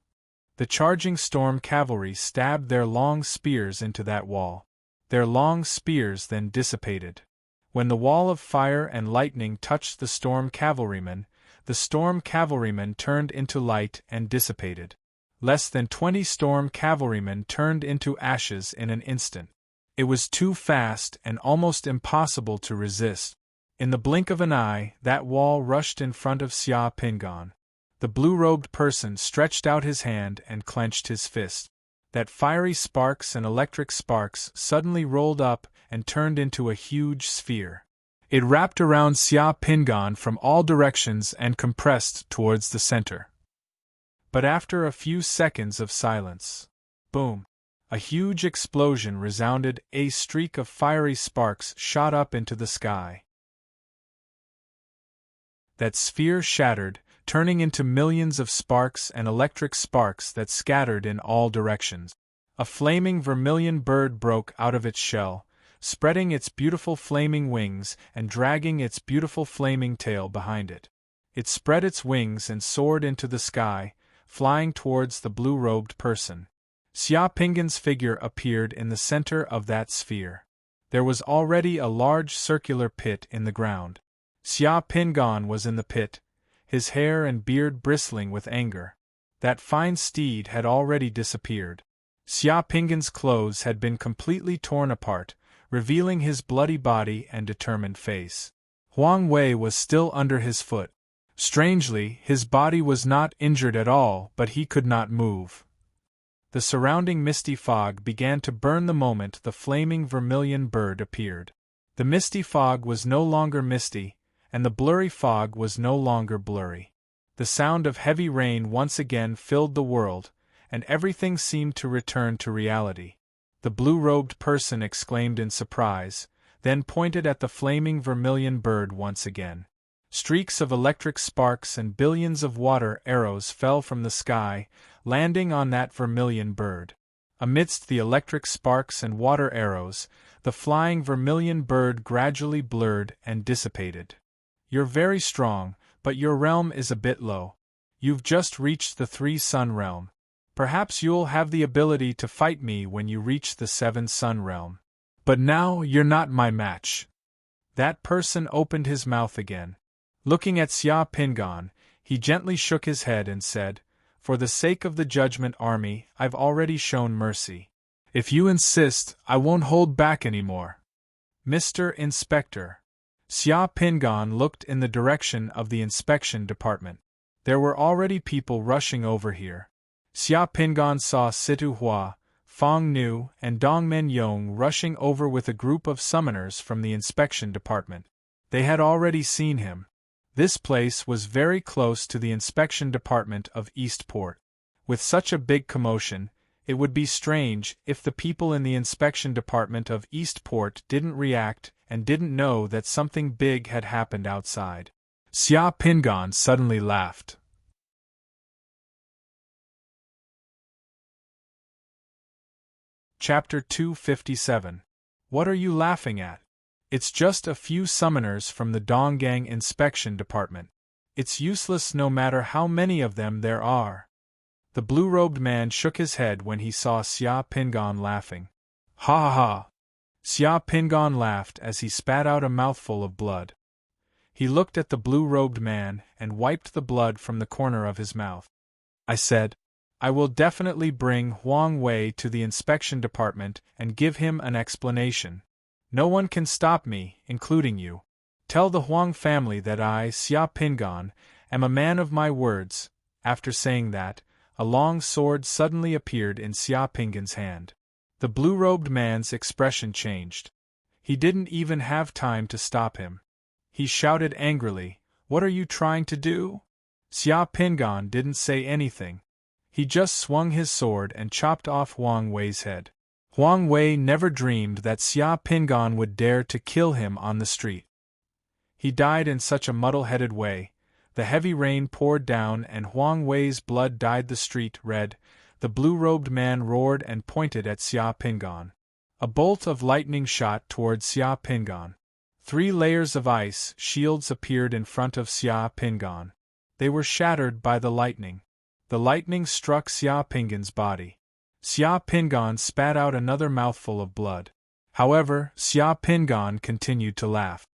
The charging storm cavalry stabbed their long spears into that wall. Their long spears then dissipated. When the wall of fire and lightning touched the storm cavalrymen, The storm cavalrymen turned into light and dissipated. Less than 20 storm cavalrymen turned into ashes in an instant. It was too fast and almost impossible to resist. In the blink of an eye, that wall rushed in front of Xia Pingan. The blue-robed person stretched out his hand and clenched his fist. That fiery sparks and electric sparks suddenly rolled up and turned into a huge sphere. It wrapped around Xia Pingan from all directions and compressed towards the center. But after a few seconds of silence, boom! A huge explosion resounded. A streak of fiery sparks shot up into the sky. That sphere shattered, turning into millions of sparks and electric sparks that scattered in all directions. A flaming vermilion bird broke out of its shell, spreading its beautiful flaming wings and dragging its beautiful flaming tail behind it. It spread its wings and soared into the sky, flying towards the blue-robed person. Xia Pingan's figure appeared in the center of that sphere. There was already a large circular pit in the ground. Xia Pingan was in the pit, his hair and beard bristling with anger. That fine steed had already disappeared. Xia Pingan's clothes had been completely torn apart, revealing his bloody body and determined face. Huang Wei was still under his foot. Strangely, his body was not injured at all, but he could not move. The surrounding misty fog began to burn the moment the flaming vermilion bird appeared. The misty fog was no longer misty, and the blurry fog was no longer blurry. The sound of heavy rain once again filled the world, and everything seemed to return to reality. The blue-robed person exclaimed in surprise, then pointed at the flaming vermilion bird once again. Streaks of electric sparks and billions of water arrows fell from the sky, landing on that vermilion bird. Amidst the electric sparks and water arrows, the flying vermilion bird gradually blurred and dissipated. "You're very strong, but your realm is a bit low. You've just reached the 3-sun realm. Perhaps you'll have the ability to fight me when you reach the 7-sun realm. But now you're not my match." That person opened his mouth again. Looking at Xia Pingan, he gently shook his head and said, "For the sake of the Judgment Army, I've already shown mercy. If you insist, I won't hold back anymore." "Mr. Inspector." Xia Pingan looked in the direction of the inspection department. There were already people rushing over here. Xia Pingan saw Situ Hua, Fong Nu, and Dongmen Yong rushing over with a group of summoners from the inspection department. They had already seen him. This place was very close to the inspection department of Eastport. With such a big commotion, it would be strange if the people in the inspection department of Eastport didn't react and didn't know that something big had happened outside. Xia Pingan suddenly laughed. Chapter 257. What are you laughing at? It's just a few summoners from the Donggang inspection department. It's useless no matter how many of them there are. The blue-robed man shook his head when he saw Xia Pingan laughing. Ha ha ha! Xia Pingan laughed as he spat out a mouthful of blood. He looked at the blue-robed man and wiped the blood from the corner of his mouth. "I said, I will definitely bring Huang Wei to the inspection department and give him an explanation. No one can stop me, including you. Tell the Huang family that I, Xia Pingan, am a man of my words." After saying that, a long sword suddenly appeared in Xia Pingan's hand. The blue-robed man's expression changed. He didn't even have time to stop him. He shouted angrily, "What are you trying to do?" Xia Pingan didn't say anything. He just swung his sword and chopped off Huang Wei's head. Huang Wei never dreamed that Xia Pingan would dare to kill him on the street. He died in such a muddle-headed way. The heavy rain poured down and Huang Wei's blood dyed the street red. The blue-robed man roared and pointed at Xia Pingan. A bolt of lightning shot toward Xia Pingan. 3 layers of ice shields appeared in front of Xia Pingan. They were shattered by the lightning. The lightning struck Xia Pingan's body. Xia Pingan spat out another mouthful of blood. However, Xia Pingan continued to laugh.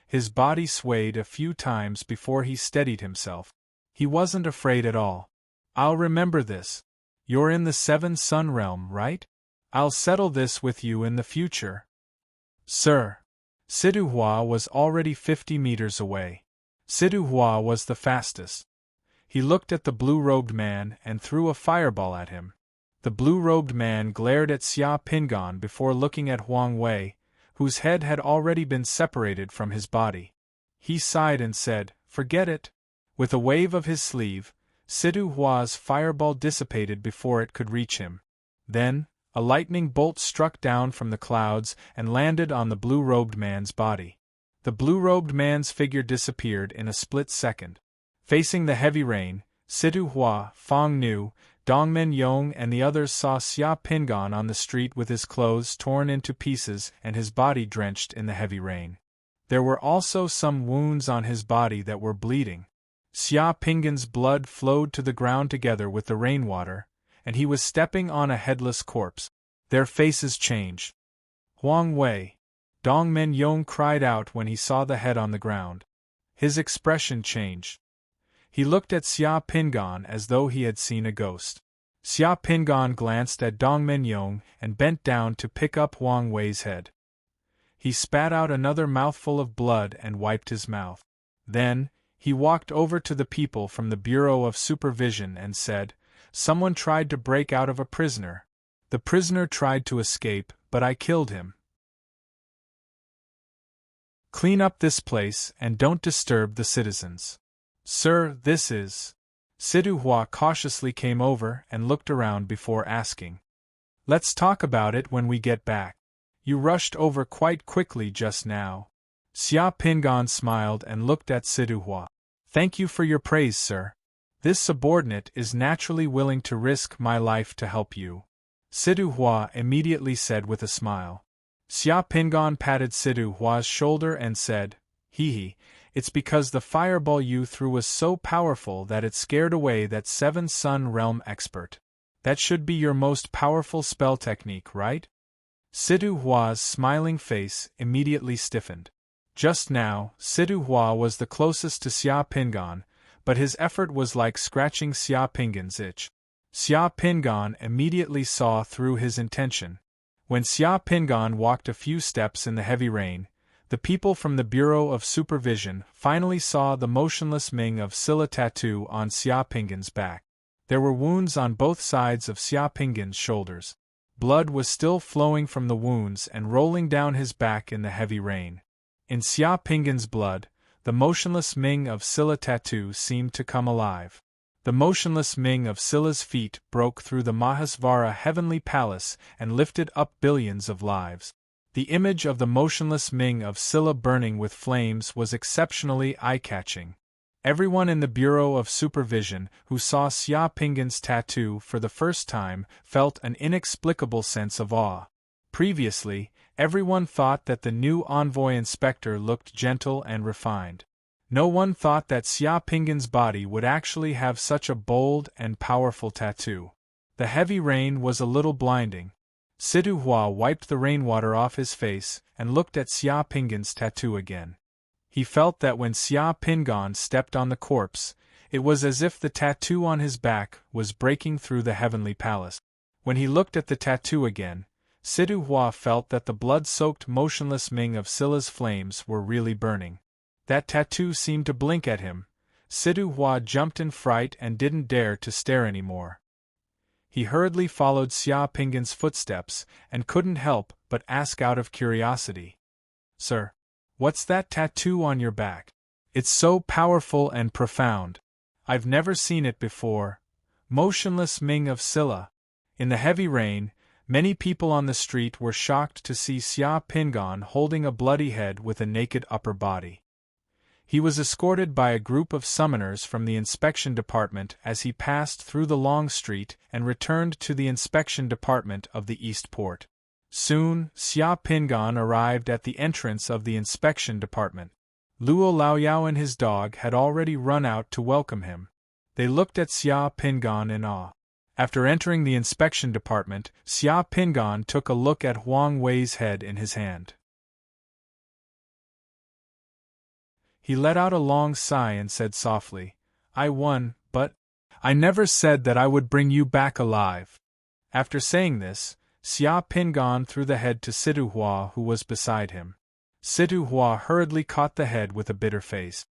His body swayed a few times before he steadied himself. He wasn't afraid at all. "I'll remember this. You're in the Seven Sun Realm, right? I'll settle this with you in the future." "Sir." Siduhua was already 50 meters away. Siduhua was the fastest. He looked at the blue-robed man and threw a fireball at him. The blue-robed man glared at Xia Pingan before looking at Huang Wei, whose head had already been separated from his body. He sighed and said, "Forget it." With a wave of his sleeve, Siduhua's fireball dissipated before it could reach him. Then, a lightning bolt struck down from the clouds and landed on the blue-robed man's body. The blue-robed man's figure disappeared in a split second. Facing the heavy rain, Siduhua, Fong Nu, Dongmen Yong and the others saw Xia Pingan on the street with his clothes torn into pieces and his body drenched in the heavy rain. There were also some wounds on his body that were bleeding. Xia Pingan's blood flowed to the ground together with the rainwater, and he was stepping on a headless corpse. Their faces changed. "Huang Wei!" Dongmen Yong cried out when he saw the head on the ground. His expression changed. He looked at Xia Pingan as though he had seen a ghost. Xia Pingan glanced at Dongmen Yong and bent down to pick up Huang Wei's head. He spat out another mouthful of blood and wiped his mouth. Then, he walked over to the people from the Bureau of Supervision and said, "Someone tried to break out of a prisoner. The prisoner tried to escape, but I killed him. Clean up this place and don't disturb the citizens." "Sir, this is..." Siduhua cautiously came over and looked around before asking. "Let's talk about it when we get back. You rushed over quite quickly just now." Xia Pingan smiled and looked at Siduhua. "Thank you for your praise, sir. This subordinate is naturally willing to risk my life to help you," Siduhua immediately said with a smile. Xia Pingan patted Siduhua's shoulder and said, "Hee, it's because the fireball you threw was so powerful that it scared away that Seven Sun Realm expert. That should be your most powerful spell technique, right?" Siduhua's smiling face immediately stiffened. Just now, Siduhua was the closest to Xia Pingan, but his effort was like scratching Xia Pingan's itch. Xia Pingan immediately saw through his intention. When Xia Pingan walked a few steps in the heavy rain, the people from the Bureau of Supervision finally saw the motionless Ming of Scylla tattoo on Xia Pingan's back. There were wounds on both sides of Xia Pingan's shoulders. Blood was still flowing from the wounds and rolling down his back in the heavy rain. In Xia Pingan's blood, the motionless Ming of Scylla tattoo seemed to come alive. The motionless Ming of Scylla's feet broke through the Mahasvara heavenly palace and lifted up billions of lives. The image of the motionless Ming of Scylla burning with flames was exceptionally eye-catching. Everyone in the Bureau of Supervision who saw Xia Pingan's tattoo for the first time felt an inexplicable sense of awe. Previously, everyone thought that the new envoy inspector looked gentle and refined. No one thought that Xia Pingan's body would actually have such a bold and powerful tattoo. The heavy rain was a little blinding. Siduhua wiped the rainwater off his face and looked at Xia Pingan's tattoo again. He felt that when Xia Pingan stepped on the corpse, it was as if the tattoo on his back was breaking through the heavenly palace. When he looked at the tattoo again, Siduhua felt that the blood-soaked motionless Ming of Scylla's flames were really burning. That tattoo seemed to blink at him. Siduhua jumped in fright and didn't dare to stare anymore. He hurriedly followed Xia Pingan's footsteps and couldn't help but ask out of curiosity, "Sir, what's that tattoo on your back? It's so powerful and profound. I've never seen it before." Motionless Ming of Scylla. In the heavy rain, many people on the street were shocked to see Xia Pingan holding a bloody head with a naked upper body. He was escorted by a group of summoners from the inspection department as he passed through the long street and returned to the inspection department of the East Port. Soon, Xia Pingan arrived at the entrance of the inspection department. Luo Laoyao and his dog had already run out to welcome him. They looked at Xia Pingan in awe. After entering the inspection department, Xia Pingan took a look at Huang Wei's head in his hand. He let out a long sigh and said softly, I won, but I never said that I would bring you back alive. After saying this, Xia Pingan threw the head to Situhua, who was beside him. Situhua hurriedly caught the head with a bitter face.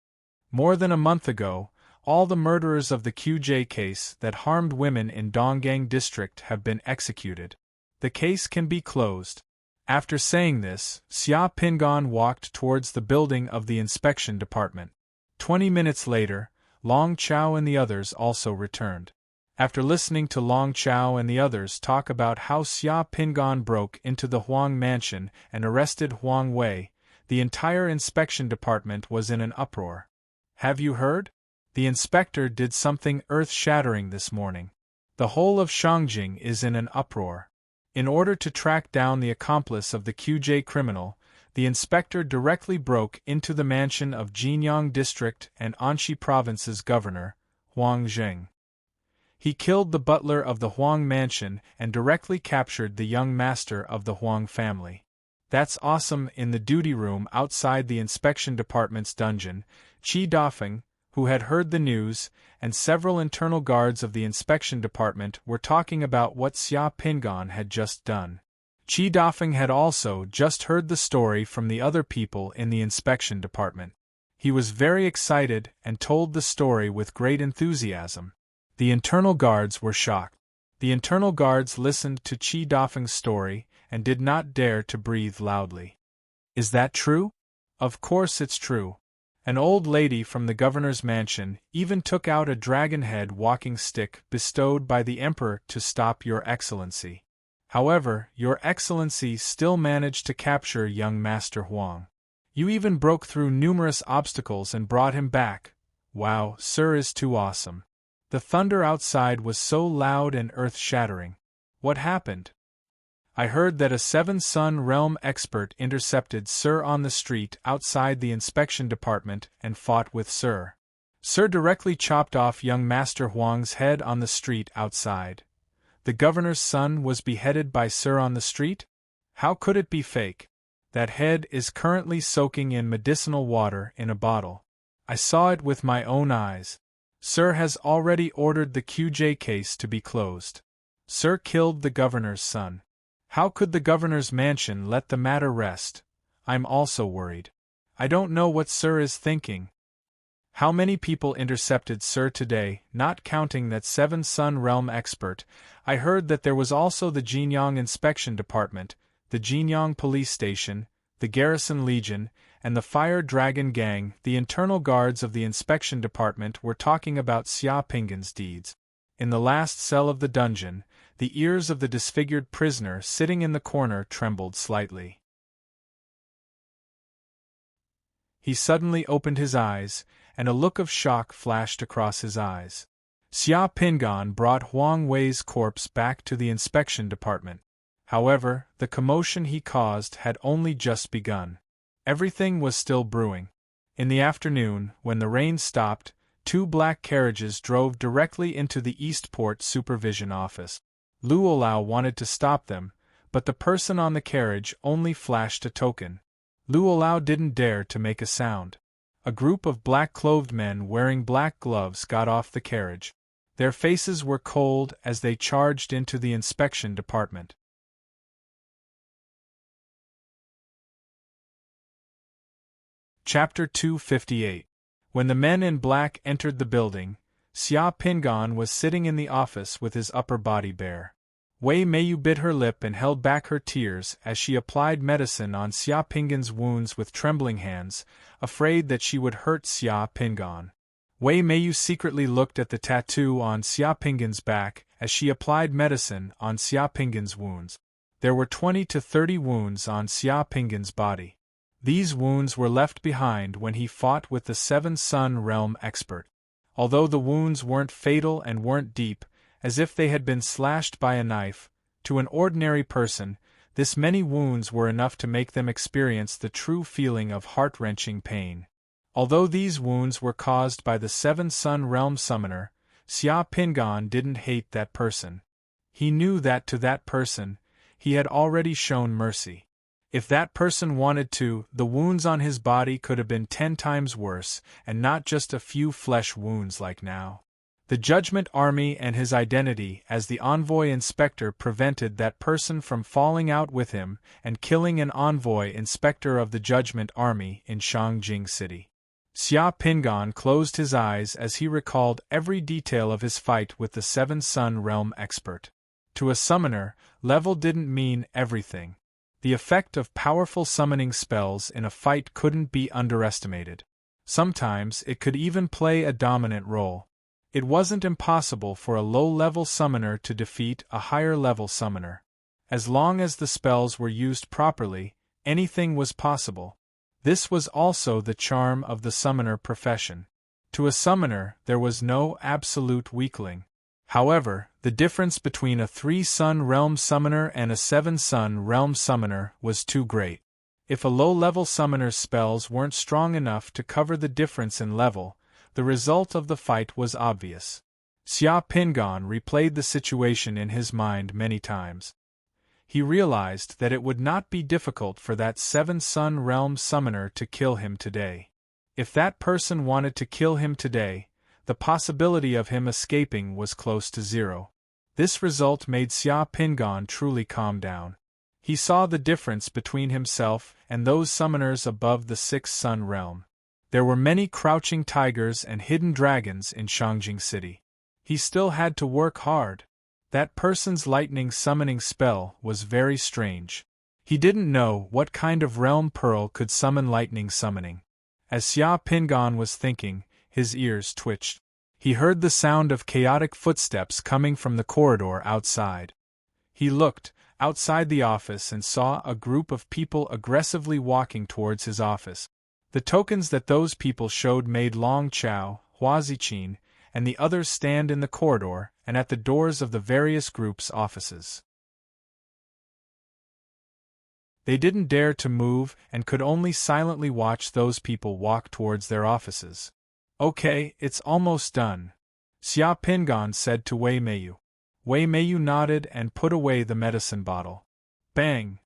More than a month ago, all the murderers of the QJ case that harmed women in Donggang district have been executed. The case can be closed. After saying this, Xia Pingan walked towards the building of the inspection department. 20 minutes later, Long Chao and the others also returned. After listening to Long Chao and the others talk about how Xia Pingan broke into the Huang mansion and arrested Huang Wei, the entire inspection department was in an uproar. Have you heard? The inspector did something earth-shattering this morning. The whole of Shangjing is in an uproar. In order to track down the accomplice of the QJ criminal, the inspector directly broke into the mansion of Jinyang District and Anxi Province's governor, Huang Zheng. He killed the butler of the Huang mansion and directly captured the young master of the Huang family. That's awesome. In the duty room outside the inspection department's dungeon, Qi Dafeng, who had heard the news, and several internal guards of the inspection department were talking about what Xia Pingan had just done. Qi Dafeng had also just heard the story from the other people in the inspection department. He was very excited and told the story with great enthusiasm. The internal guards were shocked. The internal guards listened to Qi Dafeng's story and did not dare to breathe loudly. Is that true? Of course it's true. An old lady from the governor's mansion even took out a dragon-head walking stick bestowed by the emperor to stop Your Excellency. However, Your Excellency still managed to capture young Master Huang. You even broke through numerous obstacles and brought him back. Wow, sir is too awesome. The thunder outside was so loud and earth-shattering. What happened? I heard that a seven-sun realm expert intercepted Sir on the street outside the inspection department and fought with Sir. Sir directly chopped off young Master Huang's head on the street outside. The governor's son was beheaded by Sir on the street? How could it be fake? That head is currently soaking in medicinal water in a bottle. I saw it with my own eyes. Sir has already ordered the QJ case to be closed. Sir killed the governor's son. How could the governor's mansion let the matter rest? I'm also worried. I don't know what Sir is thinking. How many people intercepted Sir today, not counting that seven-sun realm expert? I heard that there was also the Jinyang Inspection Department, the Jinyang Police Station, the Garrison Legion, and the Fire Dragon Gang. The internal guards of the inspection department were talking about Xia Pingan's deeds. In the last cell of the dungeon, the ears of the disfigured prisoner sitting in the corner trembled slightly. He suddenly opened his eyes, and a look of shock flashed across his eyes. Xia Pingan brought Huang Wei's corpse back to the inspection department. However, the commotion he caused had only just begun. Everything was still brewing. In the afternoon, when the rain stopped, 2 black carriages drove directly into the Eastport Supervision Office. Luolao wanted to stop them, but the person on the carriage only flashed a token. Luolao didn't dare to make a sound. A group of black-clothed men wearing black gloves got off the carriage. Their faces were cold as they charged into the inspection department. Chapter 258. When the men in black entered the building, Xia Pingan was sitting in the office with his upper body bare. Wei Meiyu bit her lip and held back her tears as she applied medicine on Xia Pingan's wounds with trembling hands, afraid that she would hurt Xia Pingan. Wei Meiyu secretly looked at the tattoo on Xia Pingan's back as she applied medicine on Xia Pingan's wounds. There were 20 to 30 wounds on Xia Pingan's body. These wounds were left behind when he fought with the seven-sun realm expert. Although the wounds weren't fatal and weren't deep, as if they had been slashed by a knife, to an ordinary person, this many wounds were enough to make them experience the true feeling of heart-wrenching pain. Although these wounds were caused by the seven-sun realm summoner, Xia Pingan didn't hate that person. He knew that to that person, he had already shown mercy. If that person wanted to, the wounds on his body could have been 10 times worse, and not just a few flesh wounds like now. The Judgment Army and his identity as the envoy inspector prevented that person from falling out with him and killing an envoy inspector of the Judgment Army in Shangjing City. Xia Pingan closed his eyes as he recalled every detail of his fight with the Seven Sun Realm expert. To a summoner, level didn't mean everything. The effect of powerful summoning spells in a fight couldn't be underestimated. Sometimes it could even play a dominant role. It wasn't impossible for a low-level summoner to defeat a higher-level summoner. As long as the spells were used properly, anything was possible. This was also the charm of the summoner profession. To a summoner, there was no absolute weakling. However, the difference between a 3-Sun Realm summoner and a 7-Sun Realm summoner was too great. If a low-level summoner's spells weren't strong enough to cover the difference in level, the result of the fight was obvious. Xia Pingan replayed the situation in his mind many times. He realized that it would not be difficult for that 7-Sun Realm summoner to kill him today. If that person wanted to kill him today, the possibility of him escaping was close to zero. This result made Xia Pingan truly calm down. He saw the difference between himself and those summoners above the 6-Sun Realm. There were many crouching tigers and hidden dragons in Shangjing City. He still had to work hard. That person's lightning summoning spell was very strange. He didn't know what kind of realm pearl could summon lightning summoning. As Xia Pingan was thinking, his ears twitched. He heard the sound of chaotic footsteps coming from the corridor outside. He looked outside the office and saw a group of people aggressively walking towards his office. The tokens that those people showed made Long Chao, Hua Ziqin, and the others stand in the corridor and at the doors of the various groups' offices. They didn't dare to move and could only silently watch those people walk towards their offices. Okay, it's almost done, Xia Pingan said to Wei Meiyu. Wei Meiyu nodded and put away the medicine bottle. Bang!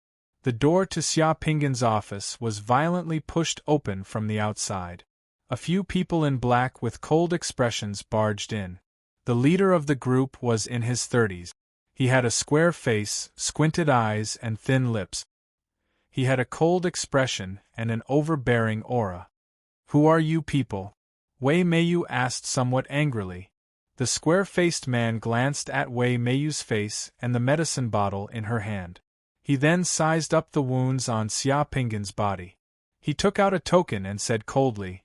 The door to Xia Pingan's office was violently pushed open from the outside. A few people in black with cold expressions barged in. The leader of the group was in his 30s. He had a square face, squinted eyes, and thin lips. He had a cold expression and an overbearing aura. Who are you people? Wei Meiyu asked somewhat angrily. The square-faced man glanced at Wei Meiyu's face and the medicine bottle in her hand. He then sized up the wounds on Xia Pingan's body. He took out a token and said coldly,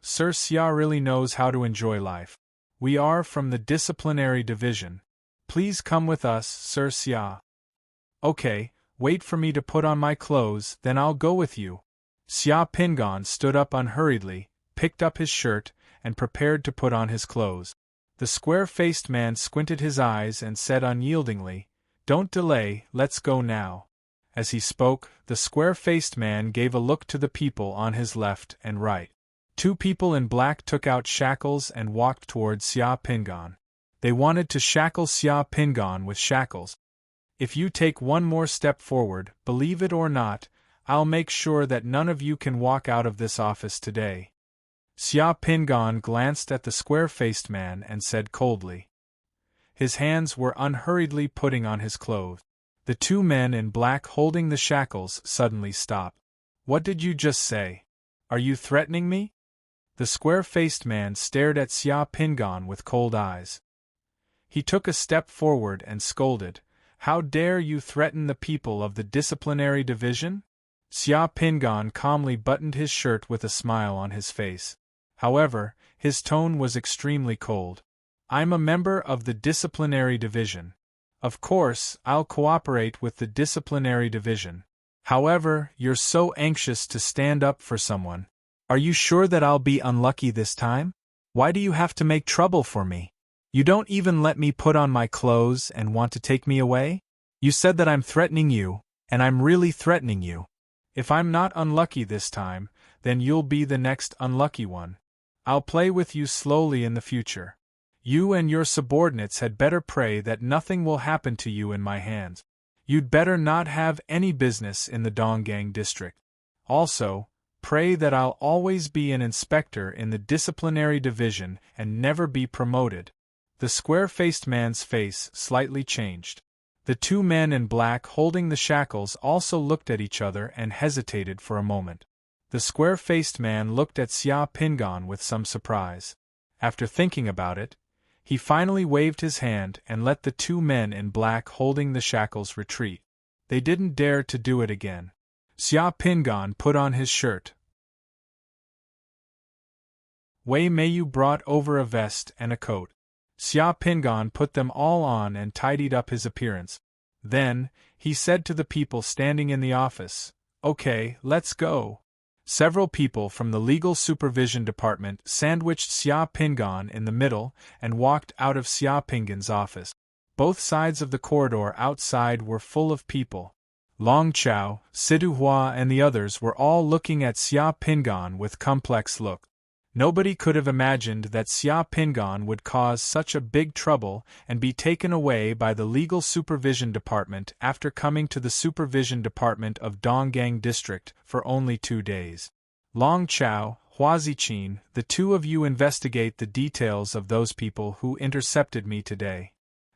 Sir Xia really knows how to enjoy life. We are from the disciplinary division. Please come with us, Sir Xia. Okay, wait for me to put on my clothes, then I'll go with you. Xia Pingan stood up unhurriedly, picked up his shirt, and prepared to put on his clothes. The square-faced man squinted his eyes and said unyieldingly, Don't delay, let's go now. As he spoke, the square-faced man gave a look to the people on his left and right. 2 people in black took out shackles and walked towards Xia Pingan. They wanted to shackle Xia Pingan with shackles. If you take one more step forward, believe it or not, I'll make sure that none of you can walk out of this office today. Xia Pingan glanced at the square-faced man and said coldly. His hands were unhurriedly putting on his clothes. The 2 men in black holding the shackles suddenly stopped. What did you just say? Are you threatening me? The square-faced man stared at Xia Pingan with cold eyes. He took a step forward and scolded, How dare you threaten the people of the disciplinary division? Xia Pingan calmly buttoned his shirt with a smile on his face. However, his tone was extremely cold. I'm a member of the disciplinary division. Of course, I'll cooperate with the disciplinary division. However, you're so anxious to stand up for someone. Are you sure that I'll be unlucky this time? Why do you have to make trouble for me? You don't even let me put on my clothes and want to take me away? You said that I'm threatening you, and I'm really threatening you. If I'm not unlucky this time, then you'll be the next unlucky one. I'll play with you slowly in the future. You and your subordinates had better pray that nothing will happen to you in my hands. You'd better not have any business in the Donggang district. Also, pray that I'll always be an inspector in the disciplinary division and never be promoted." The square-faced man's face slightly changed. The two men in black holding the shackles also looked at each other and hesitated for a moment. The square-faced man looked at Xia Pingan with some surprise. After thinking about it, he finally waved his hand and let the two men in black holding the shackles retreat. They didn't dare to do it again. Xia Pingan put on his shirt. Wei Meiyu brought over a vest and a coat. Xia Pingan put them all on and tidied up his appearance. Then, he said to the people standing in the office, "Okay, let's go." Several people from the Legal Supervision Department sandwiched Xia Pingan in the middle and walked out of Xia Pingan's office. Both sides of the corridor outside were full of people. Long Chao, Sidu Hua and the others were all looking at Xia Pingan with complex look. Nobody could have imagined that Xia Pingan would cause such a big trouble and be taken away by the Legal Supervision Department after coming to the Supervision Department of Donggang District for only 2 days. Long Chao, Hua Ziqin, the two of you investigate the details of those people who intercepted me today.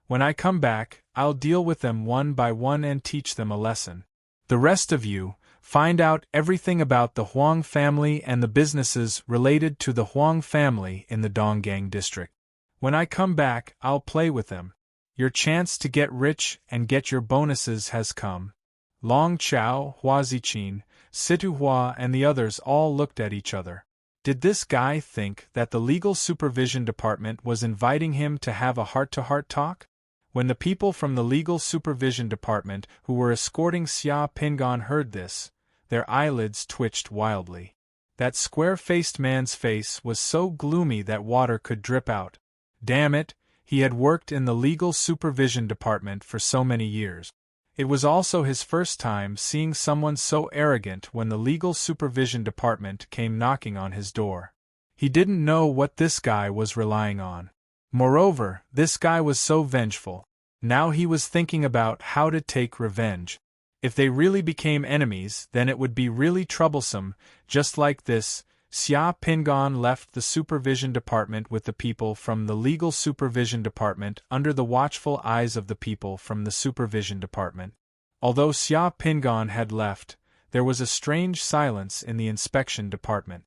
When I come back, I'll deal with them one by one and teach them a lesson. The rest of you, find out everything about the Huang family and the businesses related to the Huang family in the Donggang district. When I come back, I'll play with them. Your chance to get rich and get your bonuses has come. Long Chao, Hua Ziqin, Situ Hua and the others all looked at each other. Did this guy think that the Legal Supervision Department was inviting him to have a heart-to-heart talk? When the people from the Legal Supervision Department who were escorting Xia Pingan heard this, their eyelids twitched wildly. That square-faced man's face was so gloomy that water could drip out. Damn it, he had worked in the Legal Supervision Department for so many years. It was also his first time seeing someone so arrogant when the Legal Supervision Department came knocking on his door. He didn't know what this guy was relying on. Moreover, this guy was so vengeful. Now he was thinking about how to take revenge. If they really became enemies, then it would be really troublesome. Just like this, Xia Pingan left the Supervision Department with the people from the Legal Supervision Department under the watchful eyes of the people from the Supervision Department. Although Xia Pingan had left, there was a strange silence in the Inspection Department.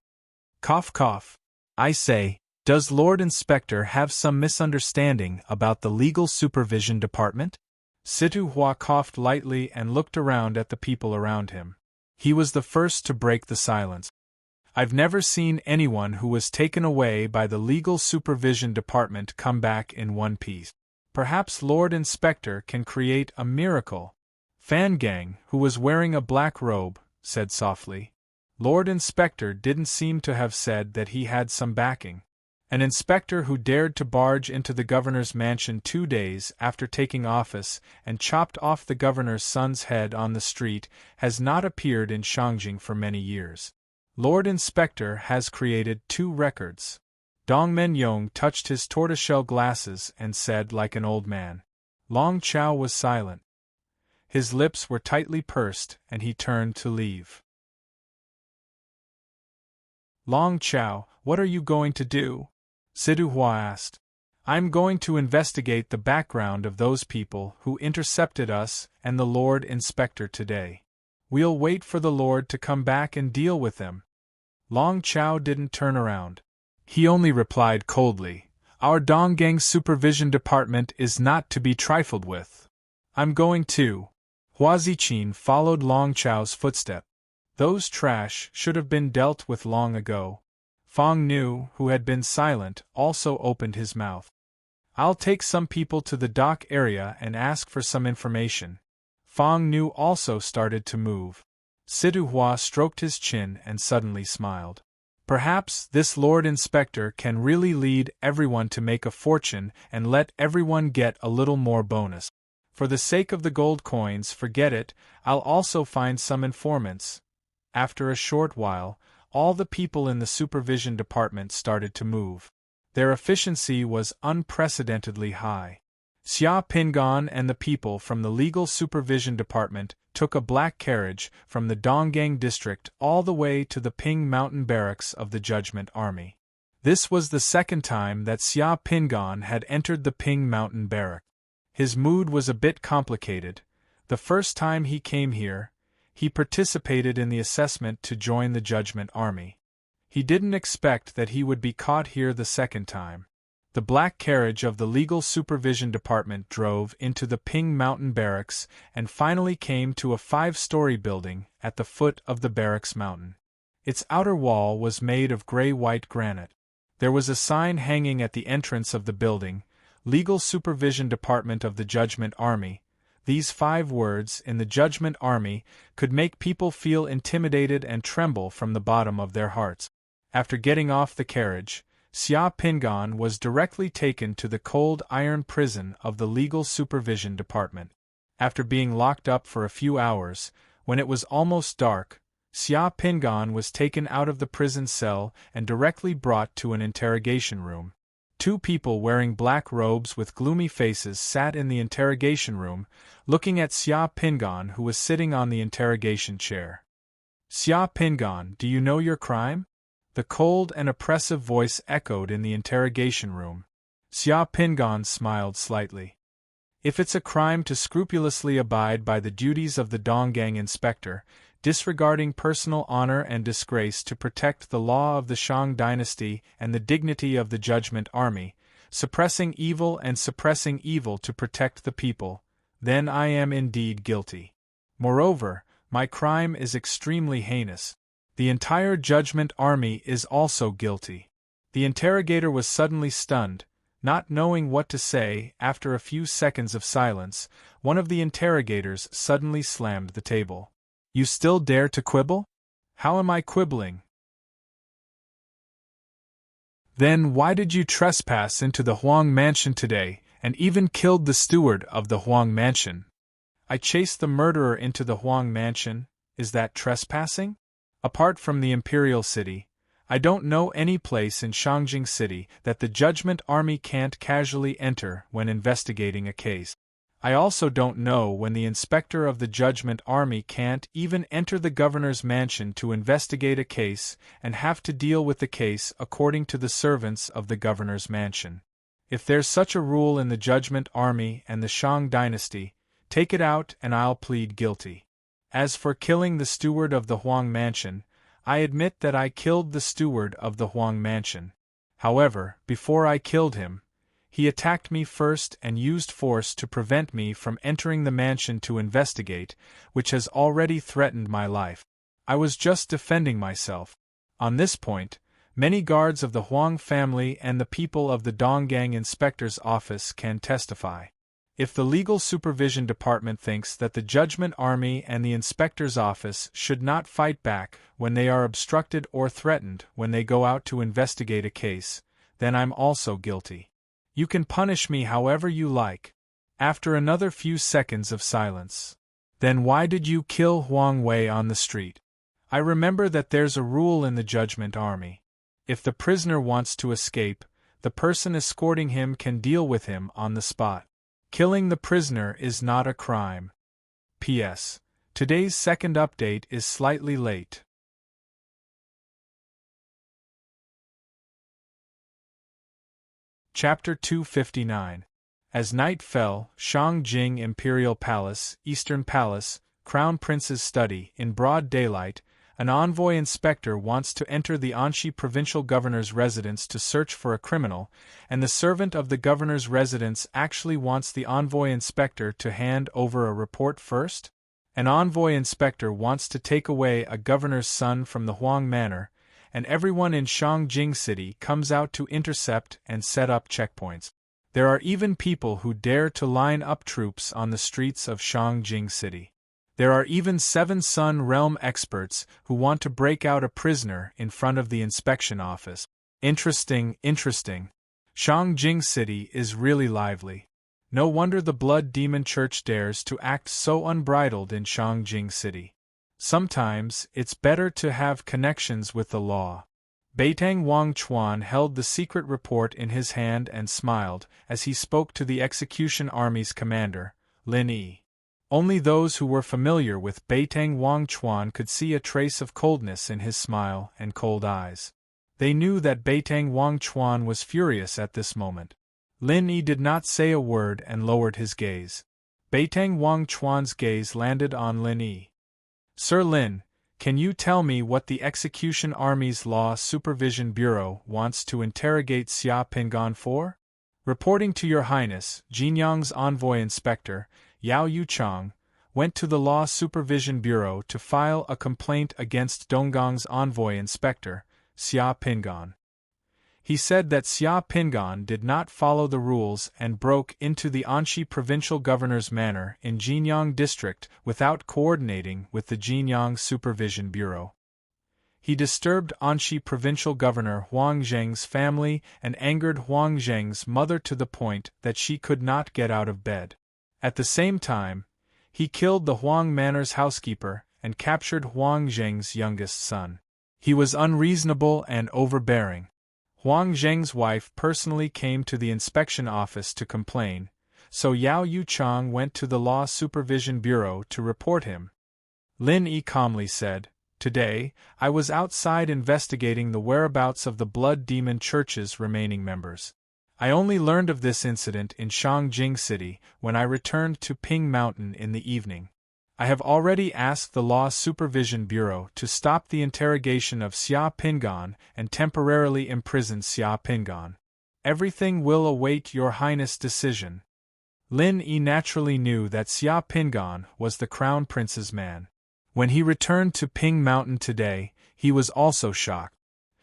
Cough cough. I say, does Lord Inspector have some misunderstanding about the Legal Supervision Department? Situ Hua coughed lightly and looked around at the people around him. He was the first to break the silence. I've never seen anyone who was taken away by the Legal Supervision Department come back in one piece. Perhaps Lord Inspector can create a miracle. Fan Gang, who was wearing a black robe, said softly. Lord Inspector didn't seem to have said that he had some backing. An inspector who dared to barge into the governor's mansion 2 days after taking office and chopped off the governor's son's head on the street has not appeared in Shangjing for many years. Lord Inspector has created 2 records. Dong Menyong touched his tortoiseshell glasses and said like an old man. Long Chao was silent. His lips were tightly pursed and he turned to leave. Long Chao, what are you going to do? Sidu Hua asked. I'm going to investigate the background of those people who intercepted us and the Lord Inspector today. We'll wait for the Lord to come back and deal with them. Long Chao didn't turn around. He only replied coldly, Our Donggang Supervision Department is not to be trifled with. I'm going too. Hua Ziqin followed Long Chao's footstep. Those trash should have been dealt with long ago. Fong Nu, who had been silent, also opened his mouth. I'll take some people to the dock area and ask for some information. Fong Nu also started to move. Sidu Hua stroked his chin and suddenly smiled. Perhaps this Lord Inspector can really lead everyone to make a fortune and let everyone get a little more bonus. For the sake of the gold coins, forget it, I'll also find some informants. After a short while, all the people in the supervision department started to move. Their efficiency was unprecedentedly high. Xia Pingan and the people from the Legal Supervision Department took a black carriage from the Donggang district all the way to the Ping Mountain barracks of the Judgment Army. This was the second time that Xia Pingan had entered the Ping Mountain barrack. His mood was a bit complicated. The first time he came here, he participated in the assessment to join the Judgment Army. He didn't expect that he would be caught here the second time. The black carriage of the Legal Supervision Department drove into the Ping Mountain barracks and finally came to a 5-story building at the foot of the barracks mountain. Its outer wall was made of gray-white granite. There was a sign hanging at the entrance of the building, Legal Supervision Department of the Judgment Army. These 5 words in the Judgment Army could make people feel intimidated and tremble from the bottom of their hearts. After getting off the carriage, Xia Pingan was directly taken to the cold iron prison of the Legal Supervision Department. After being locked up for a few hours, when it was almost dark, Xia Pingan was taken out of the prison cell and directly brought to an interrogation room. 2 people wearing black robes with gloomy faces sat in the interrogation room, looking at Xia Pingan, who was sitting on the interrogation chair. "Xia Pingan, do you know your crime?" The cold and oppressive voice echoed in the interrogation room. Xia Pingan smiled slightly. "If it's a crime to scrupulously abide by the duties of the Donggang inspector, disregarding personal honor and disgrace to protect the law of the Shang dynasty and the dignity of the Judgment Army, suppressing evil to protect the people, then I am indeed guilty. Moreover, my crime is extremely heinous. The entire Judgment Army is also guilty." The interrogator was suddenly stunned, not knowing what to say. After a few seconds of silence, one of the interrogators suddenly slammed the table. "You still dare to quibble?" "How am I quibbling?" "Then why did you trespass into the Huang mansion today, and even killed the steward of the Huang mansion?" "I chased the murderer into the Huang mansion. Is that trespassing? Apart from the Imperial City, I don't know any place in Shangjing City that the Judgment Army can't casually enter when investigating a case. I also don't know when the inspector of the Judgment Army can't even enter the governor's mansion to investigate a case and have to deal with the case according to the servants of the governor's mansion. If there's such a rule in the Judgment Army and the Shang dynasty, take it out and I'll plead guilty. As for killing the steward of the Huang mansion, I admit that I killed the steward of the Huang mansion. However, before I killed him, he attacked me first and used force to prevent me from entering the mansion to investigate, which has already threatened my life. I was just defending myself. On this point, many guards of the Huang family and the people of the Donggang inspector's office can testify. If the Legal Supervision Department thinks that the Judgment Army and the inspector's office should not fight back when they are obstructed or threatened when they go out to investigate a case, then I'm also guilty. You can punish me however you like." After another few seconds of silence. "Then why did you kill Huang Wei on the street?" "I remember that there's a rule in the Judgment Army. If the prisoner wants to escape, the person escorting him can deal with him on the spot. Killing the prisoner is not a crime. P.S. Today's second update is slightly late. Chapter 259. As night fell, Shangjing Imperial Palace, Eastern Palace, Crown Prince's study, in broad daylight, an envoy inspector wants to enter the Anxi provincial governor's residence to search for a criminal, and the servant of the governor's residence actually wants the envoy inspector to hand over a report first? An envoy inspector wants to take away a governor's son from the Huang Manor, and everyone in Shangjing City comes out to intercept and set up checkpoints. There are even people who dare to line up troops on the streets of Shangjing City. There are even 7 Sun Realm experts who want to break out a prisoner in front of the inspection office. Interesting. Shangjing City is really lively. No wonder the Blood Demon Church dares to act so unbridled in Shangjing City. Sometimes, it's better to have connections with the law. Beitang Wang Chuan held the secret report in his hand and smiled as he spoke to the execution army's commander, Lin Yi. Only those who were familiar with Beitang Wang Chuan could see a trace of coldness in his smile and cold eyes. They knew that Beitang Wang Chuan was furious at this moment. Lin Yi did not say a word and lowered his gaze. Beitang Wang Chuan's gaze landed on Lin Yi. Sir Lin, can you tell me what the Execution Army's Law Supervision Bureau wants to interrogate Xia Pingan for? Reporting to Your Highness, Jinyang's envoy inspector, Yao Yuchang, went to the Law Supervision Bureau to file a complaint against Donggang's envoy inspector, Xia Pingan. He said that Xia Pingan did not follow the rules and broke into the Anxi provincial governor's manor in Jinyang district without coordinating with the Jinyang Supervision Bureau. He disturbed Anxi provincial governor Huang Zheng's family and angered Huang Zheng's mother to the point that she could not get out of bed. At the same time, he killed the Huang Manor's housekeeper and captured Huang Zheng's youngest son. He was unreasonable and overbearing. Huang Zheng's wife personally came to the inspection office to complain, so Yao Yuchang went to the Law Supervision Bureau to report him. Lin Yi calmly said, "Today, I was outside investigating the whereabouts of the Blood Demon Church's remaining members. I only learned of this incident in Shangjing City when I returned to Ping Mountain in the evening. I have already asked the Law Supervision Bureau to stop the interrogation of Xia Pingan and temporarily imprison Xia Pingan. Everything will await Your Highness' decision." Lin Yi naturally knew that Xia Pingan was the Crown Prince's man. When he returned to Ping Mountain today, he was also shocked.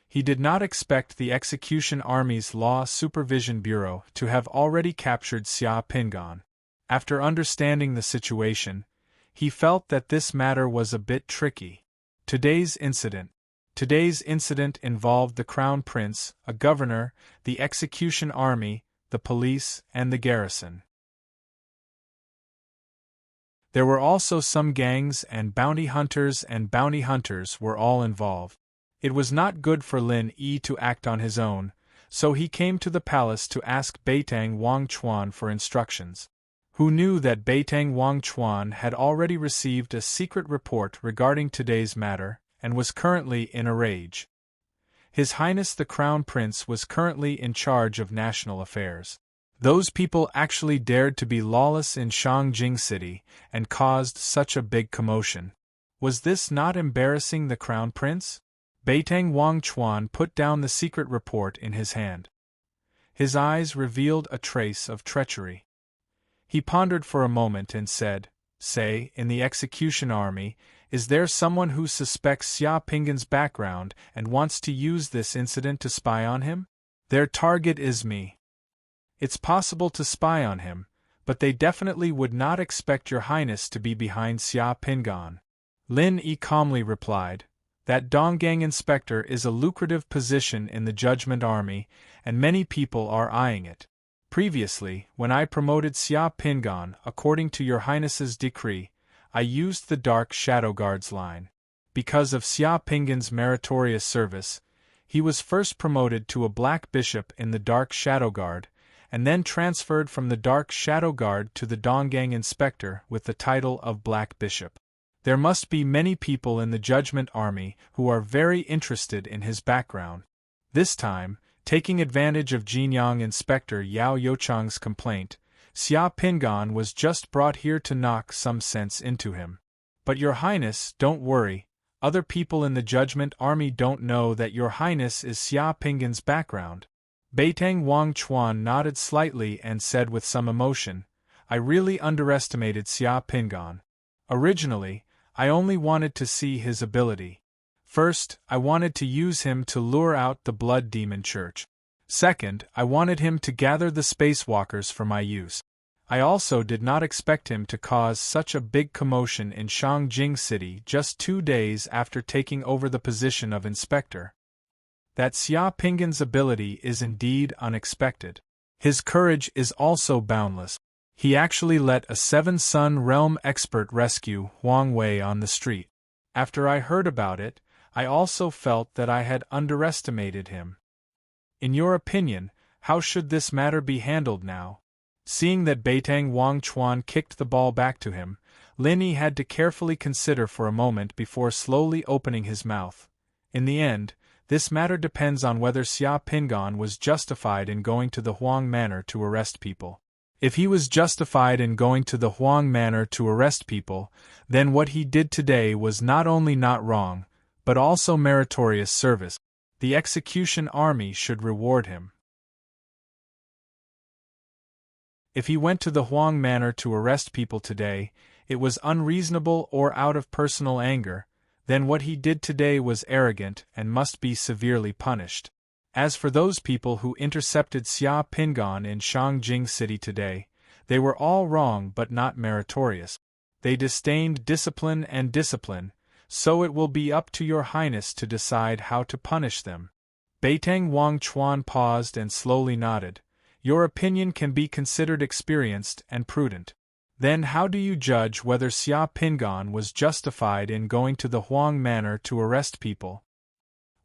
He did not expect the Execution Army's Law Supervision Bureau to have already captured Xia Pingan. After understanding the situation, he felt that this matter was a bit tricky. Today's incident involved the Crown Prince, a governor, the Execution Army, the police, and the garrison. There were also some gangs and bounty hunters were all involved. It was not good for Lin Yi to act on his own, so he came to the palace to ask Beitang Wang Chuan for instructions. Who knew that Beitang Wang Chuan had already received a secret report regarding today's matter, and was currently in a rage. His Highness the Crown Prince was currently in charge of national affairs. Those people actually dared to be lawless in Shangjing City, and caused such a big commotion. Was this not embarrassing the Crown Prince? Beitang Wang Chuan put down the secret report in his hand. His eyes revealed a trace of treachery. He pondered for a moment and said, "Say, in the Execution Army, is there someone who suspects Xia Pingan's background and wants to use this incident to spy on him? Their target is me. It's possible to spy on him, but they definitely would not expect Your Highness to be behind Xia Pingan." Lin Yi calmly replied, "That Donggang inspector is a lucrative position in the Judgment Army, and many people are eyeing it. Previously, when I promoted Xia Pingan according to Your Highness's decree, I used the Dark Shadow Guard's line. Because of Xia Pingan's meritorious service, he was first promoted to a Black Bishop in the Dark Shadow Guard, and then transferred from the Dark Shadow Guard to the Donggang Inspector with the title of Black Bishop. There must be many people in the Judgment Army who are very interested in his background. This time, taking advantage of Jinyang Inspector Yao Yuchang's complaint, Xia Pingan was just brought here to knock some sense into him. But Your Highness, don't worry, other people in the Judgment Army don't know that Your Highness is Xia Pingan's background." Beitang Wang Chuan nodded slightly and said with some emotion, "I really underestimated Xia Pingan. Originally, I only wanted to see his ability. First, I wanted to use him to lure out the Blood Demon Church. Second, I wanted him to gather the spacewalkers for my use. I also did not expect him to cause such a big commotion in Shangjing City just 2 days after taking over the position of inspector. That Xia Pingan's ability is indeed unexpected. His courage is also boundless. He actually let a 7-Sun realm expert rescue Huang Wei on the street. After I heard about it, I also felt that I had underestimated him. In your opinion, how should this matter be handled now? Seeing that Beitang Wangchuan kicked the ball back to him, Lin Yi had to carefully consider for a moment before slowly opening his mouth. In the end, this matter depends on whether Xia Pingan was justified in going to the Huang Manor to arrest people. If he was justified in going to the Huang Manor to arrest people, then what he did today was not only not wrong, but also meritorious service. The execution army should reward him. If he went to the Huang Manor to arrest people today, it was unreasonable or out of personal anger, then what he did today was arrogant and must be severely punished. As for those people who intercepted Xia Pingan in Shangjing City today, they were all wrong but not meritorious. They disdained discipline and discipline, so it will be up to your Highness to decide how to punish them. Beitang Wangchuan paused and slowly nodded. Your opinion can be considered experienced and prudent. Then how do you judge whether Xia Pingan was justified in going to the Huang Manor to arrest people?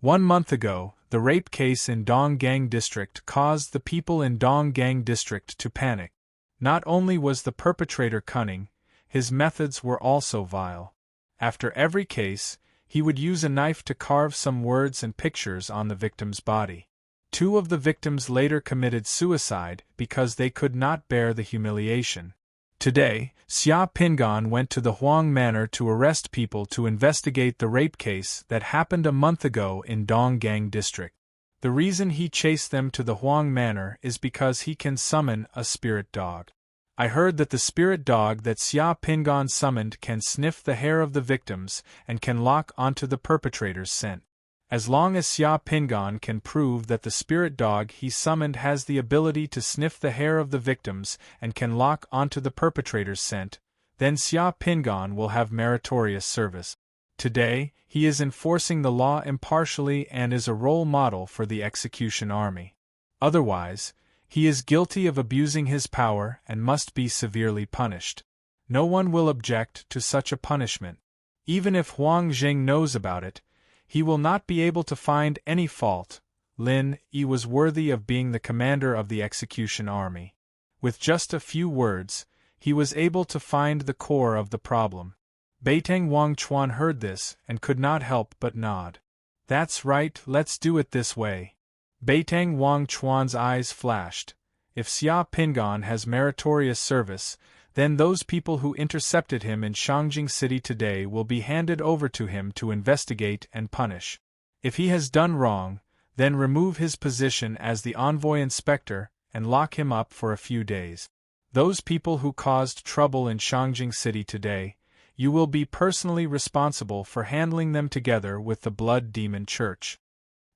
1 month ago, the rape case in Donggang District caused the people in Donggang District to panic. Not only was the perpetrator cunning, his methods were also vile. After every case, he would use a knife to carve some words and pictures on the victim's body. 2 of the victims later committed suicide because they could not bear the humiliation. Today, Xia Pingan went to the Huang Manor to arrest people to investigate the rape case that happened a month ago in Donggang District. The reason he chased them to the Huang Manor is because he can summon a spirit dog. I heard that the spirit dog that Xia Pingan summoned can sniff the hair of the victims and can lock onto the perpetrator's scent. As long as Xia Pingan can prove that the spirit dog he summoned has the ability to sniff the hair of the victims and can lock onto the perpetrator's scent, then Xia Pingan will have meritorious service. Today, he is enforcing the law impartially and is a role model for the execution army. Otherwise, he is guilty of abusing his power and must be severely punished. No one will object to such a punishment. Even if Huang Jing knows about it, he will not be able to find any fault. Lin Yi was worthy of being the commander of the execution army. With just a few words, he was able to find the core of the problem. Beitang Wangchuan heard this and could not help but nod. That's right, let's do it this way. Beitang Wangchuan's eyes flashed. If Xia Pingan has meritorious service, then those people who intercepted him in Shangjing City today will be handed over to him to investigate and punish. If he has done wrong, then remove his position as the envoy inspector and lock him up for a few days. Those people who caused trouble in Shangjing City today, you will be personally responsible for handling them together with the Blood Demon Church.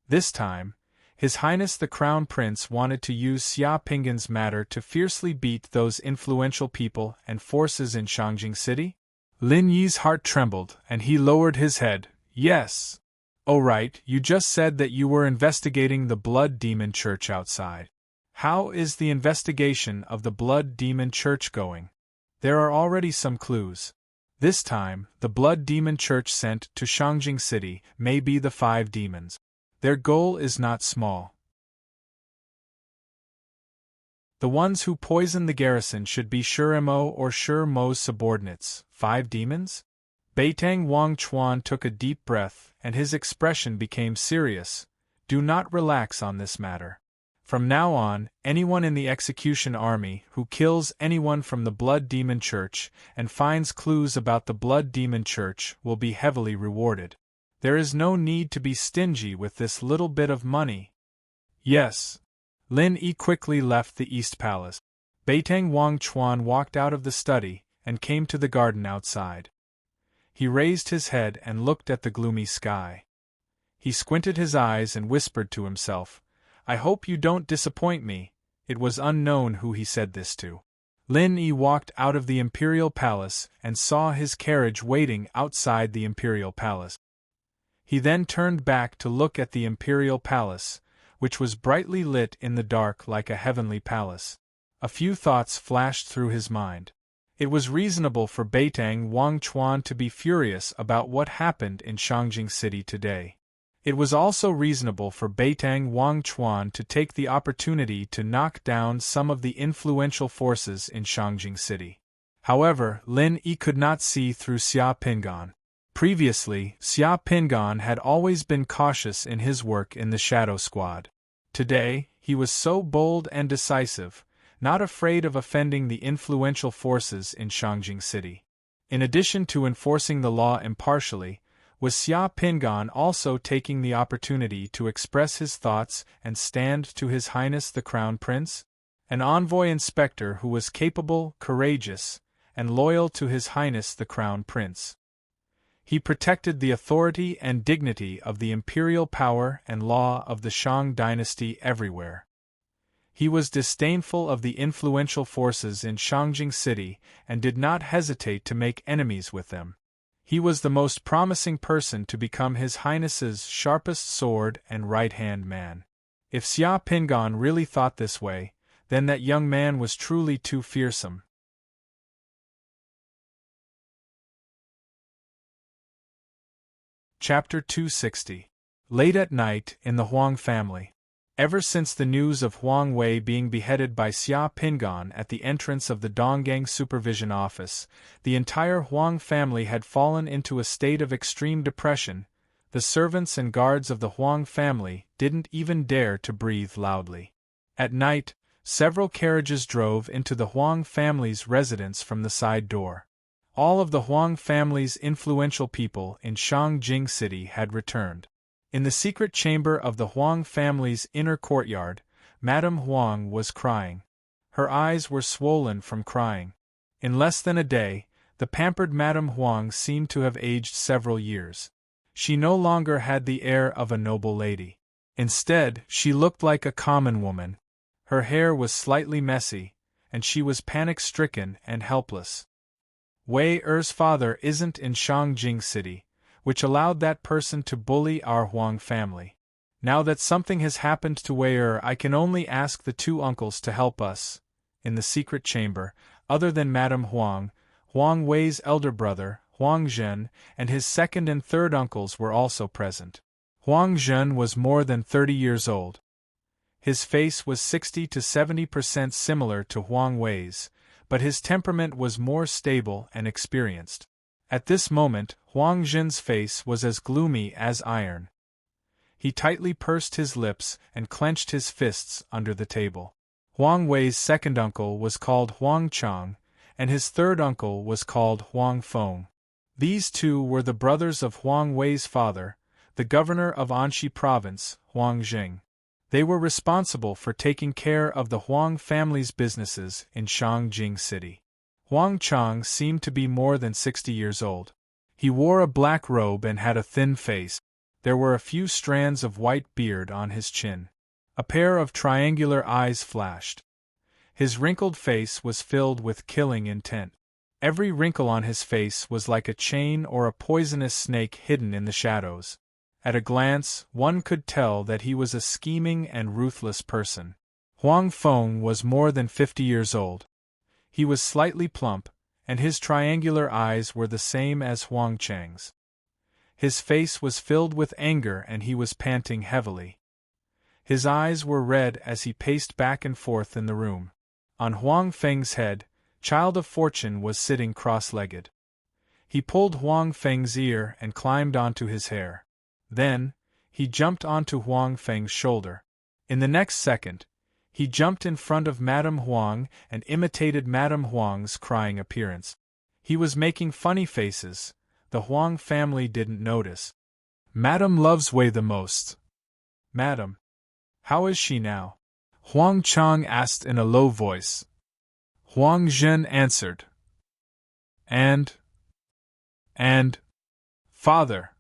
This time, His Highness the Crown Prince wanted to use Xia Pingan's matter to fiercely beat those influential people and forces in Shangjing City? Lin Yi's heart trembled, and he lowered his head. Yes. Oh right, you just said that you were investigating the Blood Demon Church outside. How is the investigation of the Blood Demon Church going? There are already some clues. This time, the Blood Demon Church sent to Shangjing City may be the 5 demons. Their goal is not small. The ones who poison the garrison should be Shurimo or Shurmo's subordinates. 5 demons? Beitang Wangchuan took a deep breath, and his expression became serious. Do not relax on this matter. From now on, anyone in the execution army who kills anyone from the Blood Demon Church and finds clues about the Blood Demon Church will be heavily rewarded. There is no need to be stingy with this little bit of money. Yes. Lin Yi quickly left the East Palace. Beitang Wangchuan walked out of the study and came to the garden outside. He raised his head and looked at the gloomy sky. He squinted his eyes and whispered to himself, I hope you don't disappoint me. It was unknown who he said this to. Lin Yi walked out of the Imperial Palace and saw his carriage waiting outside the Imperial Palace. He then turned back to look at the Imperial Palace, which was brightly lit in the dark like a heavenly palace. A few thoughts flashed through his mind. It was reasonable for Beitang Wangchuan to be furious about what happened in Shangjing City today. It was also reasonable for Beitang Wangchuan to take the opportunity to knock down some of the influential forces in Shangjing City. However, Lin Yi could not see through Xia Pingan. Previously, Xia Pingan had always been cautious in his work in the Shadow Squad. Today, he was so bold and decisive, not afraid of offending the influential forces in Shangjing City. In addition to enforcing the law impartially, was Xia Pingan also taking the opportunity to express his thoughts and stand to His Highness the Crown Prince? An envoy inspector who was capable, courageous, and loyal to His Highness the Crown Prince. He protected the authority and dignity of the imperial power and law of the Shang dynasty everywhere. He was disdainful of the influential forces in Shangjing City and did not hesitate to make enemies with them. He was the most promising person to become His Highness's sharpest sword and right-hand man. If Xia Pingan really thought this way, then that young man was truly too fearsome. Chapter 260. Late at night, in the Huang family. Ever since the news of Huang Wei being beheaded by Xia Pingan at the entrance of the Donggang Supervision Office, the entire Huang family had fallen into a state of extreme depression. The servants and guards of the Huang family didn't even dare to breathe loudly. At night, several carriages drove into the Huang family's residence from the side door. All of the Huang family's influential people in Shangjing City had returned. In the secret chamber of the Huang family's inner courtyard, Madame Huang was crying. Her eyes were swollen from crying. In less than a day, the pampered Madame Huang seemed to have aged several years. She no longer had the air of a noble lady. Instead, she looked like a common woman. Her hair was slightly messy, and she was panic-stricken and helpless. Wei Er's father isn't in Shangjing City, which allowed that person to bully our Huang family. Now that something has happened to Wei Er, I can only ask the two uncles to help us. In the secret chamber, other than Madame Huang, Huang Wei's elder brother, Huang Zhen, and his second and third uncles were also present. Huang Zhen was more than 30 years old. His face was 60 to 70% similar to Huang Wei's, but his temperament was more stable and experienced. At this moment, Huang Zhen's face was as gloomy as iron. He tightly pursed his lips and clenched his fists under the table. Huang Wei's second uncle was called Huang Chang, and his third uncle was called Huang Feng. These two were the brothers of Huang Wei's father, the governor of Anxi Province, Huang Jing. They were responsible for taking care of the Huang family's businesses in Shangjing City. Huang Chang seemed to be more than 60 years old. He wore a black robe and had a thin face. There were a few strands of white beard on his chin. A pair of triangular eyes flashed. His wrinkled face was filled with killing intent. Every wrinkle on his face was like a chain or a poisonous snake hidden in the shadows. At a glance, one could tell that he was a scheming and ruthless person. Huang Feng was more than 50 years old. He was slightly plump, and his triangular eyes were the same as Huang Chang's. His face was filled with anger and he was panting heavily. His eyes were red as he paced back and forth in the room. On Huang Feng's head, Child of Fortune was sitting cross-legged. He pulled Huang Feng's ear and climbed onto his hair. Then, he jumped onto Huang Feng's shoulder. In the next second, he jumped in front of Madame Huang and imitated Madame Huang's crying appearance. He was making funny faces. The Huang family didn't notice. Madame loves Wei the most. Madame. How is she now? Huang Chang asked in a low voice. Huang Zhen answered. And, Father.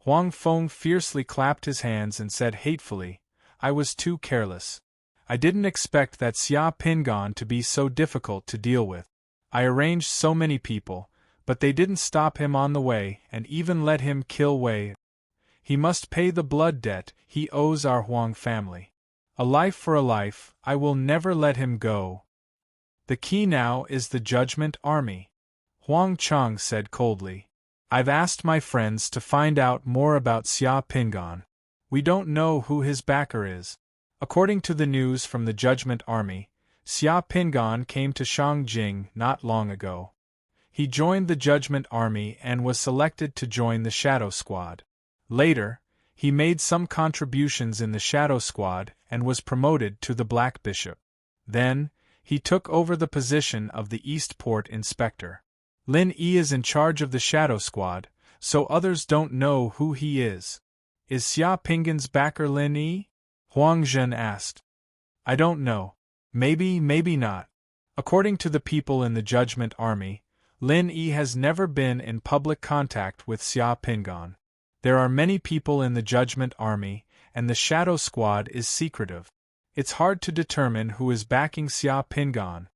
Huang Feng fiercely clapped his hands and said hatefully, I was too careless. I didn't expect that Xia Pingan to be so difficult to deal with. I arranged so many people, but they didn't stop him on the way and even let him kill Wei. He must pay the blood debt he owes our Huang family. A life for a life, I will never let him go. The key now is the Judgment Army, Huang Chang said coldly. I've asked my friends to find out more about Xia Pingan. We don't know who his backer is. According to the news from the Judgment Army, Xia Pingan came to Shangjing not long ago. He joined the Judgment Army and was selected to join the Shadow Squad. Later, he made some contributions in the Shadow Squad and was promoted to the Black Bishop. Then, he took over the position of the Eastport Inspector. Lin Yi is in charge of the Shadow Squad, so others don't know who he is. Is Xia Pingan's backer Lin Yi? Huang Zhen asked. I don't know. Maybe not. According to the people in the Judgment Army, Lin Yi has never been in public contact with Xia Pingan. There are many people in the Judgment Army, and the Shadow Squad is secretive. It's hard to determine who is backing Xia Pingan.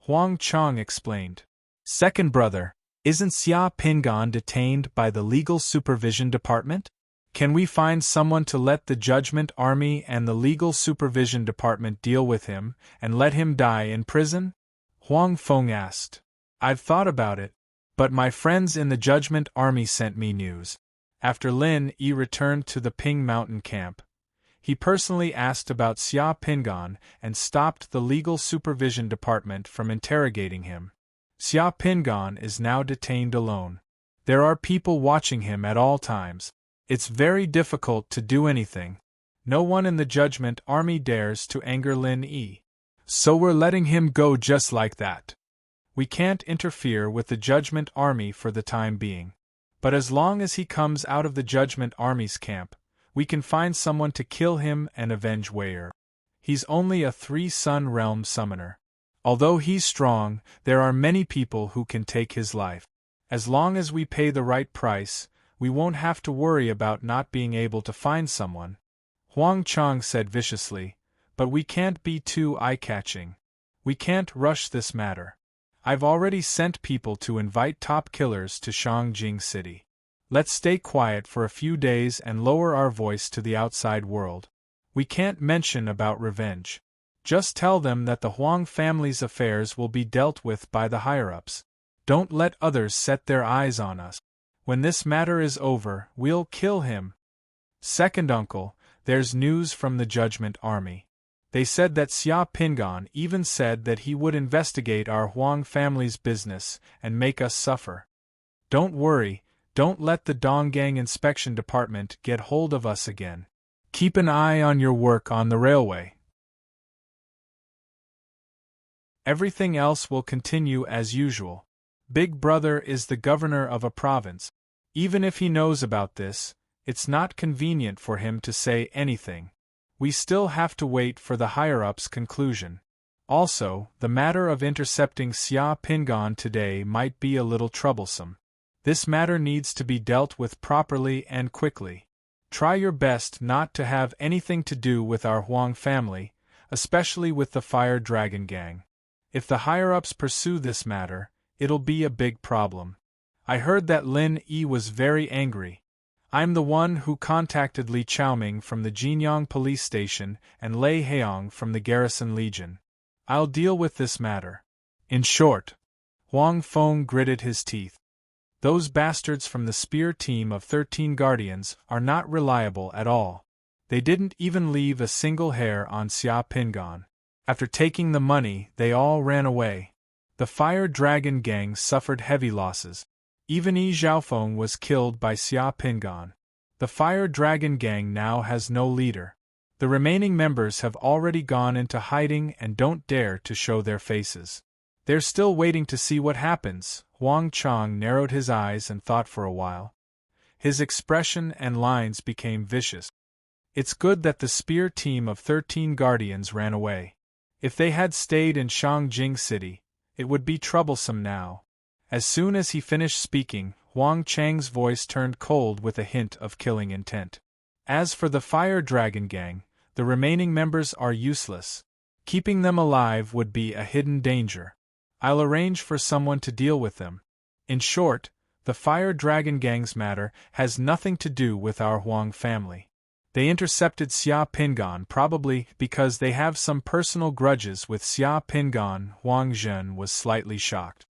Huang Chang explained. Second brother, isn't Xia Pingan detained by the Legal Supervision Department? Can we find someone to let the Judgment Army and the Legal Supervision Department deal with him and let him die in prison? Huang Feng asked. I've thought about it, but my friends in the Judgment Army sent me news. After Lin Yi returned to the Ping Mountain camp, he personally asked about Xia Pingan and stopped the Legal Supervision Department from interrogating him. Xia Pingan is now detained alone. There are people watching him at all times. It's very difficult to do anything. No one in the Judgment Army dares to anger Lin Yi. So we're letting him go just like that. We can't interfere with the Judgment Army for the time being. But as long as he comes out of the Judgment Army's camp, we can find someone to kill him and avenge Wei'er. He's only a 3-sun realm summoner. Although he's strong, there are many people who can take his life. As long as we pay the right price, we won't have to worry about not being able to find someone. Huang Chang said viciously, but we can't be too eye-catching. We can't rush this matter. I've already sent people to invite top killers to Shangjing City. Let's stay quiet for a few days and lower our voice to the outside world. We can't mention about revenge. Just tell them that the Huang family's affairs will be dealt with by the higher-ups. Don't let others set their eyes on us. When this matter is over, we'll kill him. Second uncle, there's news from the Judgment Army. They said that Xia Pingan even said that he would investigate our Huang family's business and make us suffer. Don't worry, don't let the Donggang Inspection Department get hold of us again. Keep an eye on your work on the railway. Everything else will continue as usual. Big Brother is the governor of a province. Even if he knows about this, it's not convenient for him to say anything. We still have to wait for the higher-ups' conclusion. Also, the matter of intercepting Xia Pingan today might be a little troublesome. This matter needs to be dealt with properly and quickly. Try your best not to have anything to do with our Huang family, especially with the Fire Dragon Gang. If the higher-ups pursue this matter, it'll be a big problem. I heard that Lin Yi was very angry. I'm the one who contacted Li Chaoming from the Jinyang police station and Lei Heong from the Garrison Legion. I'll deal with this matter. In short, Huang Feng gritted his teeth. Those bastards from the spear team of 13 Guardians are not reliable at all. They didn't even leave a single hair on Xia Pingan. After taking the money, they all ran away. The Fire Dragon Gang suffered heavy losses. Even Yi Zhaofeng was killed by Xia Pingan. The Fire Dragon Gang now has no leader. The remaining members have already gone into hiding and don't dare to show their faces. They're still waiting to see what happens. Huang Chang narrowed his eyes and thought for a while. His expression and lines became vicious. It's good that the spear team of 13 Guardians ran away. If they had stayed in Shangjing City, it would be troublesome now. As soon as he finished speaking, Huang Chang's voice turned cold with a hint of killing intent. As for the Fire Dragon Gang, the remaining members are useless. Keeping them alive would be a hidden danger. I'll arrange for someone to deal with them. In short, the Fire Dragon Gang's matter has nothing to do with our Huang family. They intercepted Xia Pingan probably because they have some personal grudges with Xia Pingan. Huang Zhen was slightly shocked.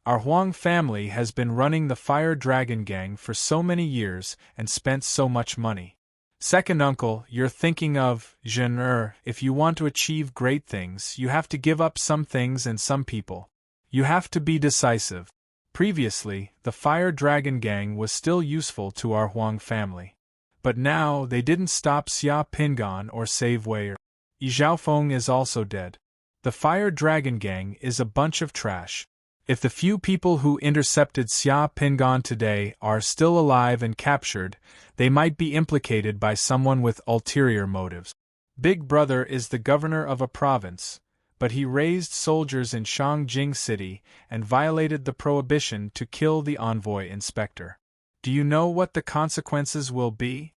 Our Huang family has been running the Fire Dragon Gang for so many years and spent so much money. Second uncle, you're thinking of, Zhen. If you want to achieve great things, you have to give up some things and some people. You have to be decisive. Previously, the Fire Dragon Gang was still useful to our Huang family. But now they didn't stop Xia Pingan or save Wei. Yi Zhaofeng is also dead. The Fire Dragon Gang is a bunch of trash. If the few people who intercepted Xia Pingan today are still alive and captured, they might be implicated by someone with ulterior motives. Big Brother is the governor of a province, but he raised soldiers in Shangjing City and violated the prohibition to kill the envoy inspector. Do you know what the consequences will be?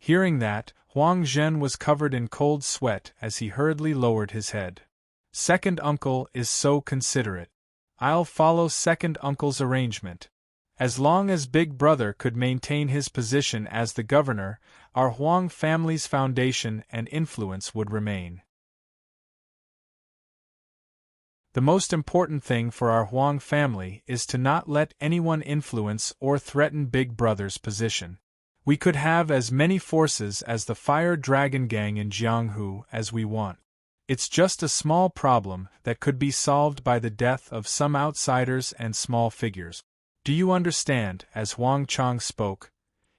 Hearing that, Huang Zhen was covered in cold sweat as he hurriedly lowered his head. Second uncle is so considerate. I'll follow second uncle's arrangement. As long as Big Brother could maintain his position as the governor, our Huang family's foundation and influence would remain. The most important thing for our Huang family is to not let anyone influence or threaten Big Brother's position. We could have as many forces as the Fire Dragon Gang in Jianghu as we want. It's just a small problem that could be solved by the death of some outsiders and small figures. Do you understand? As Huang Chang spoke,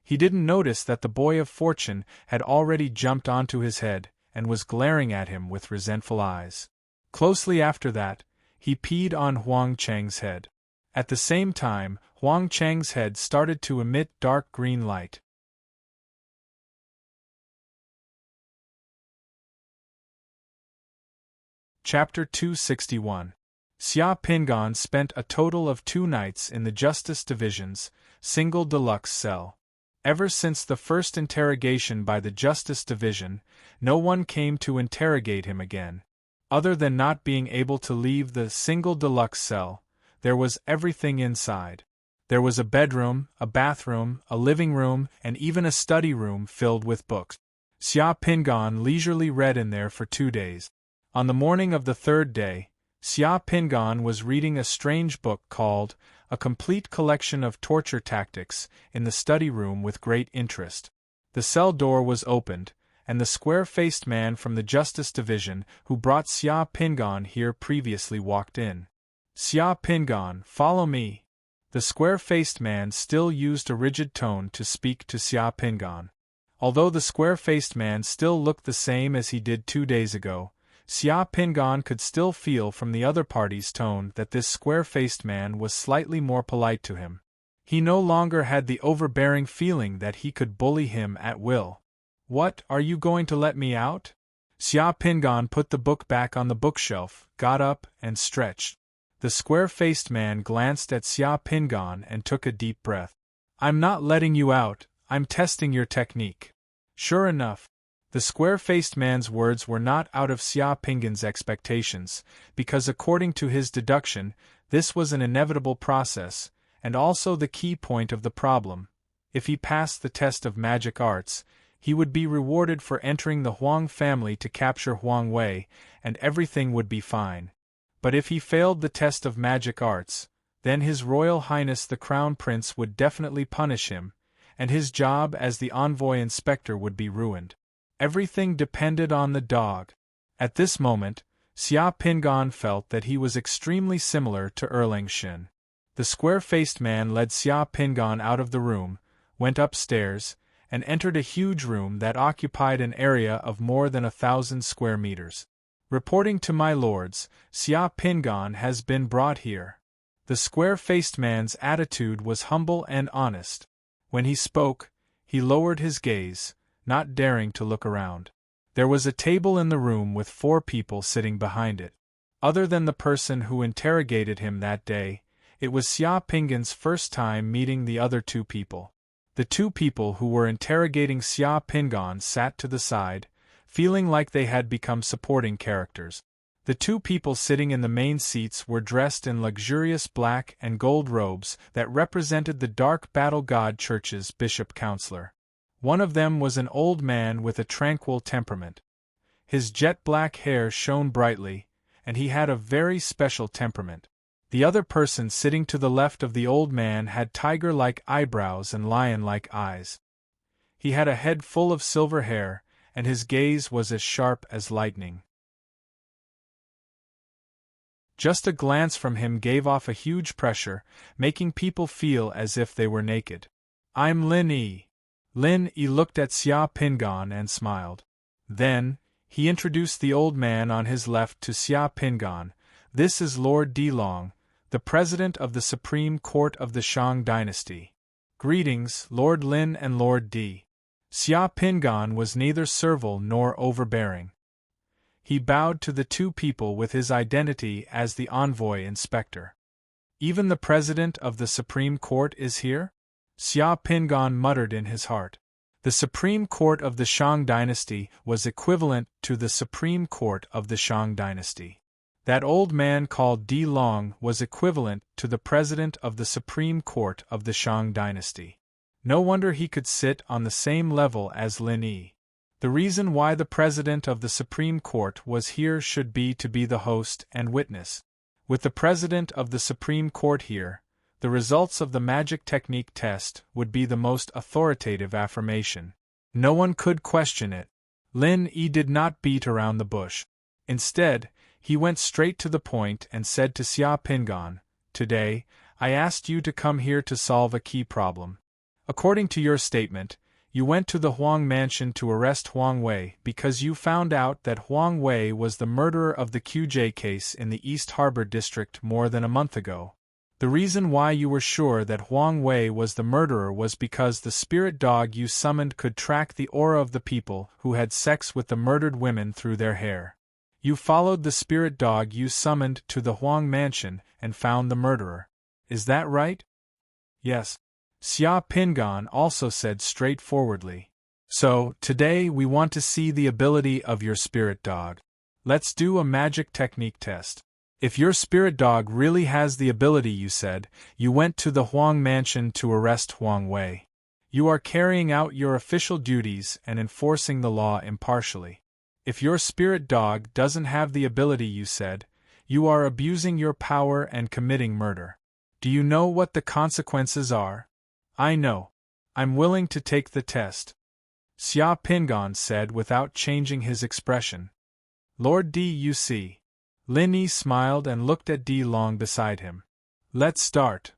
he didn't notice that the boy of fortune had already jumped onto his head and was glaring at him with resentful eyes. Closely after that, he peed on Huang Chang's head. At the same time, Huang Chang's head started to emit dark green light. Chapter 261. Xia Pingan spent a total of 2 nights in the Justice Division's single deluxe cell. Ever since the first interrogation by the Justice Division, no one came to interrogate him again. Other than not being able to leave the single deluxe cell, there was everything inside. There was a bedroom, a bathroom, a living room, and even a study room filled with books. Xia Pingan leisurely read in there for 2 days. On the morning of the 3rd day, Xia Pingan was reading a strange book called A Complete Collection of Torture Tactics in the study room with great interest. The cell door was opened, and the square-faced man from the Justice Division who brought Xia Pingan here previously walked in. Xia Pingan, follow me. The square-faced man still used a rigid tone to speak to Xia Pingan. Although the square-faced man still looked the same as he did 2 days ago, Xia Pingan could still feel from the other party's tone that this square-faced man was slightly more polite to him. He no longer had the overbearing feeling that he could bully him at will. What, are you going to let me out? Xia Pingan put the book back on the bookshelf, got up, and stretched. The square-faced man glanced at Xia Pingan and took a deep breath. I'm not letting you out, I'm testing your technique. Sure enough, the square-faced man's words were not out of Xia Pingan's expectations, because according to his deduction, this was an inevitable process, and also the key point of the problem. If he passed the test of magic arts, he would be rewarded for entering the Huang family to capture Huang Wei, and everything would be fine. But if he failed the test of magic arts, then His Royal Highness the Crown Prince would definitely punish him, and his job as the envoy inspector would be ruined. Everything depended on the dog. At this moment, Xia Pingan felt that he was extremely similar to Erlang Shin. The square-faced man led Xia Pingan out of the room, went upstairs, and entered a huge room that occupied an area of more than 1,000 square meters. Reporting to my lords, Xia Pingan has been brought here. The square-faced man's attitude was humble and honest. When he spoke, he lowered his gaze, not daring to look around. There was a table in the room with 4 people sitting behind it. Other than the person who interrogated him that day, it was Xia Pingan's first time meeting the other 2 people. The 2 people who were interrogating Xia Pingan sat to the side, feeling like they had become supporting characters. The 2 people sitting in the main seats were dressed in luxurious black and gold robes that represented the Dark Battle God Church's bishop-counselor. One of them was an old man with a tranquil temperament. His jet-black hair shone brightly, and he had a very special temperament. The other person sitting to the left of the old man had tiger-like eyebrows and lion-like eyes. He had a head full of silver hair, and his gaze was as sharp as lightning. Just a glance from him gave off a huge pressure, making people feel as if they were naked. "I'm Lin Yi." Lin Yi looked at Xia Pingan and smiled. Then, he introduced the old man on his left to Xia Pingan. "This is Lord Dilong, the president of the Supreme Court of the Shang dynasty." "Greetings, Lord Lin and Lord Di." Xia Pingan was neither servile nor overbearing. He bowed to the two people with his identity as the envoy inspector. "Even the president of the Supreme Court is here?" Xia Pingan muttered in his heart. The Supreme Court of the Shang dynasty was equivalent to the Supreme Court of the Shang dynasty. That old man called Di Long was equivalent to the president of the Supreme Court of the Shang dynasty. No wonder he could sit on the same level as Lin Yi. The reason why the president of the Supreme Court was here should be to be the host and witness. With the president of the Supreme Court here, the results of the magic technique test would be the most authoritative affirmation. No one could question it. Lin Yi did not beat around the bush. Instead, he went straight to the point and said to Xia Pingan, "Today, I asked you to come here to solve a key problem. According to your statement, you went to the Huang mansion to arrest Huang Wei because you found out that Huang Wei was the murderer of the QJ case in the East Harbor district more than a month ago. The reason why you were sure that Huang Wei was the murderer was because the spirit dog you summoned could track the aura of the people who had sex with the murdered women through their hair. You followed the spirit dog you summoned to the Huang mansion and found the murderer. Is that right?" "Yes," Xia Pingan also said straightforwardly. "So, today we want to see the ability of your spirit dog. Let's do a magic technique test. If your spirit dog really has the ability you said, you went to the Huang mansion to arrest Huang Wei. You are carrying out your official duties and enforcing the law impartially. If your spirit dog doesn't have the ability you said, you are abusing your power and committing murder. Do you know what the consequences are?" "I know. I'm willing to take the test," Xia Pingan said without changing his expression. "Lord Di, you see." Lin Yi smiled and looked at Di Long beside him. "Let's start,"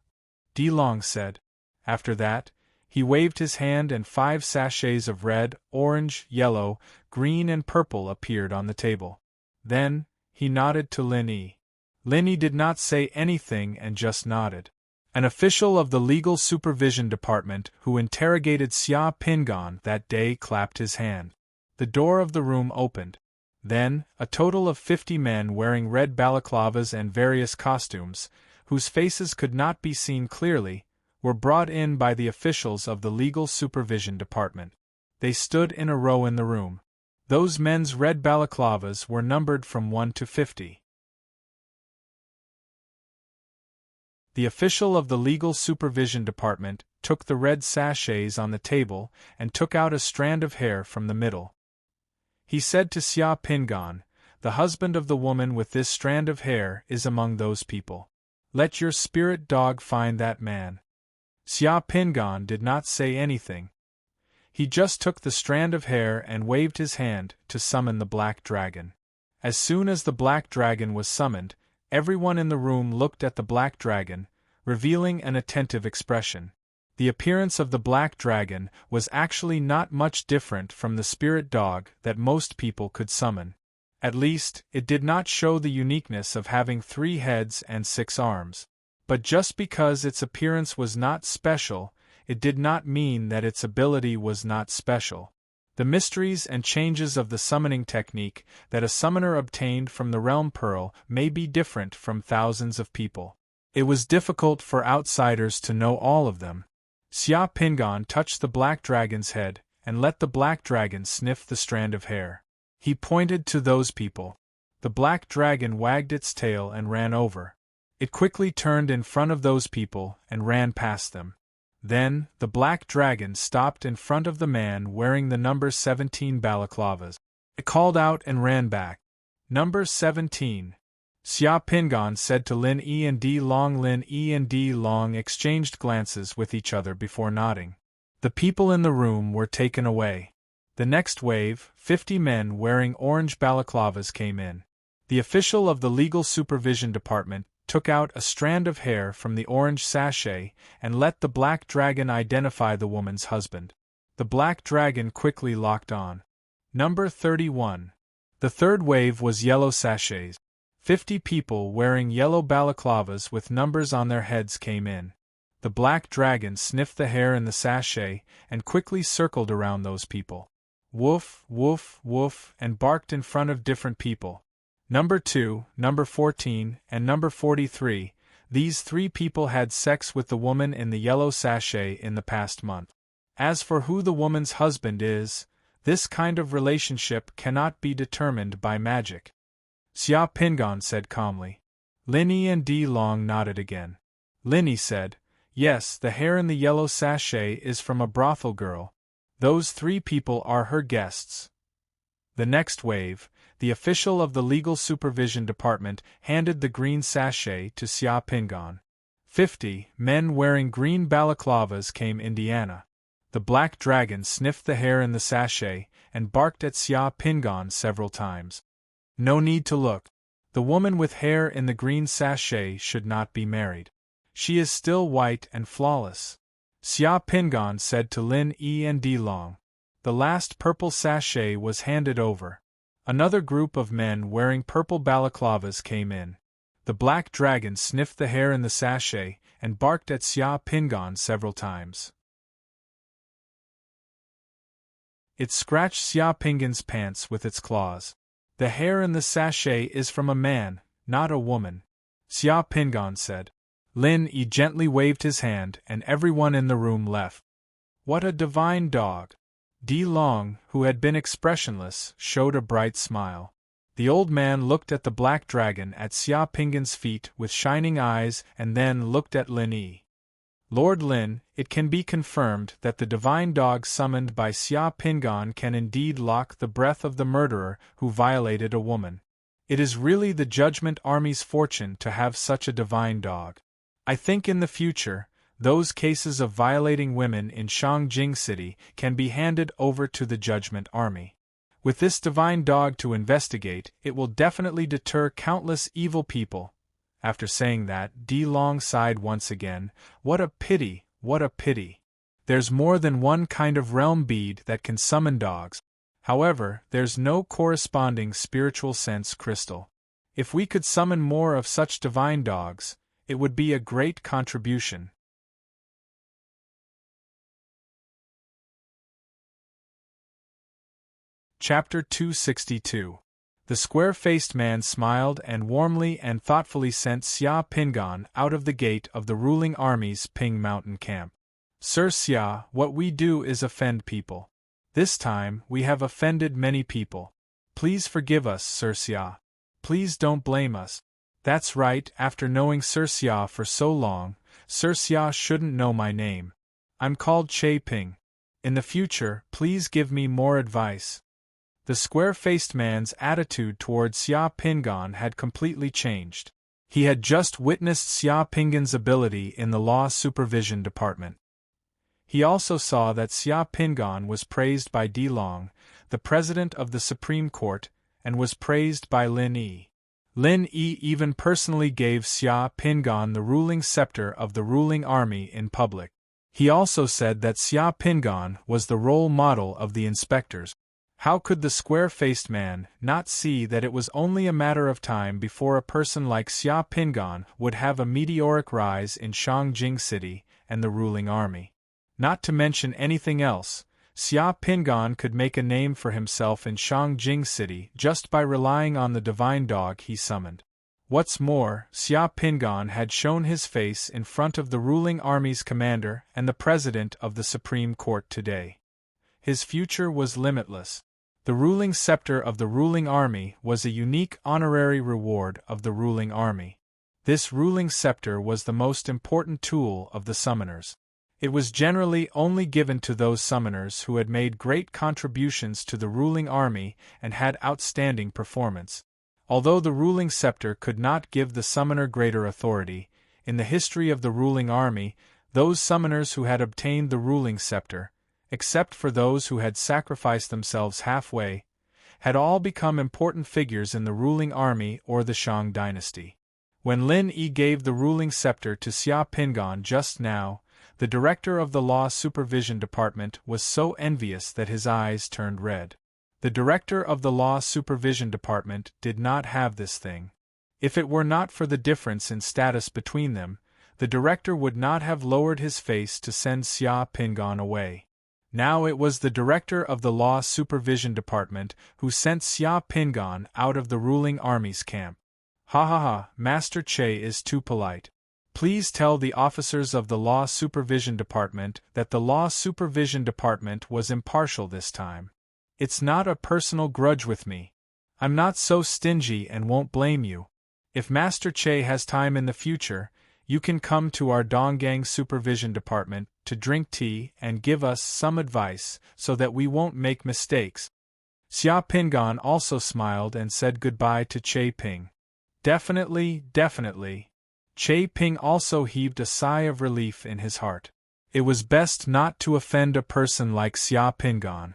Di Long said. After that, he waved his hand and 5 sachets of red, orange, yellow, green and purple appeared on the table. Then, he nodded to Lin Yi. Lin Yi did not say anything and just nodded. An official of the Legal Supervision Department who interrogated Xia Pingan that day clapped his hand. The door of the room opened. Then, a total of 50 men wearing red balaclavas and various costumes, whose faces could not be seen clearly, were brought in by the officials of the Legal Supervision Department. They stood in a row in the room. Those men's red balaclavas were numbered from 1 to 50. The official of the Legal Supervision Department took the red sachets on the table and took out a strand of hair from the middle. He said to Xia Pingan, "The husband of the woman with this strand of hair is among those people. Let your spirit dog find that man." Xia Pingan did not say anything. He just took the strand of hair and waved his hand to summon the black dragon. As soon as the black dragon was summoned, everyone in the room looked at the black dragon, revealing an attentive expression. The appearance of the black dragon was actually not much different from the spirit dog that most people could summon. At least, it did not show the uniqueness of having 3 heads and 6 arms. But just because its appearance was not special, it did not mean that its ability was not special. The mysteries and changes of the summoning technique that a summoner obtained from the Realm Pearl may be different from thousands of people. It was difficult for outsiders to know all of them. Xia Pingan touched the black dragon's head and let the black dragon sniff the strand of hair. He pointed to those people. The black dragon wagged its tail and ran over. It quickly turned in front of those people and ran past them. Then, the black dragon stopped in front of the man wearing the number 17 balaclavas. It called out and ran back. Number 17. Xia Pingan said to Lin E and D Long. Lin E and D Long exchanged glances with each other before nodding. The people in the room were taken away. The next wave, 50 men wearing orange balaclavas came in. The official of the Legal Supervision Department took out a strand of hair from the orange sachet and let the black dragon identify the woman's husband. The black dragon quickly locked on. Number 31. The third wave was yellow sachets. 50 people wearing yellow balaclavas with numbers on their heads came in. The black dragon sniffed the hair in the sachet and quickly circled around those people. Woof, woof, woof, and barked in front of different people. Number 2, number 14, and number 43, these 3 people had sex with the woman in the yellow sachet in the past month. As for who the woman's husband is, this kind of relationship cannot be determined by magic. Xia Pingan said calmly. Linny and D Long nodded again. Linny said, yes, the hair in the yellow sachet is from a brothel girl. Those 3 people are her guests. The next wave, the official of the Legal Supervision Department handed the green sachet to Xia Pingan. 50 men wearing green balaclavas came Indiana. The black dragon sniffed the hair in the sachet and barked at Xia Pingan several times. No need to look. The woman with hair in the green sachet should not be married. She is still white and flawless. Xia Pingan said to Lin E and D Long. The last purple sachet was handed over. Another group of men wearing purple balaclavas came in. The black dragon sniffed the hair in the sachet and barked at Xia Pingan several times. It scratched Xia Pingan's pants with its claws. The hair in the sachet is from a man, not a woman, Xia Pingan said. Lin E gently waved his hand and everyone in the room left. What a divine dog! D Long, who had been expressionless, showed a bright smile. The old man looked at the black dragon at Xia Pingan's feet with shining eyes and then looked at Lin E. Lord Lin, it can be confirmed that the divine dog summoned by Xia Pingan can indeed lock the breath of the murderer who violated a woman. It is really the Judgment Army's fortune to have such a divine dog. I think in the future, those cases of violating women in Shangjing City can be handed over to the Judgment Army. With this divine dog to investigate, it will definitely deter countless evil people. After saying that, D Long sighed once again. What a pity, what a pity. There's more than one kind of realm bead that can summon dogs. However, there's no corresponding spiritual sense crystal. If we could summon more of such divine dogs, it would be a great contribution. Chapter 262. The square-faced man smiled and warmly and thoughtfully sent Xia Pingan out of the gate of the ruling army's Ping Mountain camp. Sir Xia, what we do is offend people. This time, we have offended many people. Please forgive us, Sir Xia. Please don't blame us. That's right, after knowing Sir Xia for so long, Sir Xia shouldn't know my name. I'm called Che Ping. In the future, please give me more advice. The square-faced man's attitude towards Xia Pingan had completely changed. He had just witnessed Xia Pingan's ability in the Law Supervision Department. He also saw that Xia Pingan was praised by D Long, the president of the Supreme Court, and was praised by Lin E. Lin E even personally gave Xia Pingan the ruling scepter of the ruling army in public. He also said that Xia Pingan was the role model of the inspectors. How could the square-faced man not see that it was only a matter of time before a person like Xia Pingan would have a meteoric rise in Shangjing City and the ruling army? Not to mention anything else, Xia Pingan could make a name for himself in Shangjing City just by relying on the divine dog he summoned. What's more, Xia Pingan had shown his face in front of the ruling army's commander and the president of the Supreme Court today. His future was limitless. The ruling scepter of the ruling army was a unique honorary reward of the ruling army. This ruling scepter was the most important tool of the summoners. It was generally only given to those summoners who had made great contributions to the ruling army and had outstanding performance. Although the ruling scepter could not give the summoner greater authority, in the history of the ruling army, those summoners who had obtained the ruling scepter, except for those who had sacrificed themselves halfway, had all become important figures in the ruling army or the Shang dynasty. When Lin Yi gave the ruling scepter to Xia Pingan just now, the director of the Law Supervision Department was so envious that his eyes turned red. The director of the Law Supervision Department did not have this thing. If it were not for the difference in status between them, the director would not have lowered his face to send Xia Pingan away. Now it was the director of the Law Supervision Department who sent Xia Pingan out of the ruling army's camp. Ha ha ha, Master Che is too polite. Please tell the officers of the Law Supervision Department that the Law Supervision Department was impartial this time. It's not a personal grudge with me. I'm not so stingy and won't blame you. If Master Che has time in the future, you can come to our Donggang Supervision Department to drink tea and give us some advice so that we won't make mistakes. Xia Pingan also smiled and said goodbye to Che Ping. Definitely, definitely. Che Ping also heaved a sigh of relief in his heart. It was best not to offend a person like Xia Pingan.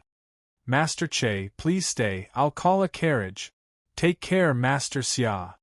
Master Che, please stay, I'll call a carriage. Take care, Master Xia.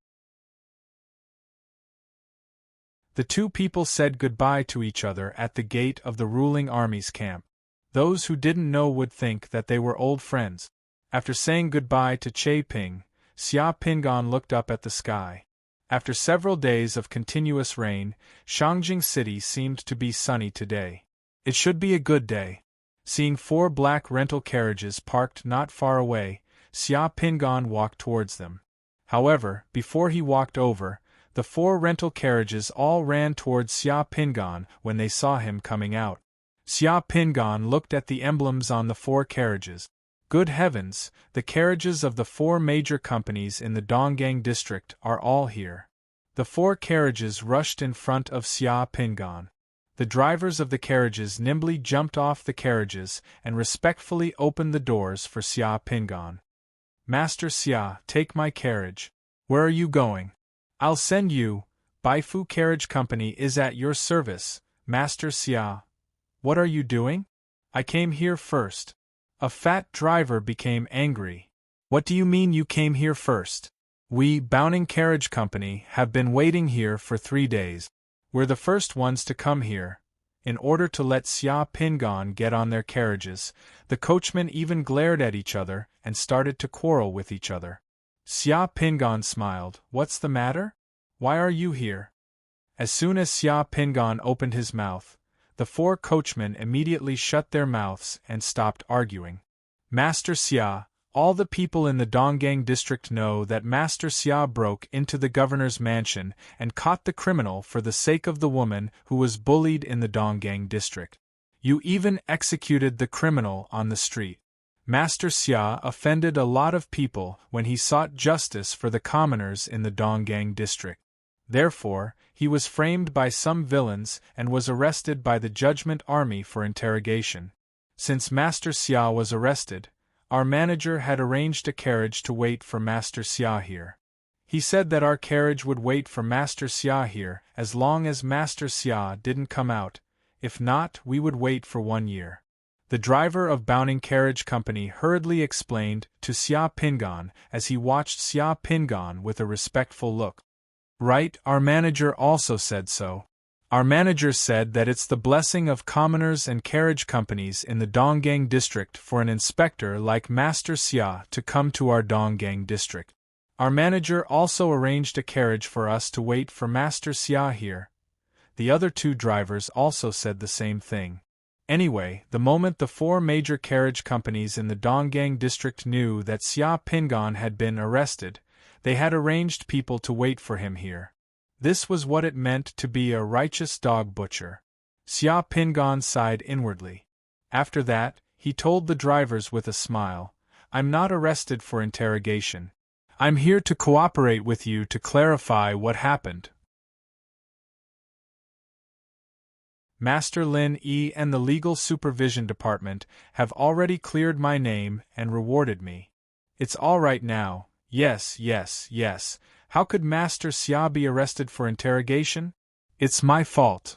The two people said goodbye to each other at the gate of the ruling army's camp. Those who didn't know would think that they were old friends. After saying goodbye to Che Ping, Xia Pingan looked up at the sky. After several days of continuous rain, Shangjing City seemed to be sunny today. It should be a good day. Seeing 4 black rental carriages parked not far away, Xia Pingan walked towards them. However, before he walked over, the 4 rental carriages all ran towards Xia Pingan when they saw him coming out. Xia Pingan looked at the emblems on the 4 carriages. Good heavens, the carriages of the 4 major companies in the Donggang district are all here. The 4 carriages rushed in front of Xia Pingan. The drivers of the carriages nimbly jumped off the carriages and respectfully opened the doors for Xia Pingan. Master Xia, take my carriage. Where are you going? I'll send you. Baifu Carriage Company is at your service, Master Xia. What are you doing? I came here first. A fat driver became angry. What do you mean you came here first? We, Bowning Carriage Company, have been waiting here for 3 days. We're the first ones to come here. In order to let Xia Pingan get on their carriages, the coachmen even glared at each other and started to quarrel with each other. Xia Pingan smiled. What's the matter? Why are you here? As soon as Xia Pingan opened his mouth, the 4 coachmen immediately shut their mouths and stopped arguing. Master Xia, all the people in the Donggang district know that Master Xia broke into the governor's mansion and caught the criminal for the sake of the woman who was bullied in the Donggang district. You even executed the criminal on the street. Master Xia offended a lot of people when he sought justice for the commoners in the Donggang district. Therefore, he was framed by some villains and was arrested by the Judgment Army for interrogation. Since Master Xia was arrested, our manager had arranged a carriage to wait for Master Xia here. He said that our carriage would wait for Master Xia here as long as Master Xia didn't come out. If not, we would wait for 1 year. The driver of Bowning Carriage Company hurriedly explained to Xia Pingan as he watched Xia Pingan with a respectful look. Right, our manager also said so. Our manager said that it's the blessing of commoners and carriage companies in the Donggang district for an inspector like Master Xia to come to our Donggang district. Our manager also arranged a carriage for us to wait for Master Xia here. The other 2 drivers also said the same thing. Anyway, the moment the 4 major carriage companies in the Donggang district knew that Xia Pingan had been arrested, they had arranged people to wait for him here. This was what it meant to be a righteous dog butcher. Xia Pingan sighed inwardly. After that, he told the drivers with a smile, I'm not arrested for interrogation. I'm here to cooperate with you to clarify what happened. Master Lin Yi and the Legal Supervision Department have already cleared my name and rewarded me. It's all right now. Yes, yes, yes. How could Master Xia be arrested for interrogation? It's my fault.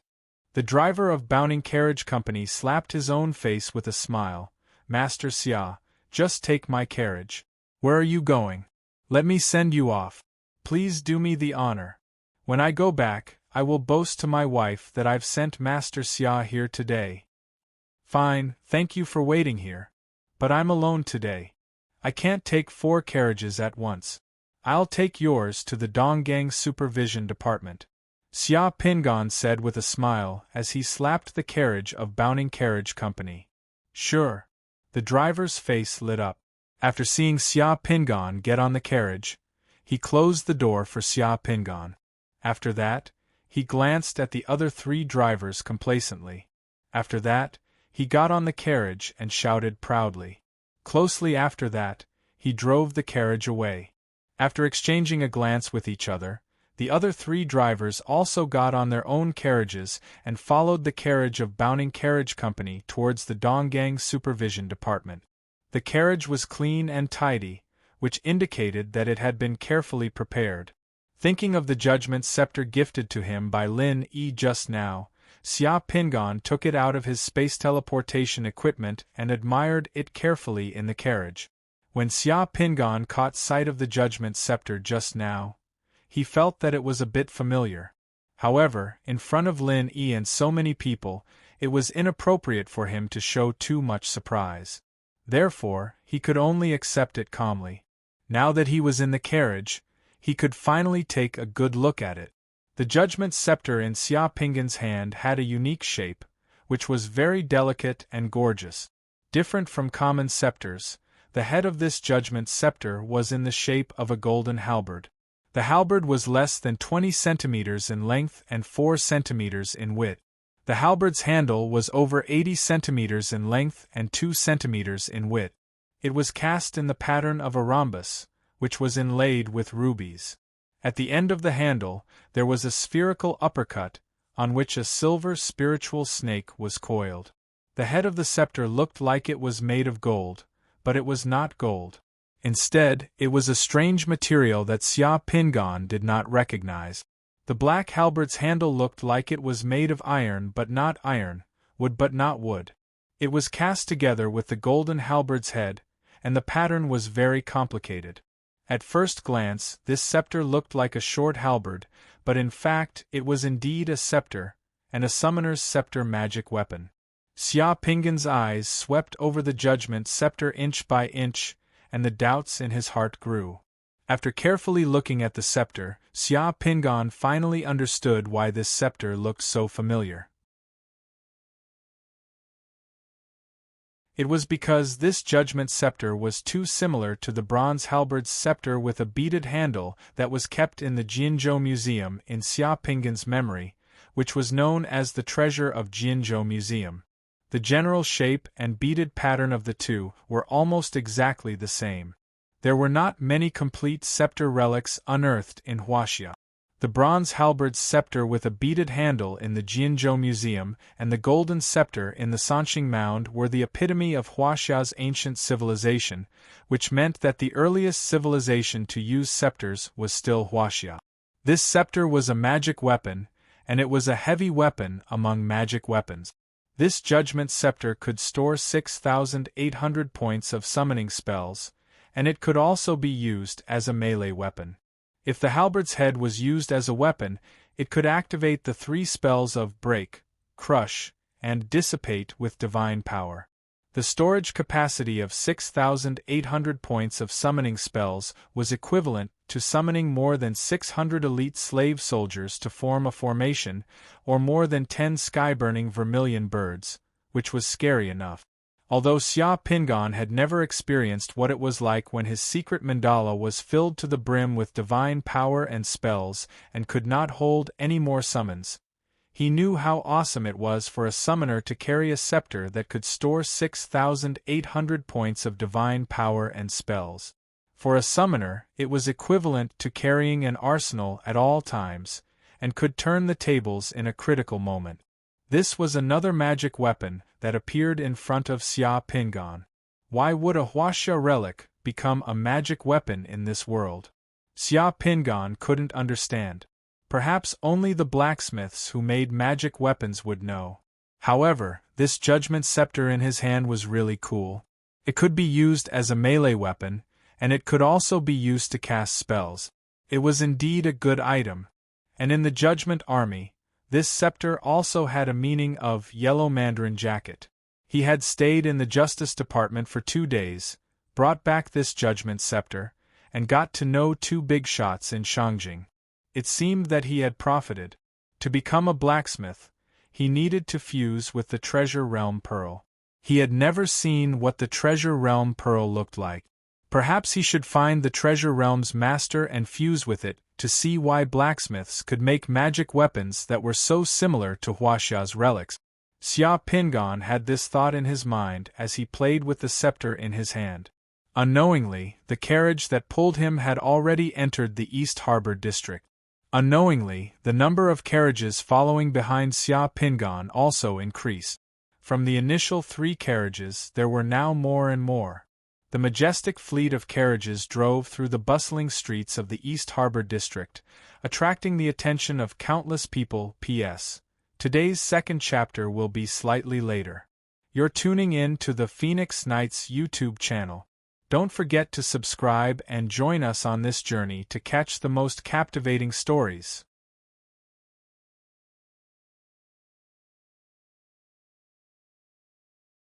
The driver of Bowning Carriage Company slapped his own face with a smile. Master Xia, just take my carriage. Where are you going? Let me send you off. Please do me the honor. When I go back, I will boast to my wife that I've sent Master Xia here today. Fine, thank you for waiting here. But I'm alone today. I can't take 4 carriages at once. I'll take yours to the Donggang Supervision Department, Xia Pingan said with a smile as he slapped the carriage of Bowning Carriage Company. Sure. The driver's face lit up. After seeing Xia Pingan get on the carriage, he closed the door for Xia Pingan. After that, he glanced at the other 3 drivers complacently. After that, he got on the carriage and shouted proudly. Closely after that, he drove the carriage away. After exchanging a glance with each other, the other 3 drivers also got on their own carriages and followed the carriage of Bowning Carriage Company towards the Donggang Supervision Department. The carriage was clean and tidy, which indicated that it had been carefully prepared. Thinking of the judgment scepter gifted to him by Lin Yi just now, Xia Pingan took it out of his space teleportation equipment and admired it carefully in the carriage. When Xia Pingan caught sight of the judgment scepter just now, he felt that it was a bit familiar. However, in front of Lin Yi and so many people, it was inappropriate for him to show too much surprise. Therefore, he could only accept it calmly. Now that he was in the carriage, he could finally take a good look at it. The judgment scepter in Xia Pingan's hand had a unique shape, which was very delicate and gorgeous. Different from common scepters, the head of this judgment scepter was in the shape of a golden halberd. The halberd was less than 20 centimeters in length and 4 centimeters in width. The halberd's handle was over 80 centimeters in length and 2 centimeters in width. It was cast in the pattern of a rhombus, which was inlaid with rubies. At the end of the handle, there was a spherical uppercut, on which a silver spiritual snake was coiled. The head of the scepter looked like it was made of gold, but it was not gold. Instead, it was a strange material that Xia Pingan did not recognize. The black halberd's handle looked like it was made of iron but not iron, wood but not wood. It was cast together with the golden halberd's head, and the pattern was very complicated. At first glance, this scepter looked like a short halberd, but in fact it was indeed a scepter, and a summoner's scepter magic weapon. Xia Pingan's eyes swept over the judgment scepter inch by inch, and the doubts in his heart grew. After carefully looking at the scepter, Xia Pingan finally understood why this scepter looked so familiar. It was because this judgment scepter was too similar to the bronze halberd's scepter with a beaded handle that was kept in the Jianzhou Museum in Xia Pingan's memory, which was known as the treasure of Jianzhou Museum. The general shape and beaded pattern of the two were almost exactly the same. There were not many complete scepter relics unearthed in Huaxia. The bronze halberd's scepter with a beaded handle in the Jianzhou Museum and the golden scepter in the Sanqing Mound were the epitome of Huaxia's ancient civilization, which meant that the earliest civilization to use scepters was still Huaxia. This scepter was a magic weapon, and it was a heavy weapon among magic weapons. This judgment scepter could store 6,800 points of summoning spells, and it could also be used as a melee weapon. If the halberd's head was used as a weapon, it could activate the 3 spells of Break, Crush, and Dissipate with divine power. The storage capacity of 6,800 points of summoning spells was equivalent to summoning more than 600 elite slave soldiers to form a formation, or more than 10 sky-burning vermilion birds, which was scary enough. Although Xia Pingan had never experienced what it was like when his secret mandala was filled to the brim with divine power and spells and could not hold any more summons, he knew how awesome it was for a summoner to carry a scepter that could store 6,800 points of divine power and spells. For a summoner, it was equivalent to carrying an arsenal at all times, and could turn the tables in a critical moment. This was another magic weapon that appeared in front of Xia Pingan. Why would a Huaxia relic become a magic weapon in this world? Xia Pingan couldn't understand. Perhaps only the blacksmiths who made magic weapons would know. However, this judgment scepter in his hand was really cool. It could be used as a melee weapon, and it could also be used to cast spells. It was indeed a good item. And in the Judgment Army, this scepter also had a meaning of yellow mandarin jacket. He had stayed in the Justice Department for 2 days, brought back this judgment scepter, and got to know 2 big shots in Shangjing. It seemed that he had profited. To become a blacksmith, he needed to fuse with the Treasure Realm Pearl. He had never seen what the Treasure Realm Pearl looked like. Perhaps he should find the Treasure Realm's master and fuse with it to see why blacksmiths could make magic weapons that were so similar to Huaxia's relics. Xia Pingan had this thought in his mind as he played with the scepter in his hand. Unknowingly, the carriage that pulled him had already entered the East Harbor district. Unknowingly, the number of carriages following behind Xia Pingan also increased. From the initial 3 carriages, there were now more and more. The majestic fleet of carriages drove through the bustling streets of the East Harbor district, attracting the attention of countless people. P.S. Today's second chapter will be slightly later. You're tuning in to the Phoenix Knights YouTube channel. Don't forget to subscribe and join us on this journey to catch the most captivating stories.